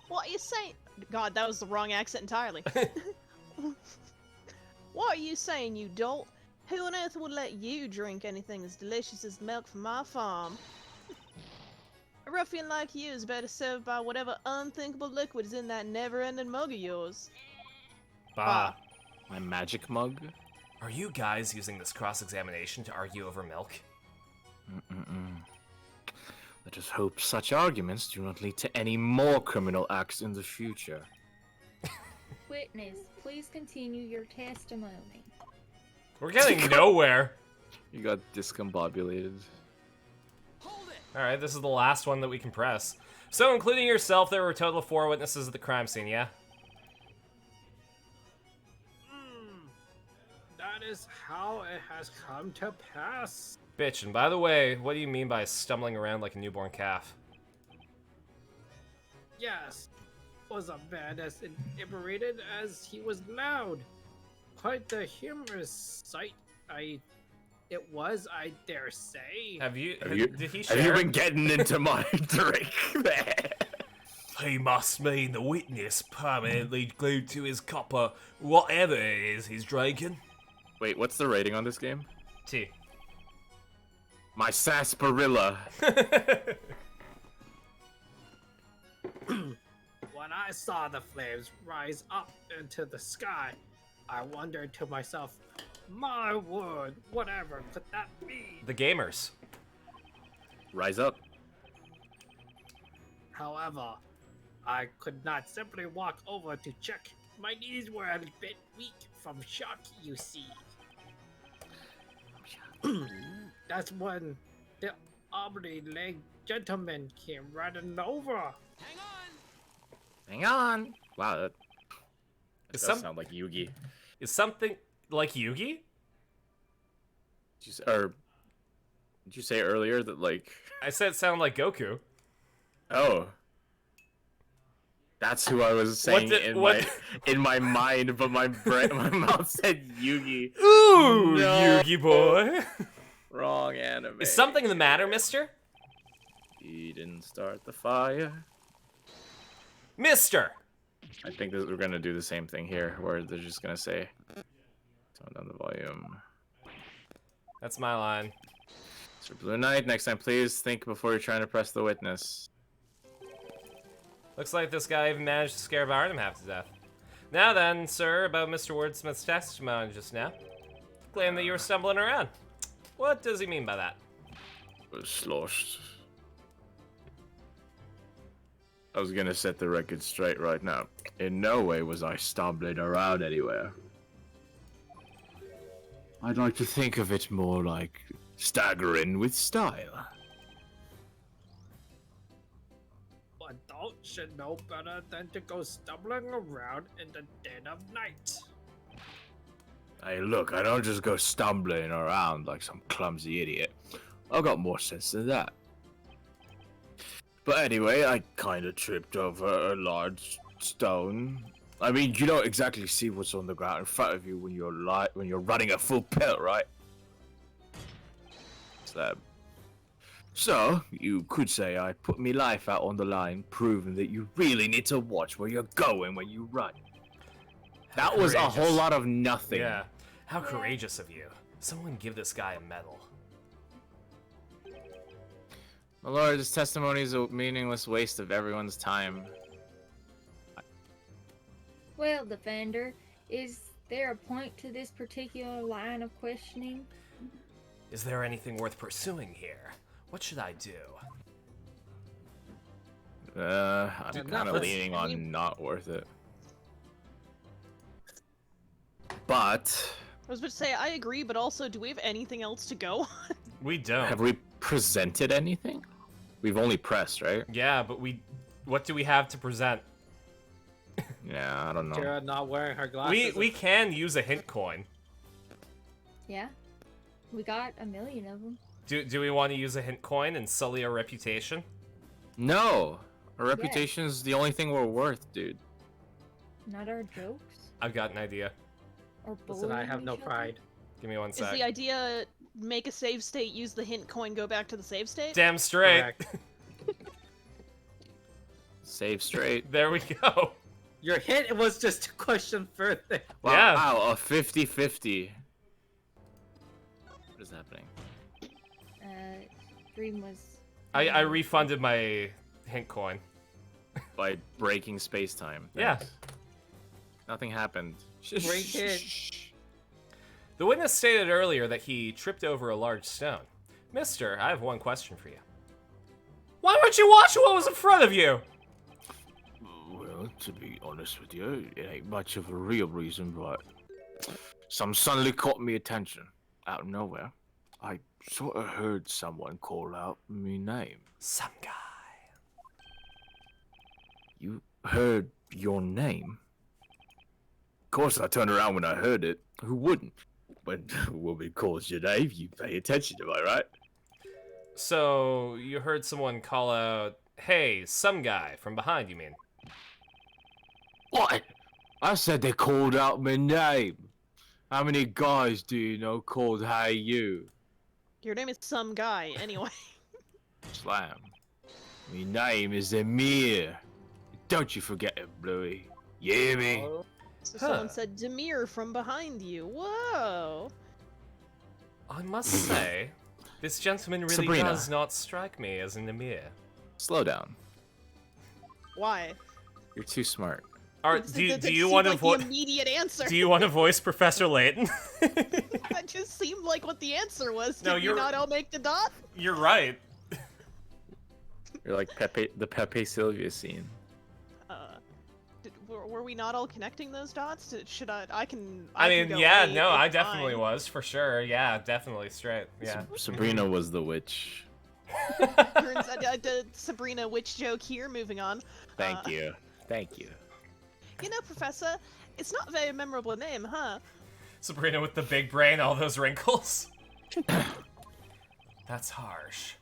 What are you saying? God, that was the wrong accent entirely. What are you saying, you dolt? Who on earth would let you drink anything as delicious as milk from my farm? A ruffian like you is better served by whatever unthinkable liquid is in that never-ending mug of yours. Bah. My magic mug? Are you guys using this cross-examination to argue over milk? Let us hope such arguments do not lead to any more criminal acts in the future. Witness, please continue your testimony. We're getting nowhere. You got discombobulated. Alright, this is the last one that we can press. So, including yourself, there were a total of 4 witnesses at the crime scene, yeah? That is how it has come to pass. Bitch, and by the way, what do you mean by stumbling around like a newborn calf? Yes, was a man as inebriated as he was loud. Quite the humorous sight. It was, I dare say. Did he Have you share? been getting into my drink there? He must mean the witness permanently glued to his copper, whatever it is he's drinking. Wait, what's the rating on this game? T. My sarsaparilla. When I saw the flames rise up into the sky, I wondered to myself, my word, whatever could that be? The gamers. Rise up. However, I could not simply walk over to check. My knees were a bit weak from shock, you see. That's when the aubrey-legged gentleman came running over. Hang on. Wow, that Is does sound like Yugi. Is something like Yugi? Did you say earlier that like? I said it sounded like Goku. Oh, that's who I was saying in my mind, but my mouth said Yugi. Ooh, No. Yugi boy. Wrong anime. Is something the matter, mister? He didn't start the fire. Mister! I think that we're gonna do the same thing here, where they're just gonna say, "Tone down the volume." That's my line. Mr. Blue Knight, next time please think before you're trying to press the witness. Looks like this guy even managed to scare Barnum half to death. Now then, sir, about Mr. Wordsmith's testimony just now. Claim that you were stumbling around. What does he mean by that? Was sloshed. I was gonna set the record straight right now. In no way was I stumbling around anywhere. I'd like to think of it more like staggering with style. Adults should know better than to go stumbling around in the dead of night. Hey, look, I don't just go stumbling around like some clumsy idiot. I've got more sense than that. But anyway, I kind of tripped over a large stone. I mean, you don't exactly see what's on the ground in front of you when you're running a full pelt, right? So, you could say I put me life out on the line, proving that you really need to watch where you're going when you run. That was a whole lot of nothing. Yeah. How courageous of you. Someone give this guy a medal. My lord, this testimony is a meaningless waste of everyone's time. Well, defender, is there a point to this particular line of questioning? Is there anything worth pursuing here? What should I do? I'm kind of leaning on not worth it. But I was about to say, I agree, but also, do we have anything else to go on? We don't. have we presented anything? We've only pressed, right? Yeah, but what do we have to present? Yeah, I don't know. Tara not wearing her glasses. We can use a hint coin. Yeah. We got 1 million of them. Do we want to use a hint coin and sully our reputation? No! Our reputation is the only thing we're worth, dude. Not our jokes? I've got an idea. Or Listen, I bullying have no each other? pride. Give me one Is sec. the idea make a save state, use the hint coin, go back to the save state? Damn straight. Correct. Save straight. There we go. Your hint was just a question further. Wow, Yeah. wow, a 50-50. What is happening? Dream was... I refunded my hint coin. By breaking space-time. Yeah. Thanks. Nothing happened. Great hit. The witness stated earlier that he tripped over a large stone. Mister, I have one question for you. Why weren't you watching what was in front of you? Well, to be honest with you, it ain't much of a real reason, but some suddenly caught me attention. Out of nowhere. I sort of heard someone call out my name. Some guy. You heard your name? Of course, I turned around when I heard it. Who wouldn't? When a woman calls your name, you pay attention, am I right? So, you heard someone call out, "Hey, some guy," from behind, you mean? What? I said they called out my name. How many guys do you know called Hey You? Your name is some guy, anyway. Slam. My name is Emir. Don't you forget it, Bluey. You hear me? So someone said Demir from behind you. Whoa. I must say, this gentleman really Sabrina. does not strike me as an emir. Slow down. Why? You're too smart. Alright, That do you seemed want to like voice? the immediate answer? Do you want to voice Professor Layton? That just seemed like what the answer was. Did No, you you're- not all make the dot? You're right. You're like the Pepe Sylvia scene. Were we not all connecting those dots? Should I? I can I can mean, go yeah, wait, no, it's I definitely fine. was, for sure. Yeah, definitely straight. Yeah. Sabrina was the witch. Turns out I did Sabrina witch joke here. Moving on. Thank you. Thank you. You know, Professor, it's not a very memorable name, huh? Sabrina with the big brain, all those wrinkles. That's harsh.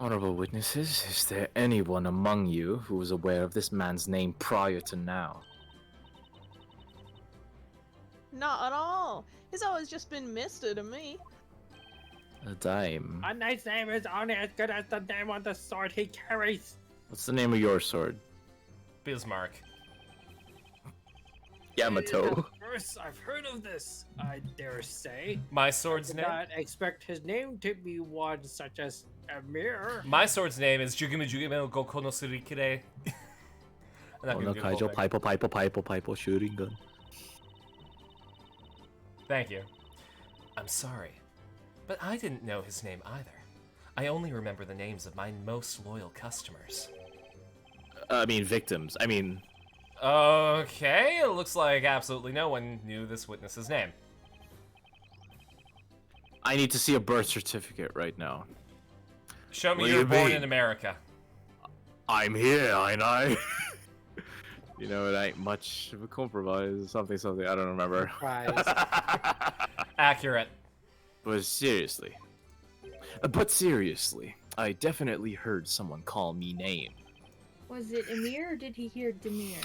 Honorable witnesses, is there anyone among you who was aware of this man's name prior to now? Not at all. He's always just been Mister to me. A dime. A knight's name is only as good as the name on the sword he carries. What's the name of your sword? Bismarck. Yamato. First, I've heard of this, I dare say. My sword's Did name? not expect his name to be one such as Emir. My sword's name is Jugime Jugime Goko no Surikire. I'm not gonna do the whole thing. Pipe, shooting gun. Thank you. I'm sorry, but I didn't know his name either. I only remember the names of my most loyal customers. I mean, victims. I mean, Okay, it looks like absolutely no one knew this witness's name. I need to see a birth certificate right now. Show me What do you were you born mean? in America. I'm here, ain't I? You know, it ain't much of a compromise. Something. I don't remember. Surprise. Accurate. But seriously, I definitely heard someone call me name. Was it Emir or did he hear Demir?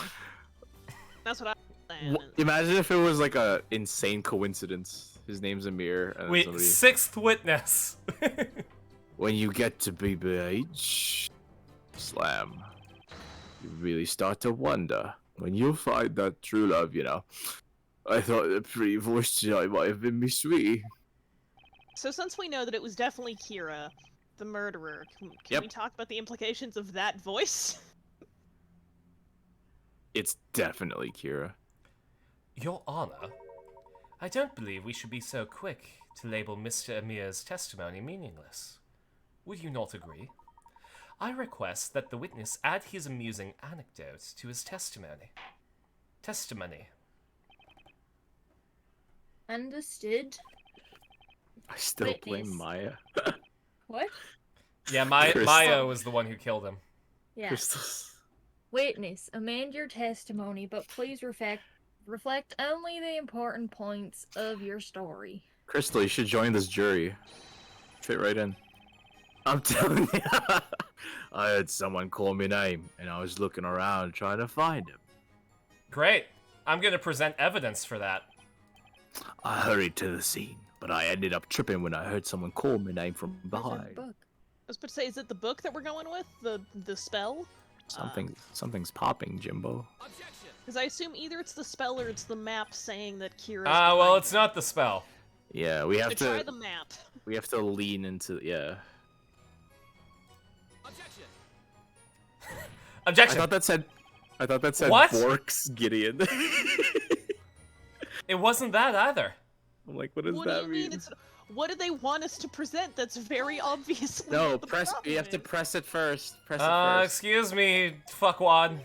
That's what I'm saying. Imagine if it was like a insane coincidence. His name's Amir, and Wait, somebody. sixth witness. When you get to BBH, Slam, you really start to wonder when you find that true love. You know, I thought the pre-voice tonight might have been me sweet. So since we know that it was definitely Kira, the murderer, can Yep. we talk about the implications of that voice? It's definitely Kira. Your Honor, I don't believe we should be so quick to label Mr. Amir's testimony meaningless. Would you not agree? I request that the witness add his amusing anecdote to his testimony. Understood. I still blame Witness. Maya. What? Yeah, Crystal. Maya was the one who killed him. Yeah. Crystals. Witness, amend your testimony, but please reflect only the important points of your story. Crystal, you should join this jury. Fit right in. I'm telling you, I heard someone call me name, and I was looking around trying to find him. Great. I'm gonna present evidence for that. I hurried to the scene, but I ended up tripping when I heard someone call my name from There's a behind. book. I was about to say, is it the book that we're going with? The spell? Something's popping, Jimbo. Because I assume either it's the spell or it's the map saying that Kira's Ah, well, behind it's you. not the spell. Yeah, we have So try to. the map. We have to lean into. Yeah. I Objection. thought that said. What? Borks Gideon. It wasn't that either. I'm like, what does What that do you mean? It's what do they want us to present? That's very obviously No, what the press. problem You have to is. press it first. Press it first. Excuse me, fuckwad.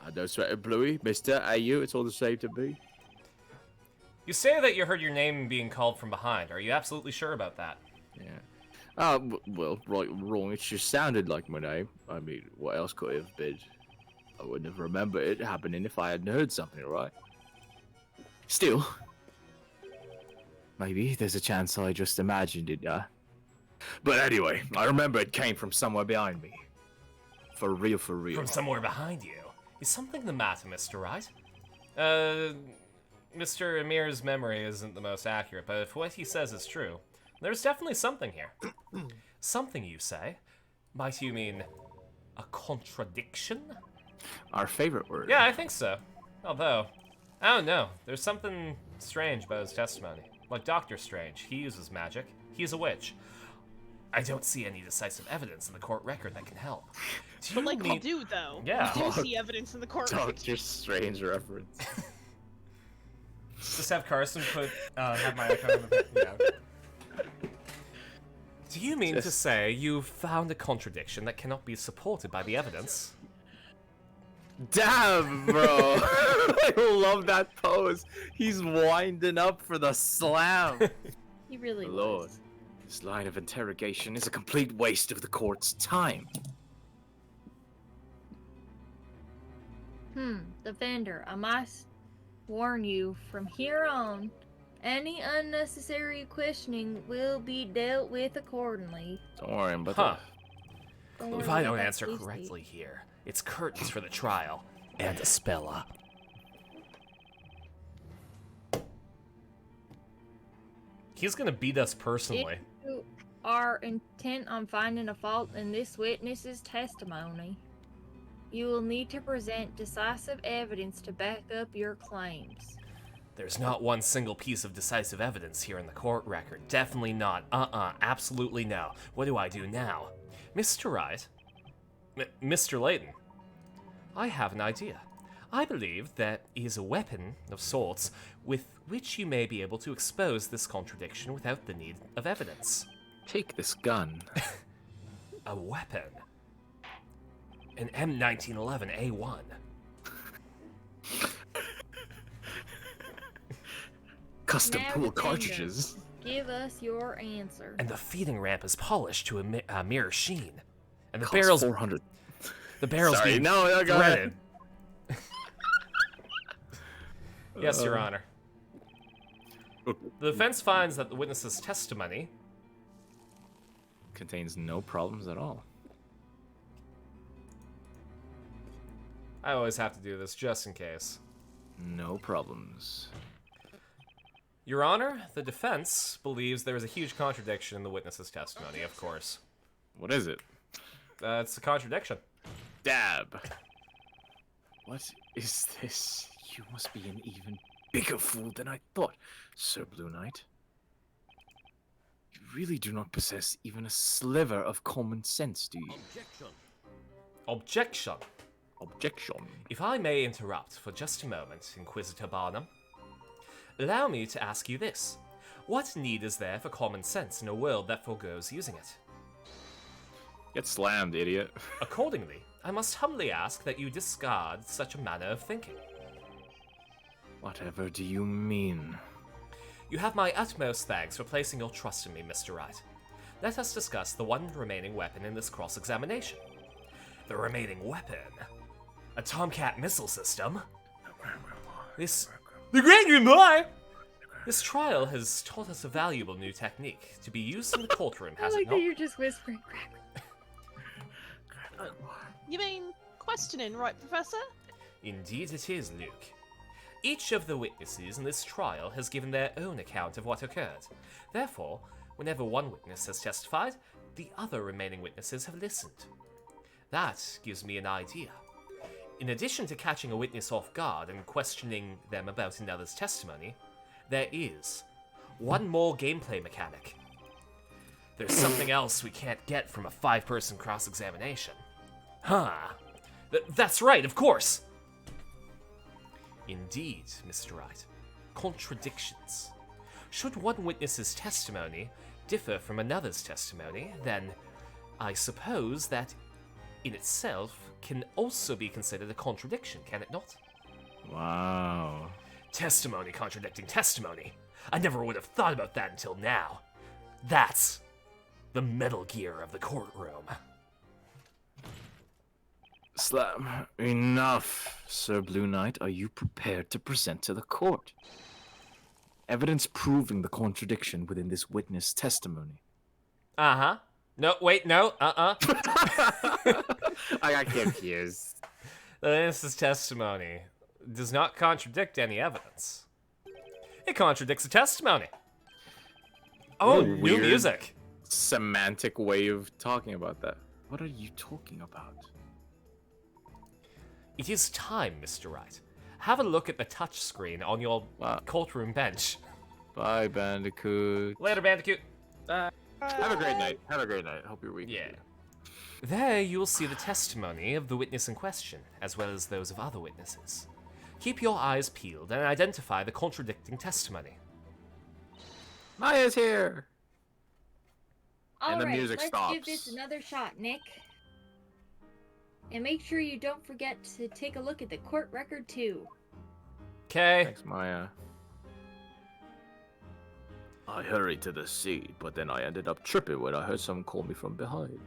I don't sweat, Bluey, Mister. Are you? It's all the same to me. You say that you heard your name being called from behind. Are you absolutely sure about that? Yeah. Well, right, wrong. It just sounded like my name. I mean, what else could it have been? I wouldn't have remembered it happening if I hadn't heard something, right? Still, maybe there's a chance I just imagined it, yeah? But anyway, I remember it came from somewhere behind me. For real, for real. From somewhere behind you. Is something the matter, Mr. Wright? Mr. Amir's memory isn't the most accurate, but if what he says is true, there's definitely something here. Something, you say? Might you mean a contradiction? Our favorite word. Yeah, I think so. Although, I don't know. There's something strange about his testimony. Like Doctor Strange, he uses magic. He's a witch. I don't see any decisive evidence in the court record that can help. But like we do, though. Yeah. We do see evidence in the court record. Doctor Strange reference. Just have Carson have my icon on the yeah. Do you mean to say you found a contradiction that cannot be supported by the evidence? Damn, bro. I love that pose. He's winding up for the slam. He really Lord, was. this line of interrogation is a complete waste of the court's time. Defender, I must warn you, from here on, any unnecessary questioning will be dealt with accordingly. Don't worry about Huh. Don't worry If I about don't that, answer Lucy. correctly here, it's curtains for the trial and a spell up. He's gonna beat us personally. If you are intent on finding a fault in this witness's testimony, you will need to present decisive evidence to back up your claims. There's not one single piece of decisive evidence here in the court record. Definitely not. Absolutely no. What do I do now? Mr. Wright? Mr. Layton? I have an idea. I believe there is a weapon of sorts with which you may be able to expose this contradiction without the need of evidence. Take this gun. A weapon? An M1911A1. Custom Now, pool defender, cartridges. Give us your answer. And the feeding ramp is polished to a mirror sheen. And the Costs barrel's 400. being no, go ahead. threaded. Yes, Your Honor. The defense finds that the witness's testimony Contains no problems at all. I always have to do this just in case. No problems. Your Honor, the defense believes there is a huge contradiction in the witness's testimony, of course. What is it? It's a contradiction. Dab. What is this? You must be an even bigger fool than I thought, Sir Blue Knight. You really do not possess even a sliver of common sense, do you? Objection. Objection. If I may interrupt for just a moment, Inquisitor Barnum. Allow me to ask you this. What need is there for common sense in a world that forgoes using it? Get slammed, idiot. Accordingly, I must humbly ask that you discard such a manner of thinking. Whatever do you mean? You have my utmost thanks for placing your trust in me, Mr. Wright. Let us discuss the one remaining weapon in this cross-examination. The remaining weapon? A Tomcat missile system? The Great Grimoire! This trial has taught us a valuable new technique to be used in the courtroom, I has like it that not? you're just whispering. You mean questioning, right, Professor? Indeed it is, Luke. Each of the witnesses in this trial has given their own account of what occurred. Therefore, whenever one witness has testified, the other remaining witnesses have listened. That gives me an idea. In addition to catching a witness off guard and questioning them about another's testimony, there is one more gameplay mechanic. There's something else we can't get from a 5-person cross-examination. Huh. That's right, of course! Indeed, Mr. Wright. Contradictions. Should one witness's testimony differ from another's testimony, then I suppose that in itself can also be considered a contradiction, can it not? Wow. Testimony contradicting testimony. I never would have thought about that until now. That's the Metal Gear of the courtroom. Slam. Enough, Sir Blue Knight. Are you prepared to present to the court evidence proving the contradiction within this witness testimony? Uh-huh. No, wait, no, I got confused. The witness's testimony does not contradict any evidence. It contradicts the testimony. Oh, What a new weird music. Semantic way of talking about that. What are you talking about? It is time, Mr. Wright. Have a look at the touchscreen on your courtroom bench. Bye, Bandicoot. Later, Bandicoot. Have a great night. Have a great night. Hope your week. Yeah. There you will see the testimony of the witness in question, as well as those of other witnesses. Keep your eyes peeled and identify the contradicting testimony. Maya's here. And the Alright, music let's stops. give this another shot, Nick. And make sure you don't forget to take a look at the court record, too. Okay. Thanks, Maya. I hurried to the seat, but then I ended up tripping when I heard someone call me from behind.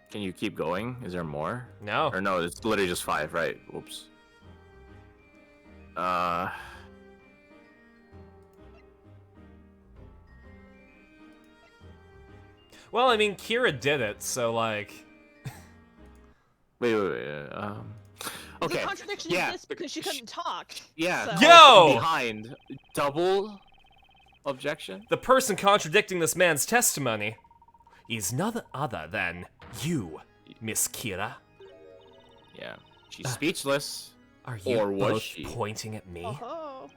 Can you keep going? Is there more? No. Or no, it's literally just 5, right? Whoops. Well, I mean, Kira did it, so, like... Wait. Okay. The contradiction yeah. exists because she couldn't talk. Yeah. So. Yo! Behind. Double objection? The person contradicting this man's testimony is none other than you, Miss Kira. Yeah. She's speechless. Are you Or was both she? pointing at me? Oh.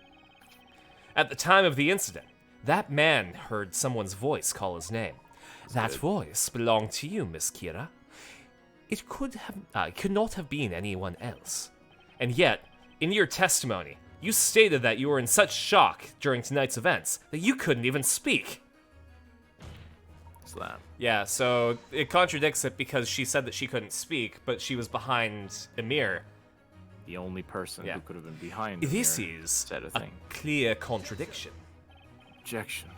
At the time of the incident, that man heard someone's voice call his name. That voice belonged to you, Miss Kira. It could not have been anyone else. And yet, in your testimony, you stated that you were in such shock during tonight's events that you couldn't even speak. Slam. Yeah, so it contradicts it because she said that she couldn't speak, but she was behind a mirror. The only person Yeah. who could have been behind This the mirror is said a a thing. clear contradiction. Objection.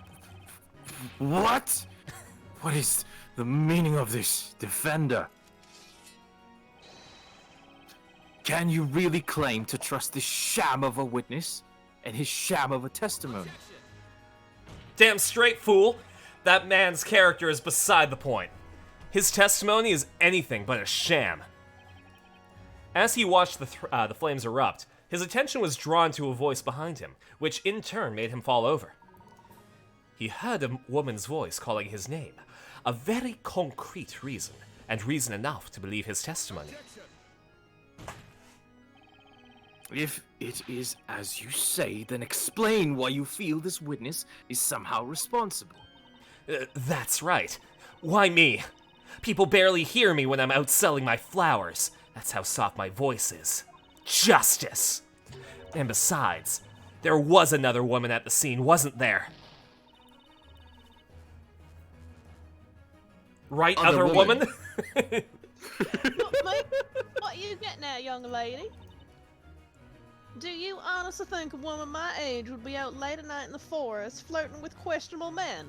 What? What is the meaning of this, defender? Can you really claim to trust this sham of a witness and his sham of a testimony? Damn straight, fool! That man's character is beside the point. His testimony is anything but a sham. As he watched the flames erupt, his attention was drawn to a voice behind him, which in turn made him fall over. He heard a woman's voice calling his name, a very concrete reason, and reason enough to believe his testimony. If it is as you say, then explain why you feel this witness is somehow responsible. That's right. Why me? People barely hear me when I'm out selling my flowers. That's how soft my voice is. Justice! And besides, there was another woman at the scene, wasn't there? Right, Other other woman? woman. What are you getting at, young lady? Do you honestly think a woman my age would be out late at night in the forest flirting with questionable men?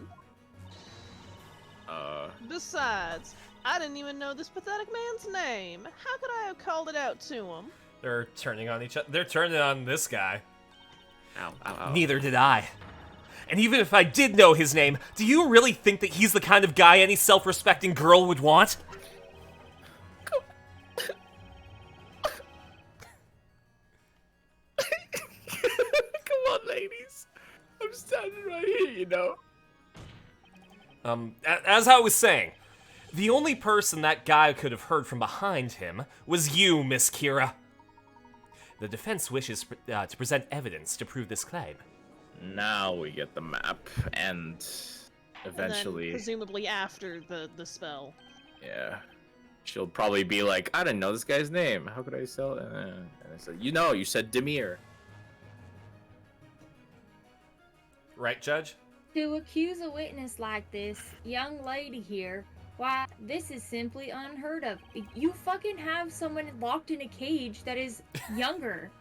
Besides, I didn't even know this pathetic man's name. How could I have called it out to him? They're turning on each other. They're turning on this guy. Ow, ow, ow. Neither did I. And even if I did know his name, do you really think that he's the kind of guy any self-respecting girl would want? Come on, ladies. I'm standing right here, you know. As I was saying, the only person that guy could have heard from behind him was you, Miss Kira. The defense wishes to present evidence to prove this claim. Now we get the map, and eventually, And then, presumably after the spell. yeah, she'll probably be like, "I didn't know this guy's name. How could I sell it?" And I said, you said Demir." Right, Judge? To accuse a witness like this young lady here Why, this is simply unheard of. You fucking have someone locked in a cage that is younger.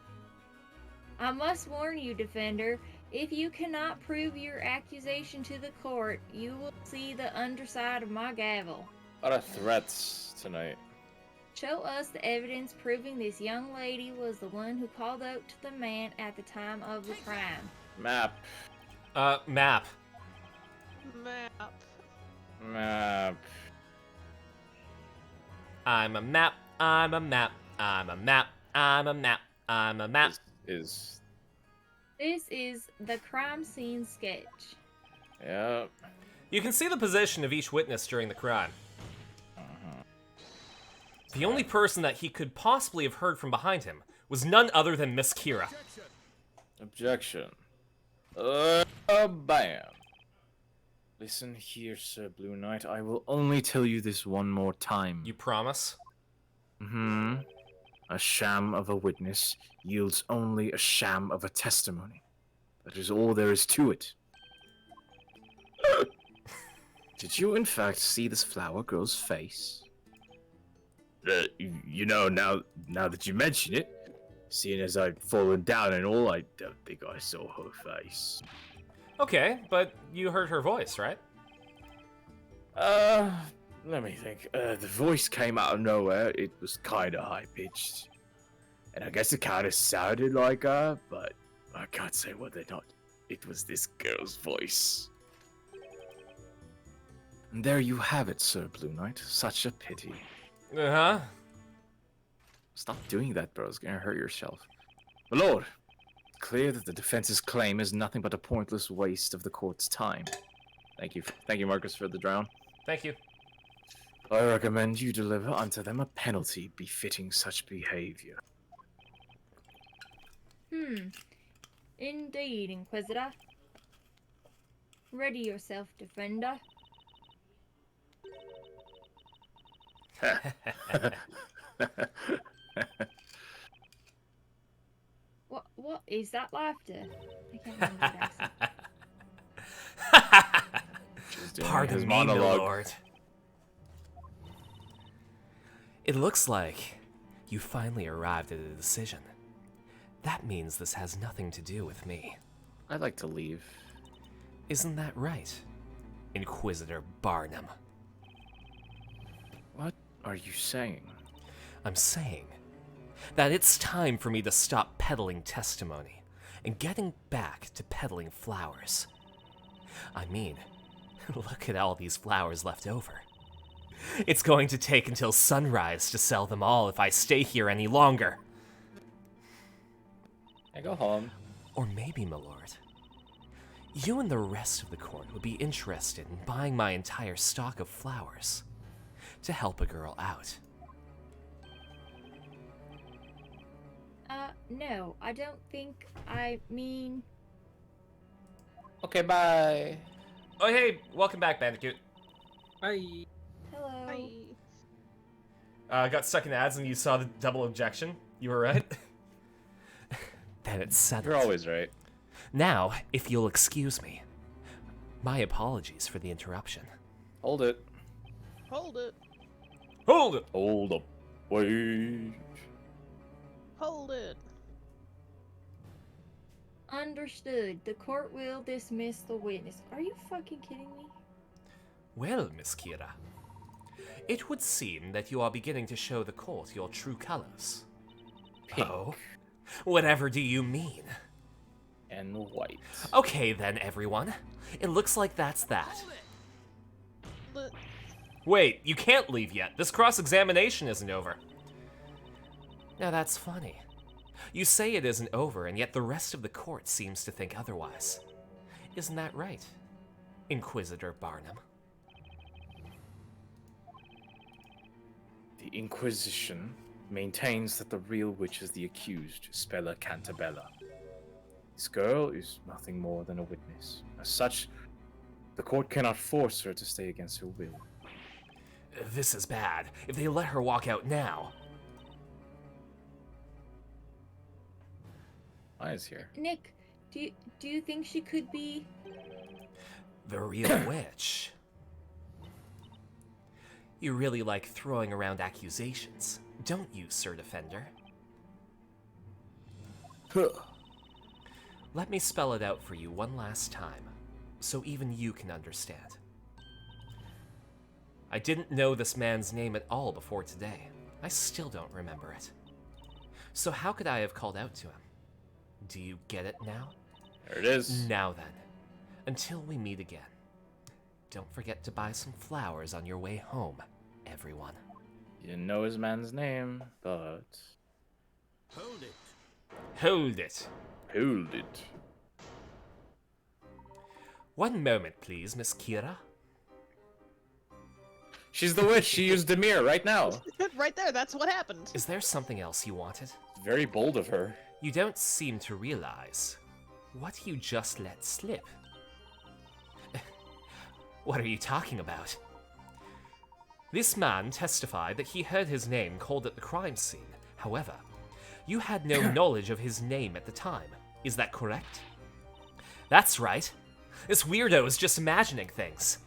I must warn you, defender, if you cannot prove your accusation to the court, you will see the underside of my gavel. A lot of threats tonight. Show us the evidence proving this young lady was the one who called out to the man at the time of the crime. Map. Map. Map. Map. I'm a map. I'm a map. I'm a map. I'm a map. I'm a map. Is. This is the crime scene sketch. Yeah. You can see the position of each witness during the crime. The only person that he could possibly have heard from behind him was none other than Miss Kira. Objection. Bam. Listen here, Sir Blue Knight. I will only tell you this one more time. You promise? A sham of a witness yields only a sham of a testimony. That is all there is to it. Did you in fact see this flower girl's face? You know, now that you mention it, seeing as I've fallen down and all, I don't think I saw her face. Okay, but you heard her voice, right? Let me think. The voice came out of nowhere. It was kind of high-pitched. And I guess it kind of sounded like her, but I can't say whether or not it was this girl's voice. And there you have it, Sir Blue Knight. Such a pity. Uh-huh. Stop doing that, bro. It's gonna hurt yourself. My lord, it's clear that the defense's claim is nothing but a pointless waste of the court's time. Thank you, Marcus, for the drown. Thank you. I recommend you deliver unto them a penalty befitting such behavior. Indeed, Inquisitor. Ready yourself, defender. What is that laughter? I can't remember the accent. Pardon his me, monologue. milord. It looks like you finally arrived at a decision. That means this has nothing to do with me. I'd like to leave. Isn't that right, Inquisitor Barnum? What are you saying? I'm saying that it's time for me to stop peddling testimony and getting back to peddling flowers. I mean, look at all these flowers left over. It's going to take until sunrise to sell them all if I stay here any longer. I go home. Or maybe, my lord, you and the rest of the court would be interested in buying my entire stock of flowers to help a girl out. No, I don't think, I mean... Okay, bye. Oh, hey, welcome back, Bandicoot. Bye. Hello. Got stuck in ads and you saw the double objection. You were right. Then it's settled. You're always right. Now, if you'll excuse me, my apologies for the interruption. Hold it. Hold it. Hold it! Hold up. Wait. Hold it. Understood. The court will dismiss the witness. Are you fucking kidding me? Well, Miss Kira, it would seem that you are beginning to show the court your true colors. Pink. Oh? Whatever do you mean? And white. Okay then, everyone. It looks like that's that. But Wait, you can't leave yet. This cross-examination isn't over. Now that's funny. You say it isn't over, and yet the rest of the court seems to think otherwise. Isn't that right, Inquisitor Barnum? The Inquisition maintains that the real witch is the accused, Spella Cantabella. This girl is nothing more than a witness. As such, the court cannot force her to stay against her will. This is bad. If they let her walk out now... Maya's here. Nick, do you think she could be... The real witch. You really like throwing around accusations, don't you, Sir Defender? Huh. Let me spell it out for you one last time, so even you can understand. I didn't know this man's name at all before today. I still don't remember it. So how could I have called out to him? Do you get it now? There it is. Now then, until we meet again, don't forget to buy some flowers on your way home, everyone. You didn't know his man's name, but... Hold it. Hold it. Hold it. One moment, please, Miss Kira. She's the witch. She used the mirror right now. Right there, that's what happened. Is there something else you wanted? Very bold of her. You don't seem to realize what you just let slip. What are you talking about? This man testified that he heard his name called at the crime scene. However, you had no knowledge of his name at the time. Is that correct? That's right. This weirdo is just imagining things.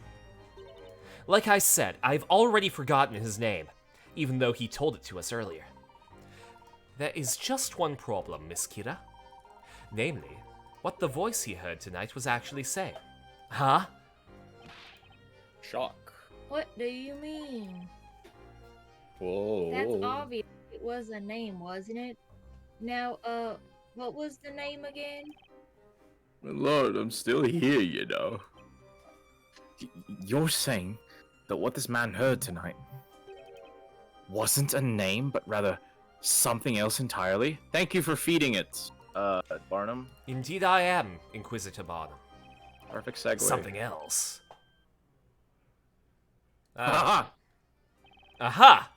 Like I said, I've already forgotten his name, even though he told it to us earlier. There is just one problem, Miss Kira. Namely, what the voice he heard tonight was actually saying. Huh? Shock. What do you mean? Whoa. That's obvious. It was a name, wasn't it? Now, what was the name again? My lord, I'm still here, you know. You're saying that what this man heard tonight wasn't a name, but rather something else entirely? Thank you for feeding it, Barnum. Indeed I am, Inquisitor Barnum. Perfect segue. Something else. Haha! Aha!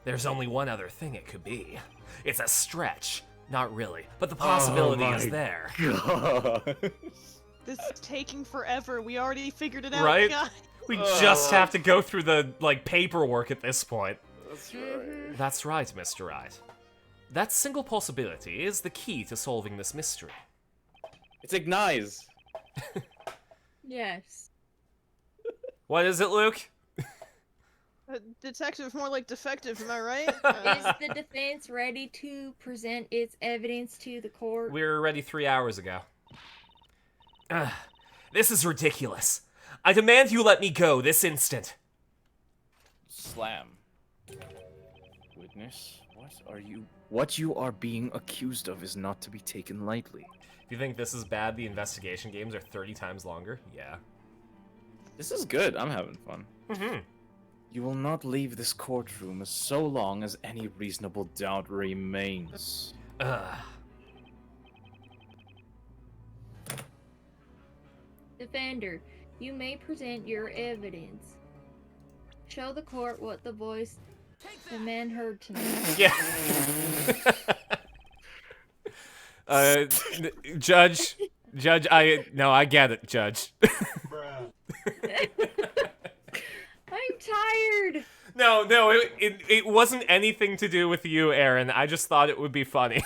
There's only one other thing it could be. It's a stretch. Not really, but the possibility is there. God. This is taking forever. We already figured it out, Right? guys. We just have to go through the, paperwork at this point. That's right. That's right, Mr. Wright. That single possibility is the key to solving this mystery. It's Ignize. Yes. What is it, Luke? Detective, more like defective, am I right? Is the defense ready to present its evidence to the court? We were ready 3 hours ago. Ugh, this is ridiculous. I demand you let me go this instant. Slam. Witness, what you are being accused of is not to be taken lightly. If you think this is bad, the investigation games are 30 times longer? Yeah. This is good. I'm having fun. Mm-hmm. You will not leave this courtroom as so long as any reasonable doubt remains. Ugh. Defender, you may present your evidence. Show the court what the voice the man heard tonight. Yeah. Judge, I get it, Judge. I'm tired. No, it wasn't anything to do with you, Aaron. I just thought it would be funny.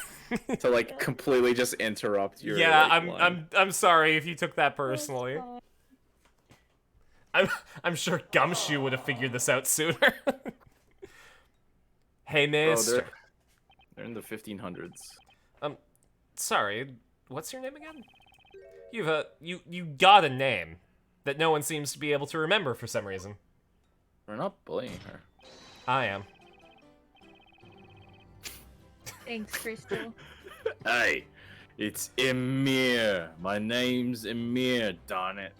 To like completely just interrupt your. Yeah, like, I'm sorry if you took that personally. I'm sure Gumshoe would have figured this out sooner. Hey, Oh, mister. they're in the 1500s. Sorry, what's your name again? You got a name that no one seems to be able to remember for some reason. We're not bullying her. I am. Thanks, Crystal. Hey, it's Emir. My name's Emir, darn it.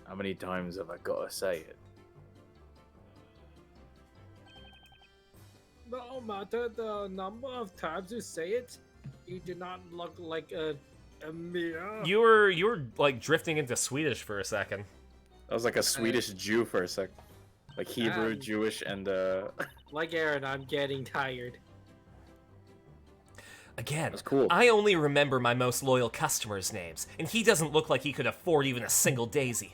How many times have I got to say it? No matter the number of times you say it, you do not look like a mirror. You were like drifting into Swedish for a second. I was like a Swedish Jew for a sec. Like Hebrew, Um, Jewish, and Like Aaron, I'm getting tired. Again, That's cool. I only remember my most loyal customers' names, and he doesn't look like he could afford even a single daisy.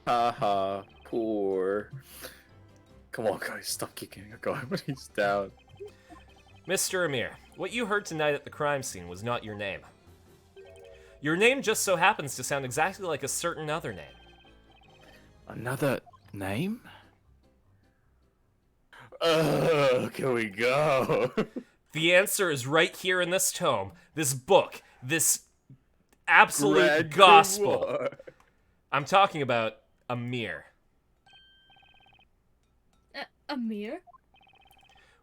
Haha, poor. Come on, guys, stop kicking a guy when he's down. Mr. Amir, what you heard tonight at the crime scene was not your name. Your name just so happens to sound exactly like a certain other name. Another name? Can we go? The answer is right here in this tome, this book, this absolute Red gospel. War. I'm talking about Amir. Amir?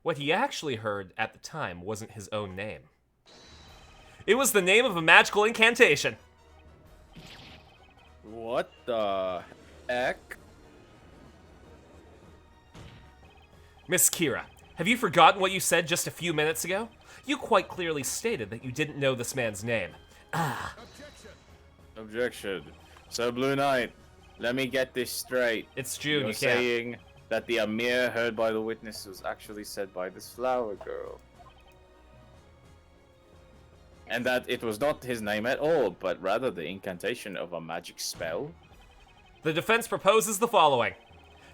What he actually heard at the time wasn't his own name. It was the name of a magical incantation. What the heck? Miss Kira, have you forgotten what you said just a few minutes ago? You quite clearly stated that you didn't know this man's name. Objection. So, Blue Knight, let me get this straight. It's June, You're you can't. saying that the Amir heard by the witness was actually said by this flower girl. And that it was not his name at all, but rather the incantation of a magic spell? The defense proposes the following.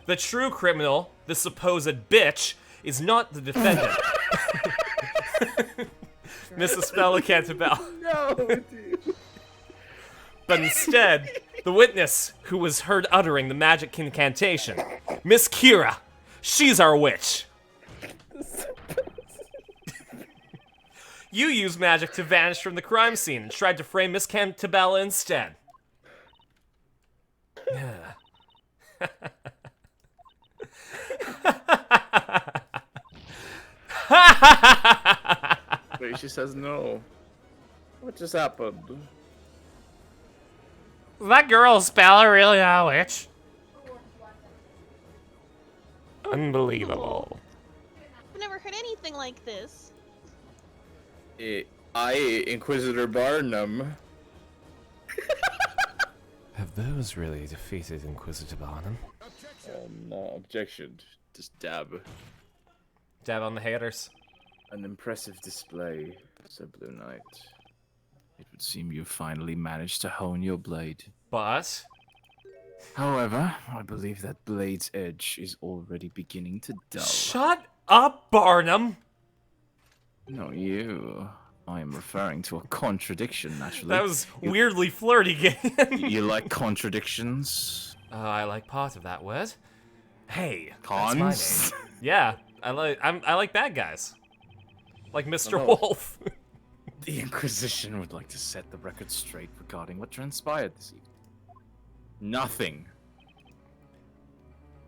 The true criminal, the supposed bitch, is not the defendant. Mrs. Bella Cantabelle. No, dude. But instead, the witness who was heard uttering the magic incantation, Miss Kira. She's our witch. You used magic to vanish from the crime scene and tried to frame Miss Cantabella instead. Wait, she says no. What just happened? That girl's Bella really a witch? Unbelievable. I've never heard anything like this. Inquisitor Barnum. Have those really defeated Inquisitor Barnum? No, objection. Just dab. Dab on the haters. An impressive display, said Blue Knight. It would seem you finally managed to hone your blade. But However, I believe that blade's edge is already beginning to dull. shut up, Barnum. No, you. I am referring to a contradiction, naturally. That was weirdly flirty, Gideon. You like contradictions? I like part of that word. Hey, that's my Cons? name. Yeah, I like bad guys. Like Mr. Oh. Wolf. The Inquisition would like to set the record straight regarding what transpired this evening. Nothing.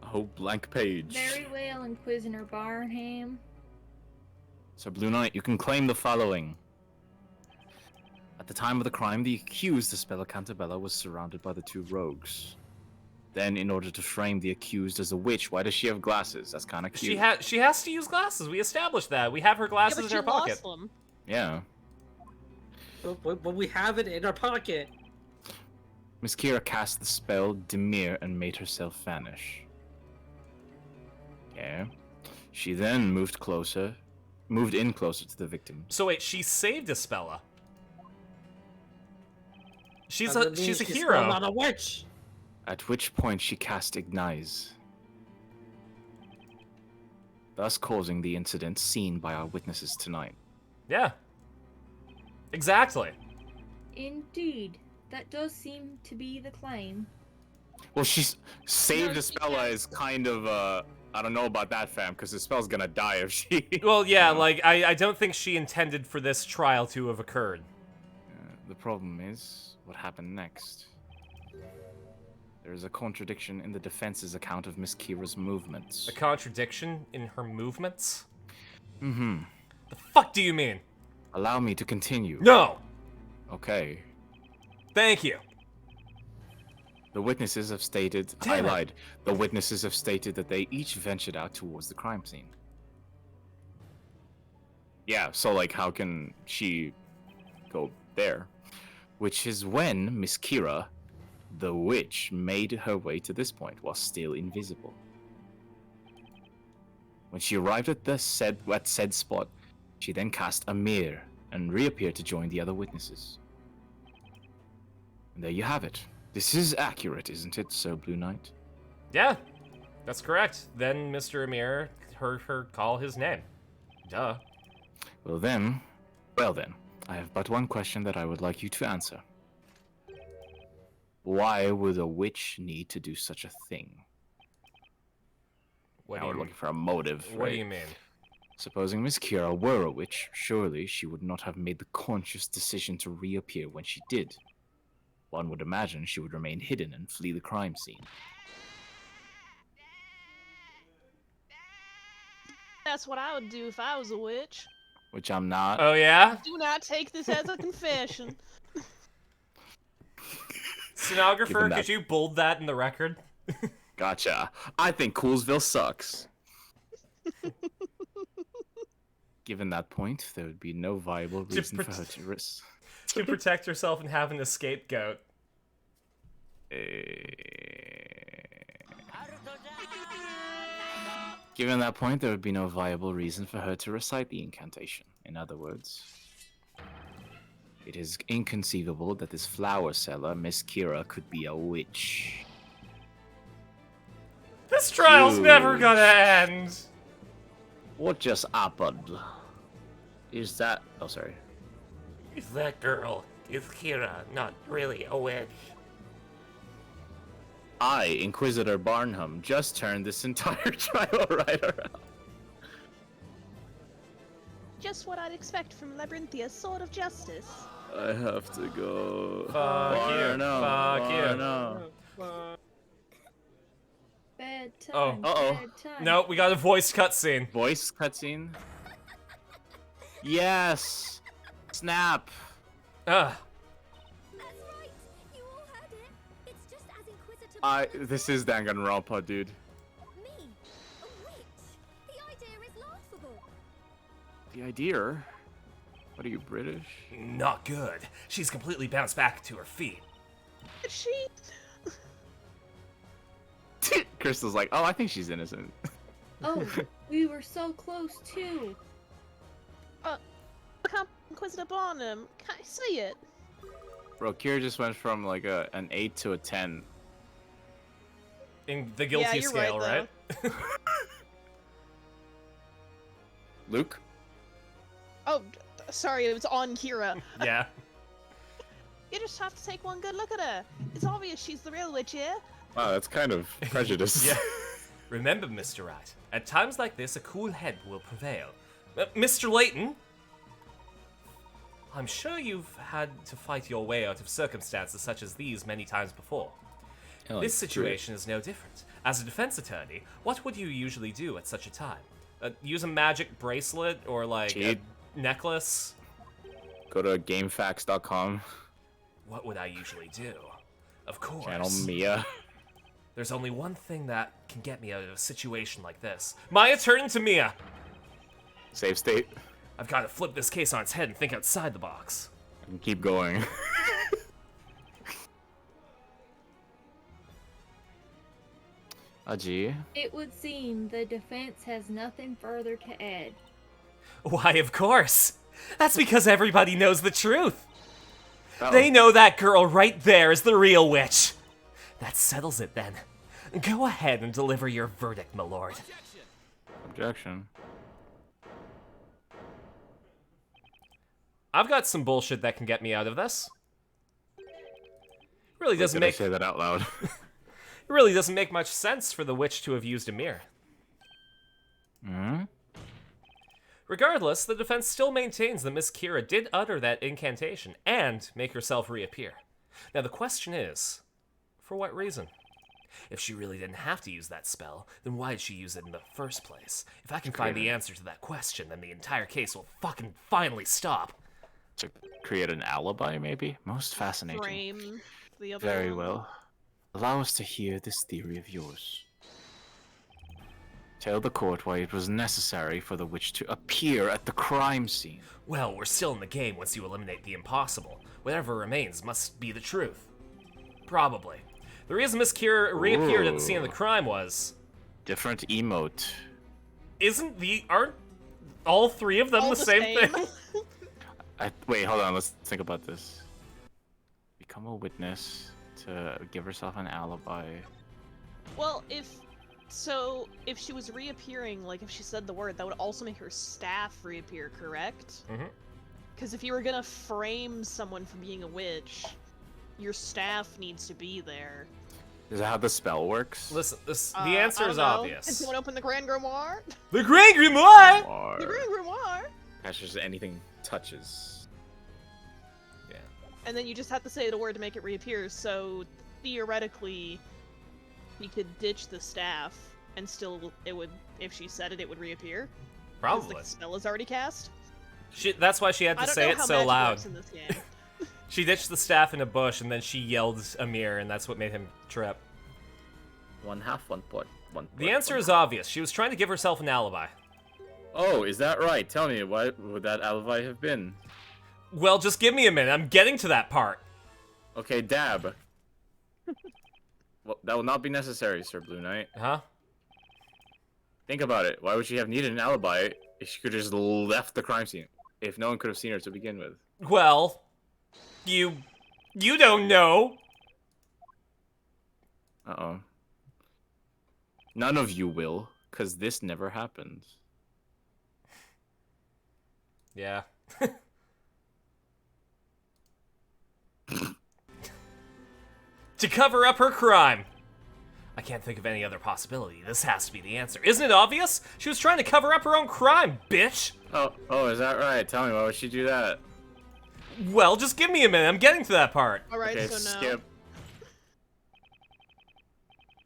A whole blank page. Very well, Inquisitor Barnham. So, Blue Knight, you can claim the following. At the time of the crime, the accused, Isabella Cantabella, was surrounded by the two rogues. Then, in order to frame the accused as a witch, why does she have glasses? That's kind of cute. She has to use glasses. We established that. We have her glasses Yeah, but in her she pocket. lost them. Yeah. But we have it in our pocket. Miss Kira cast the spell Demir and made herself vanish. Yeah. She then moved in closer to the victim. So wait, she saved Isabella. She's Doesn't a mean she's a she's hero. still not a witch. At which point she cast Ignize, thus causing the incident seen by our witnesses tonight. Yeah. Exactly. Indeed. That does seem to be the claim. Well, she's saved No, Isabella is kind of, I don't know about that, fam, because Isabel's gonna die if she... Well, yeah, like I don't think she intended for this trial to have occurred. The problem is, what happened next? There is a contradiction in the defense's account of Miss Kira's movements. A contradiction in her movements? Mm-hmm. The fuck do you mean? Allow me to continue. No! Okay. Thank you. The witnesses have stated... I Damn it. lied. The witnesses have stated that they each ventured out towards the crime scene. Yeah, so, like, how can she go there? Which is when Miss Kira, the witch, made her way to this point while still invisible. When she arrived at said spot, she then cast a mirror and reappeared to join the other witnesses. And there you have it. This is accurate, isn't it, Sir Blue Knight? Yeah, that's correct. Then Mr. Amir heard her call his name. Duh. Well then, I have but one question that I would like you to answer. Why would a witch need to do such a thing? Now we're looking for a motive, What right? do you mean? Supposing Miss Kira were a witch, surely she would not have made the conscious decision to reappear when she did. One would imagine she would remain hidden and flee the crime scene. That's what I would do if I was a witch. Which I'm not. Oh yeah? Do not take this as a confession. Stenographer, Given that- could you bold that in the record? Gotcha. I think Coolsville sucks. Given that point, there would be no viable reason for her to risk. To protect herself and have an scapegoat. Given that point, there would be no viable reason for her to recite the incantation. In other words, it is inconceivable that this flower seller, Miss Kira, could be a witch. This trial's never Huge. gonna end! What just happened? Is that... Oh, sorry. Is that girl, is Kira not really a witch? I, Inquisitor Barnham, just turned this entire trial right around. Just what I'd expect from Labyrinthia's Sword of Justice. I have to go. Fuck you. Fuck you. No. Bedtime. Oh. Uh-oh. Bedtime. No, we got a voice cutscene. Voice cutscene? Yes! Snap! Ugh. That's right. You all heard it. It's just as Inquisitor. This is Danganronpa, dude. Me, a witch. The idea is laughable. The idea? What are you, British? Not good. She's completely bounced back to her feet. She... Crystal's like, oh, I think she's innocent. Oh, we were so close too. Look up Inquisitor Barnum. Can I see it? Bro, Kira just went from like an 8 to a 10. In the guilty you're scale, right, right? Luke? Oh, sorry, it was on Kira. Yeah. You just have to take one good look at her. It's obvious she's the real witch here. Wow, that's kind of prejudice. Yeah. Remember, Mr. Wright, at times like this, a cool head will prevail. Mr. Layton? I'm sure you've had to fight your way out of circumstances such as these many times before. This situation is no different. As a defense attorney, what would you usually do at such a time? Use a magic bracelet or like Cheat. a necklace? Go to gamefax.com. What would I usually do? Of course. Channel Mia. There's only one thing that can get me out of a situation like this. Maya, turn to Mia! Save state. I've got to flip this case on its head and think outside the box. And keep going. Aji. It would seem the defense has nothing further to add. Why, of course! That's because everybody knows the truth! Uh-oh. They know that girl right there is the real witch! That settles it then. Go ahead and deliver your verdict, my lord. Objection. I've got some bullshit that can get me out of this. Really Did doesn't I make say that out loud? It really doesn't make much sense for the witch to have used a mirror. Hmm? Regardless, the defense still maintains that Miss Kira did utter that incantation and make herself reappear. Now the question is, for what reason? If she really didn't have to use that spell, then why did she use it in the first place? If I can find the answer to that question, then the entire case will fucking finally stop. To create an alibi, maybe? Most fascinating. Frame the other Very one. well. Allow us to hear this theory of yours. Tell the court why it was necessary for the witch to appear at the crime scene. Well, we're still in the game once you eliminate the impossible. Whatever remains must be the truth. Probably. The reason Miss Kira reappeared at the scene of the crime was... Different emote. Aren't all three of them All the same thing? Wait, hold on. Let's think about this. Become a witness to give herself an alibi. Well, if she was reappearing, like if she said the word, that would also make her staff reappear, correct? Mm-hmm. Because if you were gonna frame someone for being a witch, your staff needs to be there. Is that how the spell works? Listen, the I answer don't is know. obvious. Can someone open the Grand Grimoire? The Grand Grimoire! Or The Grand Grimoire! catches anything touches. Yeah. And then you just have to say the word to make it reappear, so theoretically, he could ditch the staff, and still, it would, if she said it, it would reappear. 'Cause Probably. the spell is already cast. That's why she had I to don't say know it how so magic loud. works in this game. She ditched the staff in a bush, and then she yelled Amir, and that's what made him trip. 1/2, 1 point, 1. The answer is obvious. She was trying to give herself an alibi. Oh, is that right? Tell me, what would that alibi have been? Well, just give me a minute. I'm getting to that part. Okay, dab. Well, that will not be necessary, Sir Blue Knight. Huh? Think about it. Why would she have needed an alibi if she could have just left the crime scene? If no one could have seen her to begin with. Well, you don't know. Uh-oh. None of you will, because this never happened. Yeah. To cover up her crime. I can't think of any other possibility. This has to be the answer. Isn't it obvious? She was trying to cover up her own crime, bitch! Oh, is that right? Tell me, why would she do that? Well, just give me a minute. I'm getting to that part. Alright, Okay, so no. skip.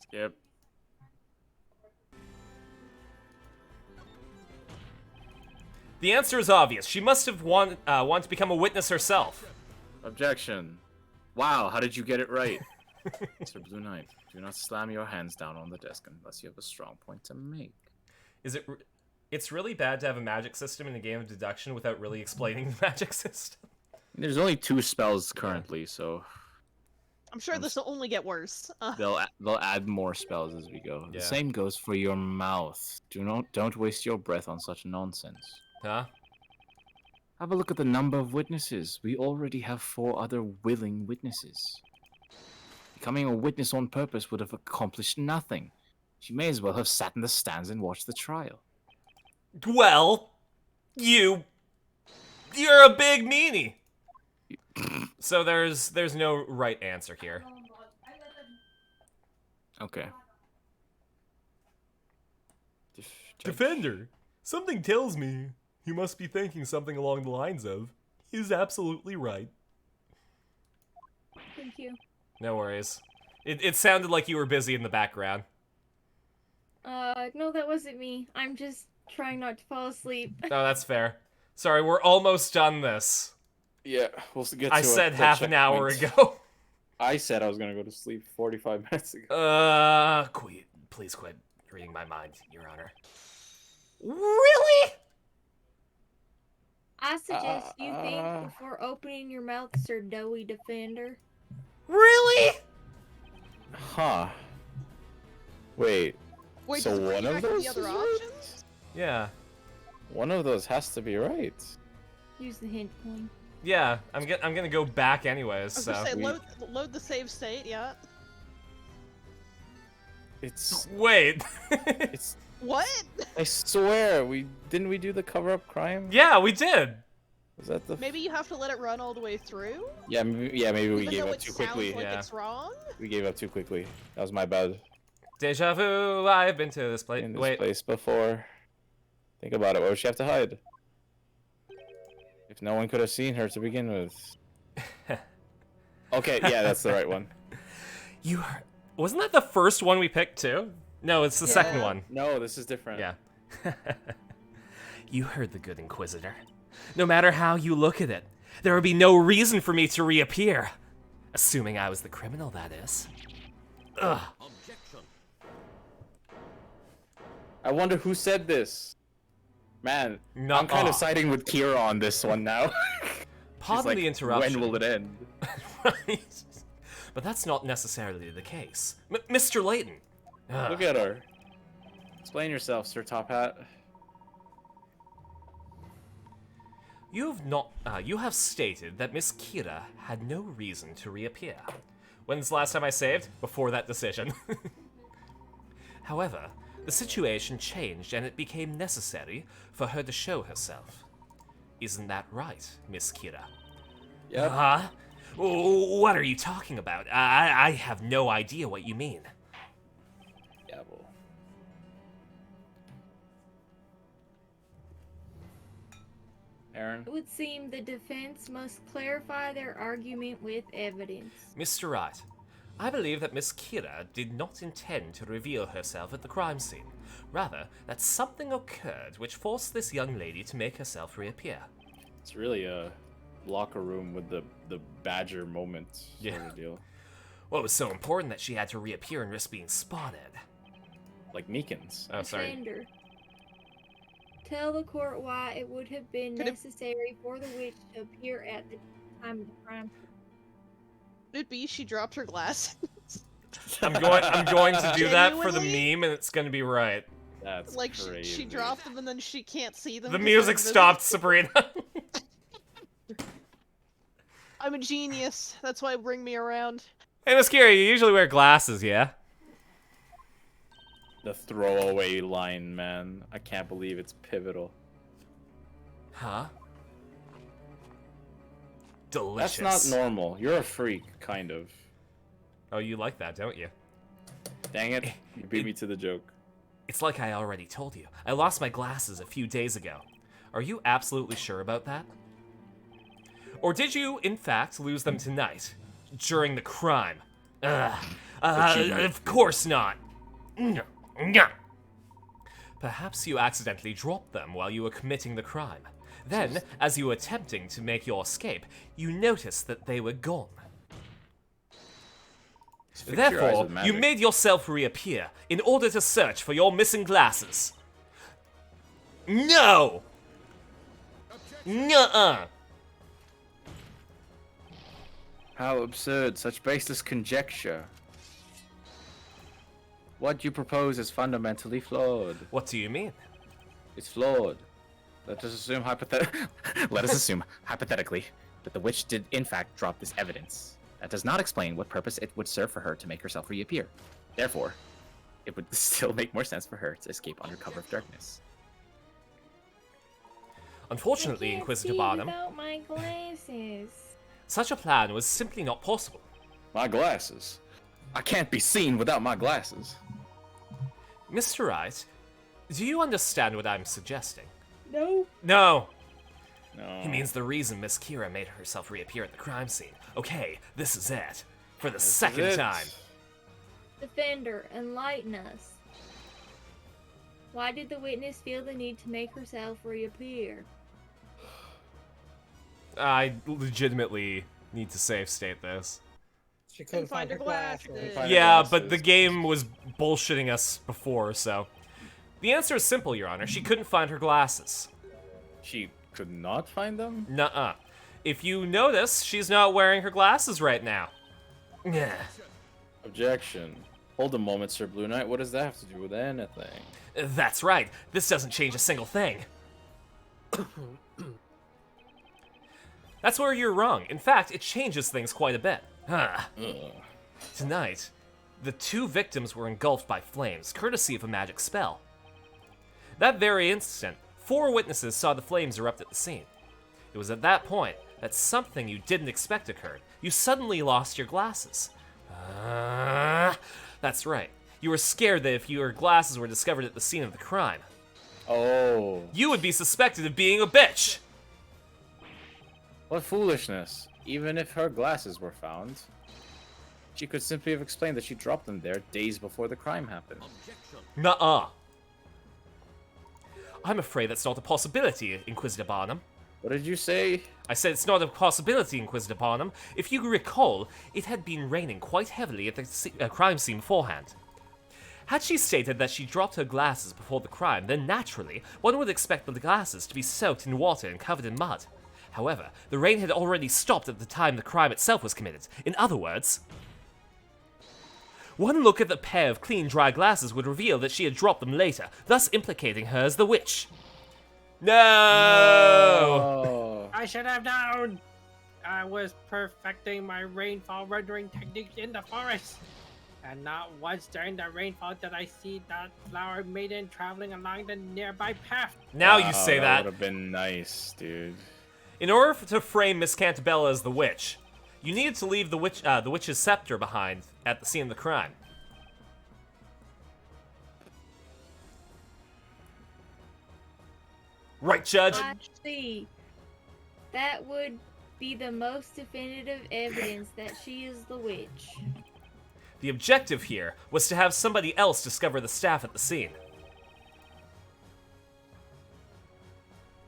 Skip. The answer is obvious. She must have wanted to become a witness herself. Objection. Wow, how did you get it right? Sir Blue Knight, do not slam your hands down on the desk unless you have a strong point to make. Is it? It's really bad to have a magic system in a game of deduction without really explaining the magic system. There's only 2 spells currently, so I'm sure this will only get worse. they'll add more spells as we go. Yeah. The same goes for your mouth. Don't waste your breath on such nonsense. Huh? Have a look at the number of witnesses. We already have 4 other willing witnesses. Becoming a witness on purpose would have accomplished nothing. She may as well have sat in the stands and watched the trial. Well, you're a big meanie. So there's no right answer here. Okay. Defender, something tells me you must be thinking something along the lines of, "He's absolutely right." Thank you. No worries. It sounded like you were busy in the background. No, that wasn't me. I'm just trying not to fall asleep. No, that's fair. Sorry, we're almost done this. Yeah, we'll get I said half an hour ago. I said I was gonna go to sleep 45 minutes ago. Quit. Please quit reading my mind, Your Honor. Really? I suggest you think before opening your mouth, Sir Doughy Defender. Really? Huh. Wait. Wait, So does it bring one you of back to those the other is options? Yeah. One of those has to be right. Use the hint coin. Yeah, I'm gonna go back anyways, I was so. gonna say, load the save state, yeah. It's Wait. it's. What? I swear, didn't we do the cover-up crime? Yeah, we did. Was that the? Maybe you have to let it run all the way through? Yeah, maybe we Even gave though up it too sounds quickly. like Yeah. it's wrong? We gave up too quickly. That was my bad. Deja vu. I've been to this place. In this Wait. place before. Think about it. Why would she have to hide? If no one could have seen her to begin with. Okay, yeah, that's the right one. Wasn't that the first one we picked too? No, it's the second one. No, this is different. Yeah. You heard the good Inquisitor. No matter how you look at it, there would be no reason for me to reappear. Assuming I was the criminal, that is. Ugh. I wonder who said this. Man, Not I'm kind of off. siding with Kira on this one now. Pardon like, the interruption. When will it end? Right. But that's not necessarily the case. Mr. Layton. Ugh. Look at her. Explain yourself, Sir Top Hat. You have stated that Miss Kira had no reason to reappear. When's the last time I saved? Before that decision. However, the situation changed and it became necessary for her to show herself. Isn't that right, Miss Kira? Yep. Huh? What are you talking about? I have no idea what you mean. Yeah, well. Aaron? It would seem the defense must clarify their argument with evidence. Mr. Wright, I believe that Miss Kira did not intend to reveal herself at the crime scene. Rather, that something occurred which forced this young lady to make herself reappear. It's really a locker room with the badger moment sort of deal. What was so important that she had to reappear and risk being spotted? Like Meekins. Oh, sorry. Defender, tell the court why it would have been necessary for the witch to appear at the time of the crime. Could it be she dropped her glasses? I'm going to do that for the Genuinely? meme, and it's going to be right. That's Like crazy. she dropped them and then she can't see them. The 'cause music they're stopped, invisible. Sabrina. I'm a genius. That's why bring me around. Hey, Miss Kira, you usually wear glasses, yeah? The throwaway line, man. I can't believe it's pivotal. Huh? Delicious. That's not normal. You're a freak, kind of. Oh, you like that, don't you? Dang it. You beat me to the joke. It's like I already told you. I lost my glasses a few days ago. Are you absolutely sure about that? Or did you, in fact, lose them tonight? During the crime? Of course not. Perhaps you accidentally dropped them while you were committing the crime. Then, as you were attempting to make your escape, you noticed that they were gone. Fix your eyes Therefore, with you magic. made yourself reappear in order to search for your missing glasses. No! Nuh-uh! How absurd. Such baseless conjecture. What you propose is fundamentally flawed. What do you mean? It's flawed. Let us assume hypothetically that the witch did in fact drop this evidence. That does not explain what purpose it would serve for her to make herself reappear. Therefore, it would still make more sense for her to escape under cover of darkness. Unfortunately, Inquisitor Barnum, Without my glasses. such a plan was simply not possible. My glasses. I can't be seen without my glasses. Mr. Wright, do you understand what I'm suggesting? No. No! No. He means the reason Miss Kira made herself reappear at the crime scene. Okay, this is it. For the second time. Defender, enlighten us. Why did the witness feel the need to make herself reappear? I legitimately need to save state this. She couldn't find her glasses. Find her Yeah, glasses. but the game was bullshitting us before, so. The answer is simple, Your Honor. She couldn't find her glasses. She could not find them? Nuh-uh. If you notice, she's not wearing her glasses right now. Yeah. Objection. Hold a moment, Sir Blue Knight. What does that have to do with anything? That's right. This doesn't change a single thing. That's where you're wrong. In fact, it changes things quite a bit. Tonight, the two victims were engulfed by flames, courtesy of a magic spell. That very instant, 4 witnesses saw the flames erupt at the scene. It was at that point that something you didn't expect occurred. You suddenly lost your glasses. That's right. You were scared that if your glasses were discovered at the scene of the crime, Oh. you would be suspected of being a bitch. What foolishness. Even if her glasses were found, she could simply have explained that she dropped them there days before the crime happened. Nuh-uh. I'm afraid that's not a possibility, Inquisitor Barnum. What did you say? I said it's not a possibility, Inquisitor Barnum. If you recall, it had been raining quite heavily at the crime scene beforehand. Had she stated that she dropped her glasses before the crime, then naturally, one would expect the glasses to be soaked in water and covered in mud. However, the rain had already stopped at the time the crime itself was committed. In other words, one look at the pair of clean, dry glasses would reveal that she had dropped them later, thus implicating her as the witch. No! Oh. I should have known! I was perfecting my rainfall rendering technique in the forest. And not once during the rainfall did I see that flower maiden traveling along the nearby path. Now you Wow, say That that. would have been nice, dude. In order to frame Miss Cantabella as the witch, You needed to leave the witch's scepter behind at the scene of the crime. Right, Judge? Actually, that would be the most definitive evidence that she is the witch. The objective here was to have somebody else discover the staff at the scene.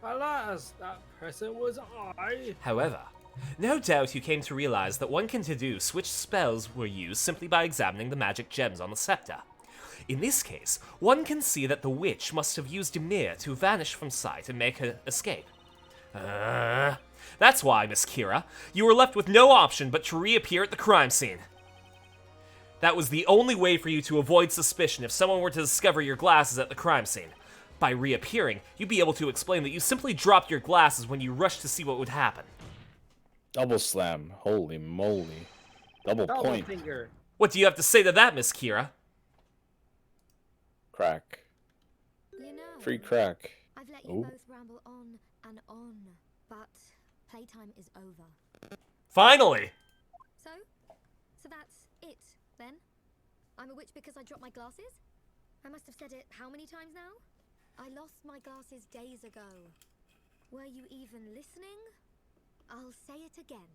Alas, that person was I. However, no doubt you came to realize that one can deduce which spells were used simply by examining the magic gems on the scepter. In this case, one can see that the witch must have used Ymir to vanish from sight and make her escape. That's why, Miss Kira, you were left with no option but to reappear at the crime scene. That was the only way for you to avoid suspicion if someone were to discover your glasses at the crime scene. By reappearing, you'd be able to explain that you simply dropped your glasses when you rushed to see what would happen. Double slam. Holy moly. Double point. Finger. What do you have to say to that, Miss Kira? Crack. You know, Free crack. I've let you Ooh. both ramble on and on, but playtime is over. Finally! So that's it, then? I'm a witch because I dropped my glasses? I must have said it how many times now? I lost my glasses days ago. Were you even listening? I'll say it again.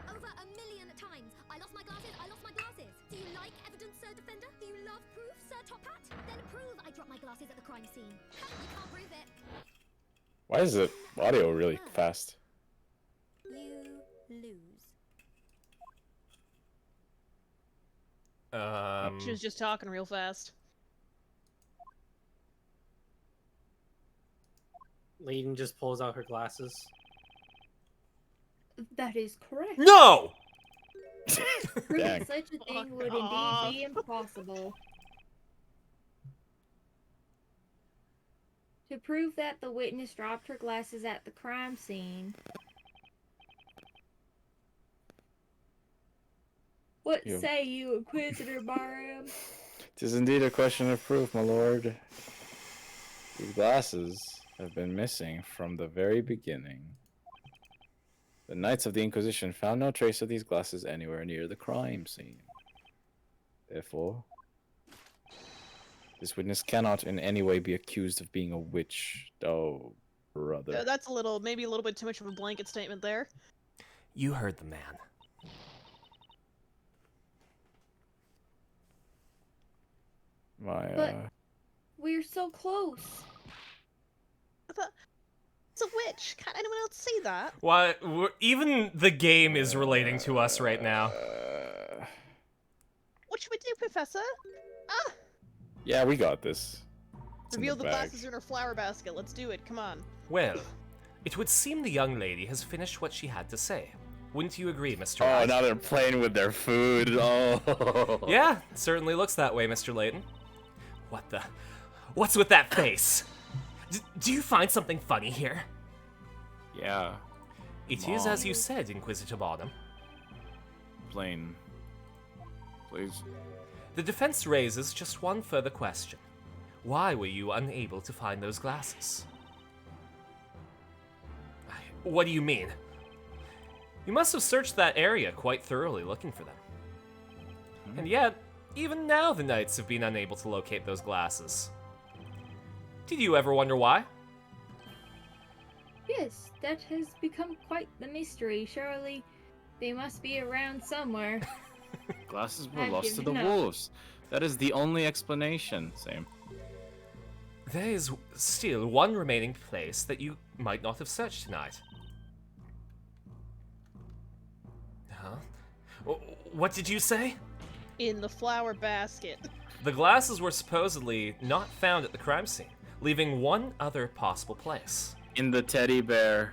Over 1,000,000 times! I lost my glasses! I lost my glasses! Do you like evidence, Sir Defender? Do you love proof, Sir Top Hat? Then prove I dropped my glasses at the crime scene. Ha, you can't prove it! Why is the audio really fast? You lose. She was just talking real fast. Layton just pulls out her glasses. That is correct. No! Proving Dang. such a thing would off. indeed be impossible. To prove that the witness dropped her glasses at the crime scene. What You- say you, Inquisitor Barham? 'Tis indeed a question of proof, my lord. These glasses have been missing from the very beginning. The Knights of the Inquisition found no trace of these glasses anywhere near the crime scene. Therefore, this witness cannot in any way be accused of being a witch. Oh, brother. That's maybe a little bit too much of a blanket statement there. You heard the man. My, But- We're so close. It's a witch. Can't anyone else see that? Why? Even the game is relating to us right now. What should we do, Professor? Ah! Yeah, we got this. It's in Reveal the bag. glasses in her flower basket. Let's do it. Come on. Well, it would seem the young lady has finished what she had to say. Wouldn't you agree, Mr. Oh, Wright? now they're playing with their food. Oh. Yeah, it certainly looks that way, Mr. Layton. What the? What's with that face? Do you find something funny here? Yeah. It is as you said, Inquisitor Bottom. Plain. Please. The defense raises just one further question. Why were you unable to find those glasses? What do you mean? You must have searched that area quite thoroughly looking for them. And yet, even now the Knights have been unable to locate those glasses. Did you ever wonder why? Yes, that has become quite the mystery. Surely they must be around somewhere. Glasses were I've lost to the given up. wolves. That is the only explanation. Same. There is still one remaining place that you might not have searched tonight. Huh? What did you say? In the flower basket. The glasses were supposedly not found at the crime scene, leaving one other possible place. In the teddy bear.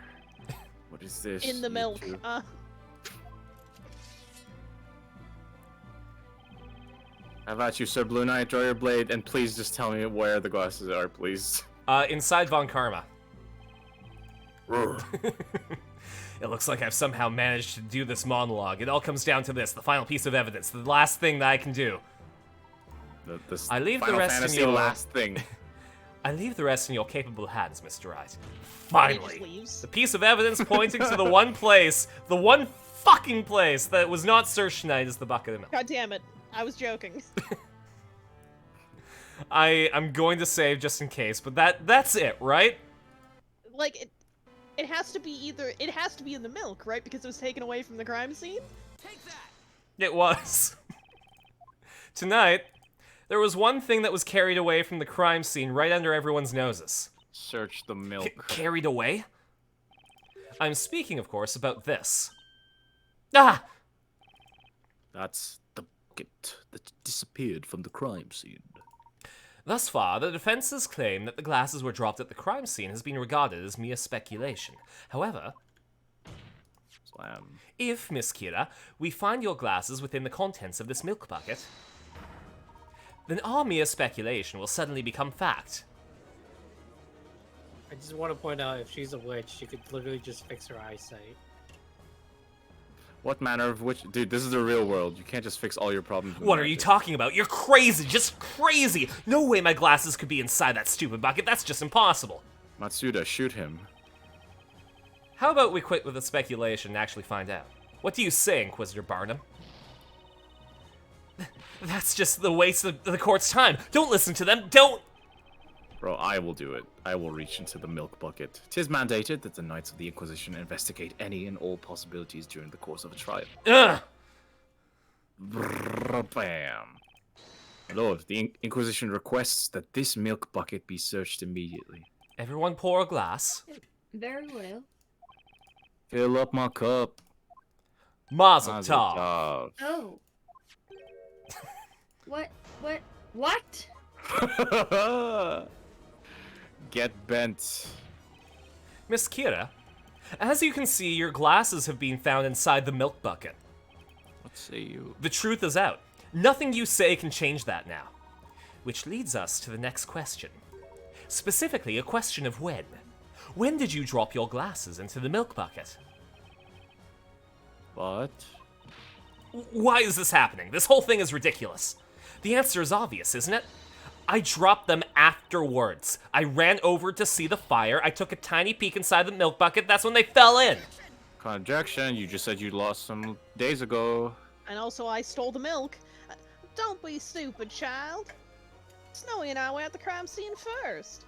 What is this? In the milk. YouTube? How about you, Sir Blue Knight? Draw your blade, and please just tell me where the glasses are, please. Inside Von Karma. It looks like I've somehow managed to do this monologue. It all comes down to this, the final piece of evidence, the last thing that I can do. The I leave the Final rest in Fantasy your- last thing. I leave the rest in your capable hands, Mr. Wright. He just Finally! leaves. The piece of evidence pointing to the one fucking place that was not searched tonight is the bucket of milk. God damn it. I was joking. I'm going to save just in case, but that's it, right? Like, it has to be it has to be in the milk, right? Because it was taken away from the crime scene? It was. Tonight, there was one thing that was carried away from the crime scene right under everyone's noses. Search the milk. Carried away? I'm speaking, of course, about this. Ah! That's the bucket that disappeared from the crime scene. Thus far, the defense's claim that the glasses were dropped at the crime scene has been regarded as mere speculation. However, Slam. if, Miss Kira, we find your glasses within the contents of this milk bucket, then our mere speculation will suddenly become fact. I just want to point out, if she's a witch, she could literally just fix her eyesight. What manner of witch? Dude, this is the real world. You can't just fix all your problems. with What are you magic. talking about? You're crazy, just crazy! No way my glasses could be inside that stupid bucket, that's just impossible. Matsuda, shoot him. How about we quit with the speculation and actually find out? What do you say, Inquisitor Barnum? That's just the waste of the court's time. Don't listen to them, don't! Bro, I will do it. I will reach into the milk bucket. 'Tis mandated that the Knights of the Inquisition investigate any and all possibilities during the course of a trial. Ugh! Brrr, bam. Lord, the Inquisition requests that this milk bucket be searched immediately. Everyone pour a glass. Very well. Fill up my cup. Mazel Mazel tov. tov. Oh. What? Get bent. Miss Kira, as you can see, your glasses have been found inside the milk bucket. What say you? The truth is out. Nothing you say can change that now. Which leads us to the next question. Specifically, a question of when. When did you drop your glasses into the milk bucket? What? Why is this happening? This whole thing is ridiculous. The answer is obvious, isn't it? I dropped them afterwards. I ran over to see the fire. I took a tiny peek inside the milk bucket. That's when they fell in. Conjunction, you just said you lost some days ago. And also, I stole the milk. Don't be stupid, child. Snowy and I were at the crime scene first.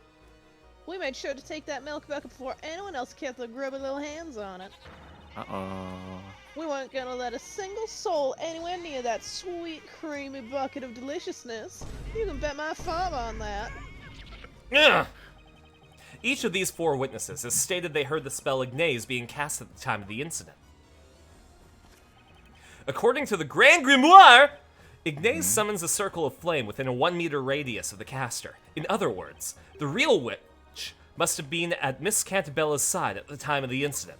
We made sure to take that milk bucket before anyone else kept their grubby little hands on it. Uh-oh. We weren't gonna let a single soul anywhere near that sweet, creamy bucket of deliciousness. You can bet my farm on that. Ugh. Each of these 4 witnesses has stated they heard the spell Ignace being cast at the time of the incident. According to the Grand Grimoire, Ignace summons a circle of flame within a 1-meter radius of the caster. In other words, the real witch must have been at Miss Cantabella's side at the time of the incident.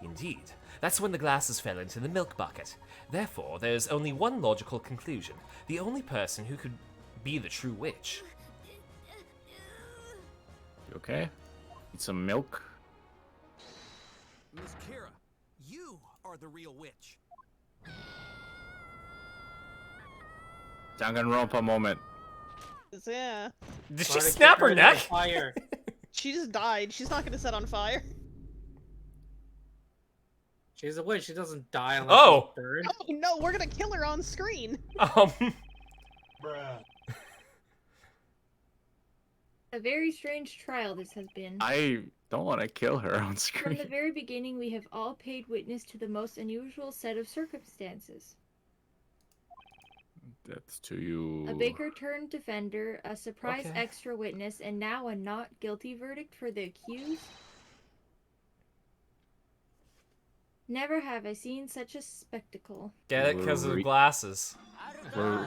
Indeed, that's when the glasses fell into the milk bucket. Therefore, there's only one logical conclusion. The only person who could be the true witch. You okay? Need some milk? Miss Kira, you are the real witch. Danganronpa moment. Yeah. Did she Try to snap keep her in that neck? Fire. She just died. She's not gonna set on fire. She's a witch. She doesn't die unless Oh. she's burned. Oh no, we're gonna kill her on screen. Bruh. A very strange trial this has been. I don't want to kill her on From screen. the very beginning, we have all paid witness to the most unusual set of circumstances. That's to you. A baker turned defender, a surprise Okay. extra witness, and now a not guilty verdict for the accused? Never have I seen such a spectacle. Get it? Because of the glasses. We're,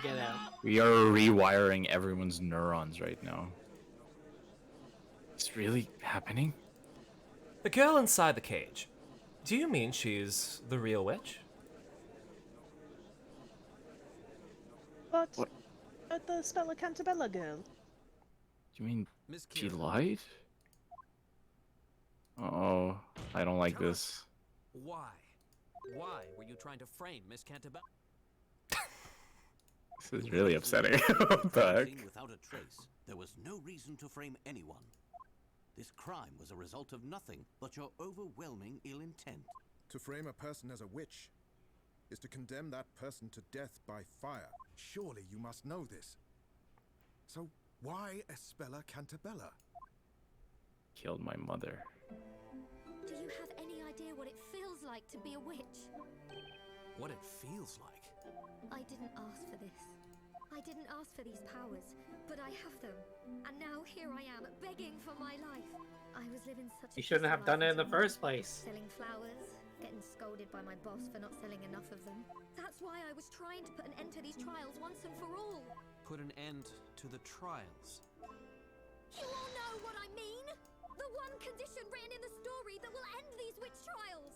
Get out. we are rewiring everyone's neurons right now. It's really happening? The girl inside the cage. Do you mean she's the real witch? But What? the Spella Cantabella girl. You mean Miss she Kira, lied? Uh-oh. I don't like this. why? Why were you trying to frame Miss Cantabella? This is really upsetting. What the heck? Without a trace, there was no reason to frame anyone. This crime was a result of nothing but your overwhelming ill intent. To frame a person as a witch is to condemn that person to death by fire. Surely you must know this. So why Espella Cantabella? Killed my mother. Do you have any idea what it feels like to be a witch? What it feels like. I didn't ask for this. I didn't ask for these powers, but I have them. And now here I am, begging for my life. I was living such a You shouldn't have done it in the first place. selling flowers, getting scolded by my boss for not selling enough of them. That's why I was trying to put an end to these trials once and for all. Put an end to the trials. You all know what I mean? The one condition written in the story that will end these witch trials.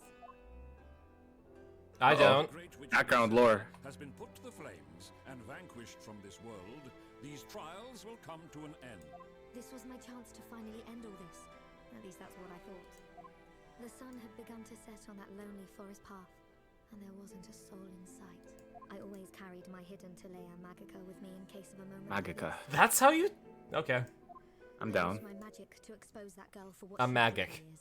I don't. Background lore. Has been put to the flames and vanquished from this world. These trials will come to an end. This was my chance to finally end all this. At least that's what I thought. The sun had begun to set on that lonely forest path, and there wasn't a soul in sight. I always carried my hidden Telea Magica with me in case of a moment. Magica. That's how you... Okay. I'm down. My magic to expose that girl for what A she magic. really is.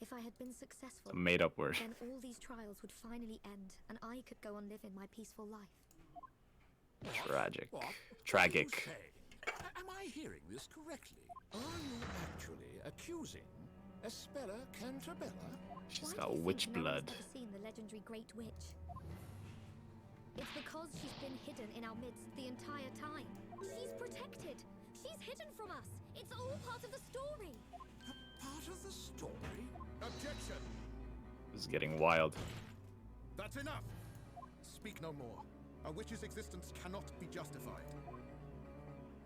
If I had been successful, It's a made-up word. then all these trials would finally end, and I could go on living my peaceful life. Tragic. What? Tragic. What do you say? Am I hearing this correctly? Are you actually accusing Espella Cantabella? She's Why do got you think witch no one's blood. ever seen the legendary Great Witch? It's because she's been hidden in our midst the entire time. She's protected. She's hidden from us. It's all part of the story. Part of the story? Objection! This is getting wild. That's enough! Speak no more. A witch's existence cannot be justified.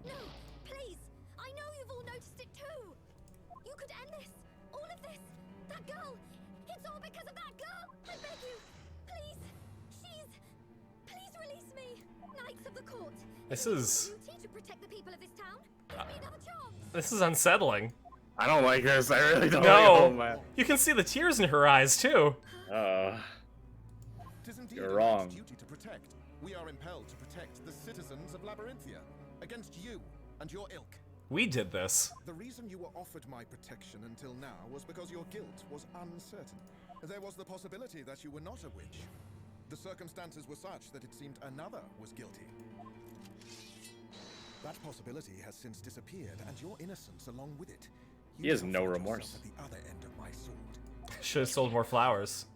No, please. I know you've all noticed it too. You could end this. All of this. That girl. It's all because of that girl. I beg you. Please. Please release me. Knights of the court. This is... Duty to protect the people of this town. Give me another chance. This is unsettling. I don't like this. I really don't like it. Oh, No! man. You can see the tears in her eyes, too. Tis indeed You're a wrong. knight's duty to protect. We are impelled to protect the citizens of Labyrinthia against you and your ilk. We did this. The reason you were offered my protection until now was because your guilt was uncertain. There was the possibility that you were not a witch. The circumstances were such that it seemed another was guilty. That possibility has since disappeared, and your innocence along with it. He has now no find remorse. yourself at the other end of my sword. Should have sold more flowers.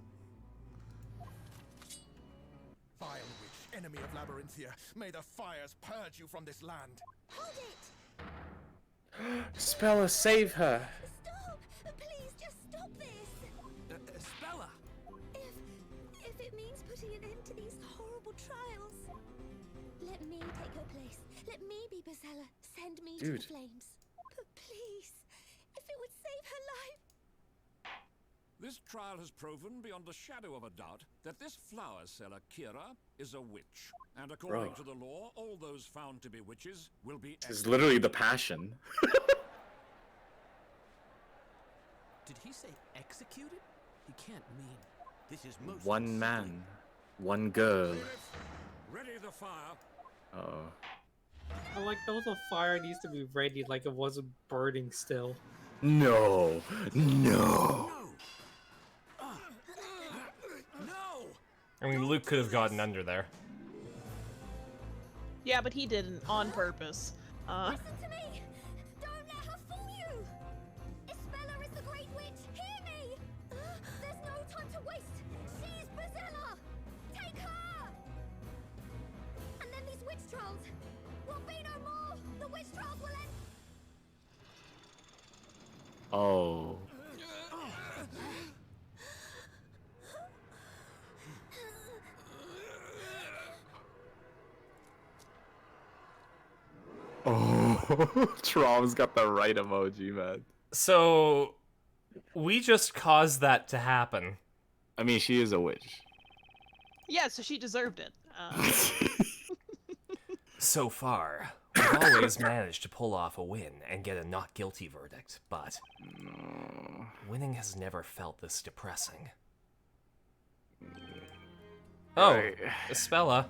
Vile witch, enemy of Labyrinthia, may the fires purge you from this land. Hold it. Spella, save her. Stop. Please just stop this. Espella! If it means putting an end to these horrible trials, let me take her place. Let me be Bezella. Send me to Dude. the flames. But please, if it would save her life. This trial has proven beyond a shadow of a doubt that this flower seller, Kira, is a witch. And according to the law, all those found to be witches will be This is literally the passion. Did he say executed? He can't mean. This is most One man. One girl. ready the fire. Oh. I like though the fire needs to be ready like it wasn't burning still. No. No. No! I mean, Luke could have gotten under there. Yeah, but he didn't on purpose. Listen to me. Don't let her fool you. Espella is the Great Witch. Hear me. There's no time to waste. She's Bezella. Take her. And then these witch trials will be no more. The witch trials will end. Oh. Oh, Trom's got the right emoji, man. So, we just caused that to happen. I mean, she is a witch. Yeah, so she deserved it. So far, we've always managed to pull off a win and get a not guilty verdict, but winning has never felt this depressing. Oh, Right. Espella,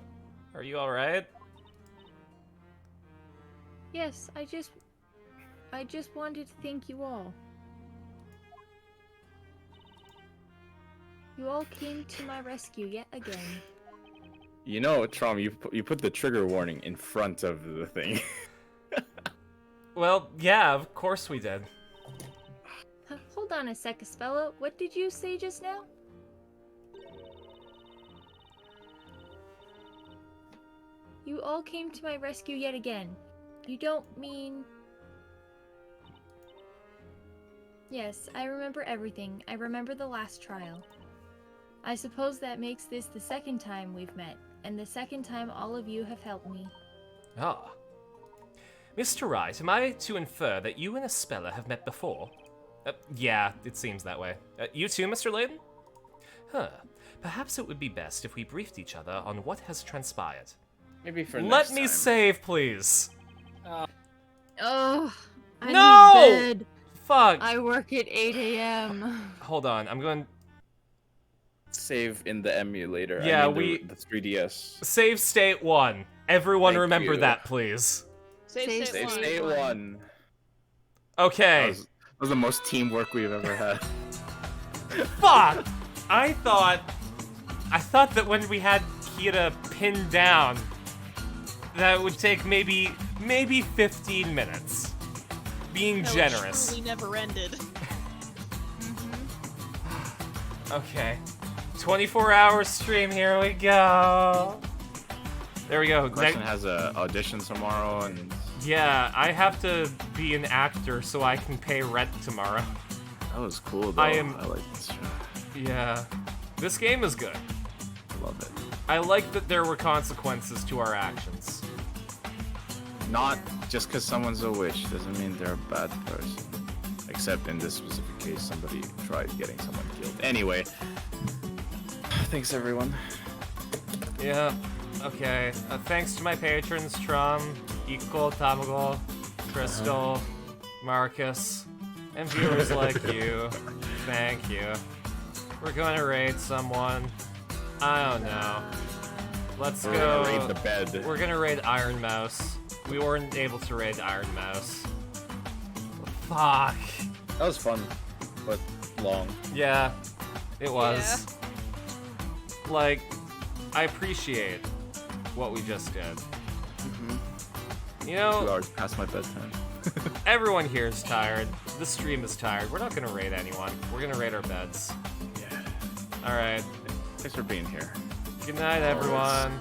are you alright? Yes, I just wanted to thank you all. You all came to my rescue yet again. You know, Trom, you put the trigger warning in front of the thing. Well, yeah, of course we did. Hold on a sec, Spella. What did you say just now? You all came to my rescue yet again. You don't mean... Yes, I remember everything. I remember the last trial. I suppose that makes this the second time we've met, and the second time all of you have helped me. Ah. Mr. Wright, am I to infer that you and Espella have met before? Yeah, it seems that way. You too, Mr. Layton? Huh. Perhaps it would be best if we briefed each other on what has transpired. Maybe for Let me save, please. Oh, I No! need bed. Fuck. I work at 8 a.m. Hold on, I'm going... Save in the emulator. Yeah, I mean the 3DS. Save state 1. Everyone Thank remember you. that, please. Save state one. Okay. That was the most teamwork we've ever had. Fuck! I thought that when we had Kira pinned down, that would take maybe 15 minutes. Being No, generous. It truly never ended. Okay. 24-hour stream, here we go. There we go. Question has a audition tomorrow, and yeah, I have to be an actor so I can pay rent tomorrow. that was cool though. I like this show. Yeah. This game is good. I love it. I like that there were consequences to our actions. Not just because someone's a witch doesn't mean they're a bad person. Except in this specific case, somebody tried getting someone killed. Anyway, thanks everyone. Yeah, okay. Thanks to my patrons, Trum, Equal, Tamago, Crystal, Marcus, and viewers like you. Thank you. We're gonna raid someone. I don't know. Let's We're go. gonna raid the bed. We're gonna raid Iron Mouse. We weren't able to raid Iron Mouse. Fuck. That was fun, but long. Yeah, it was. Like, I appreciate what we just did. You 2 know, hours past my bedtime. everyone here is tired. The stream is tired. We're not gonna raid anyone. We're gonna raid our beds. Yeah. Alright. Thanks for being here. Good night, everyone.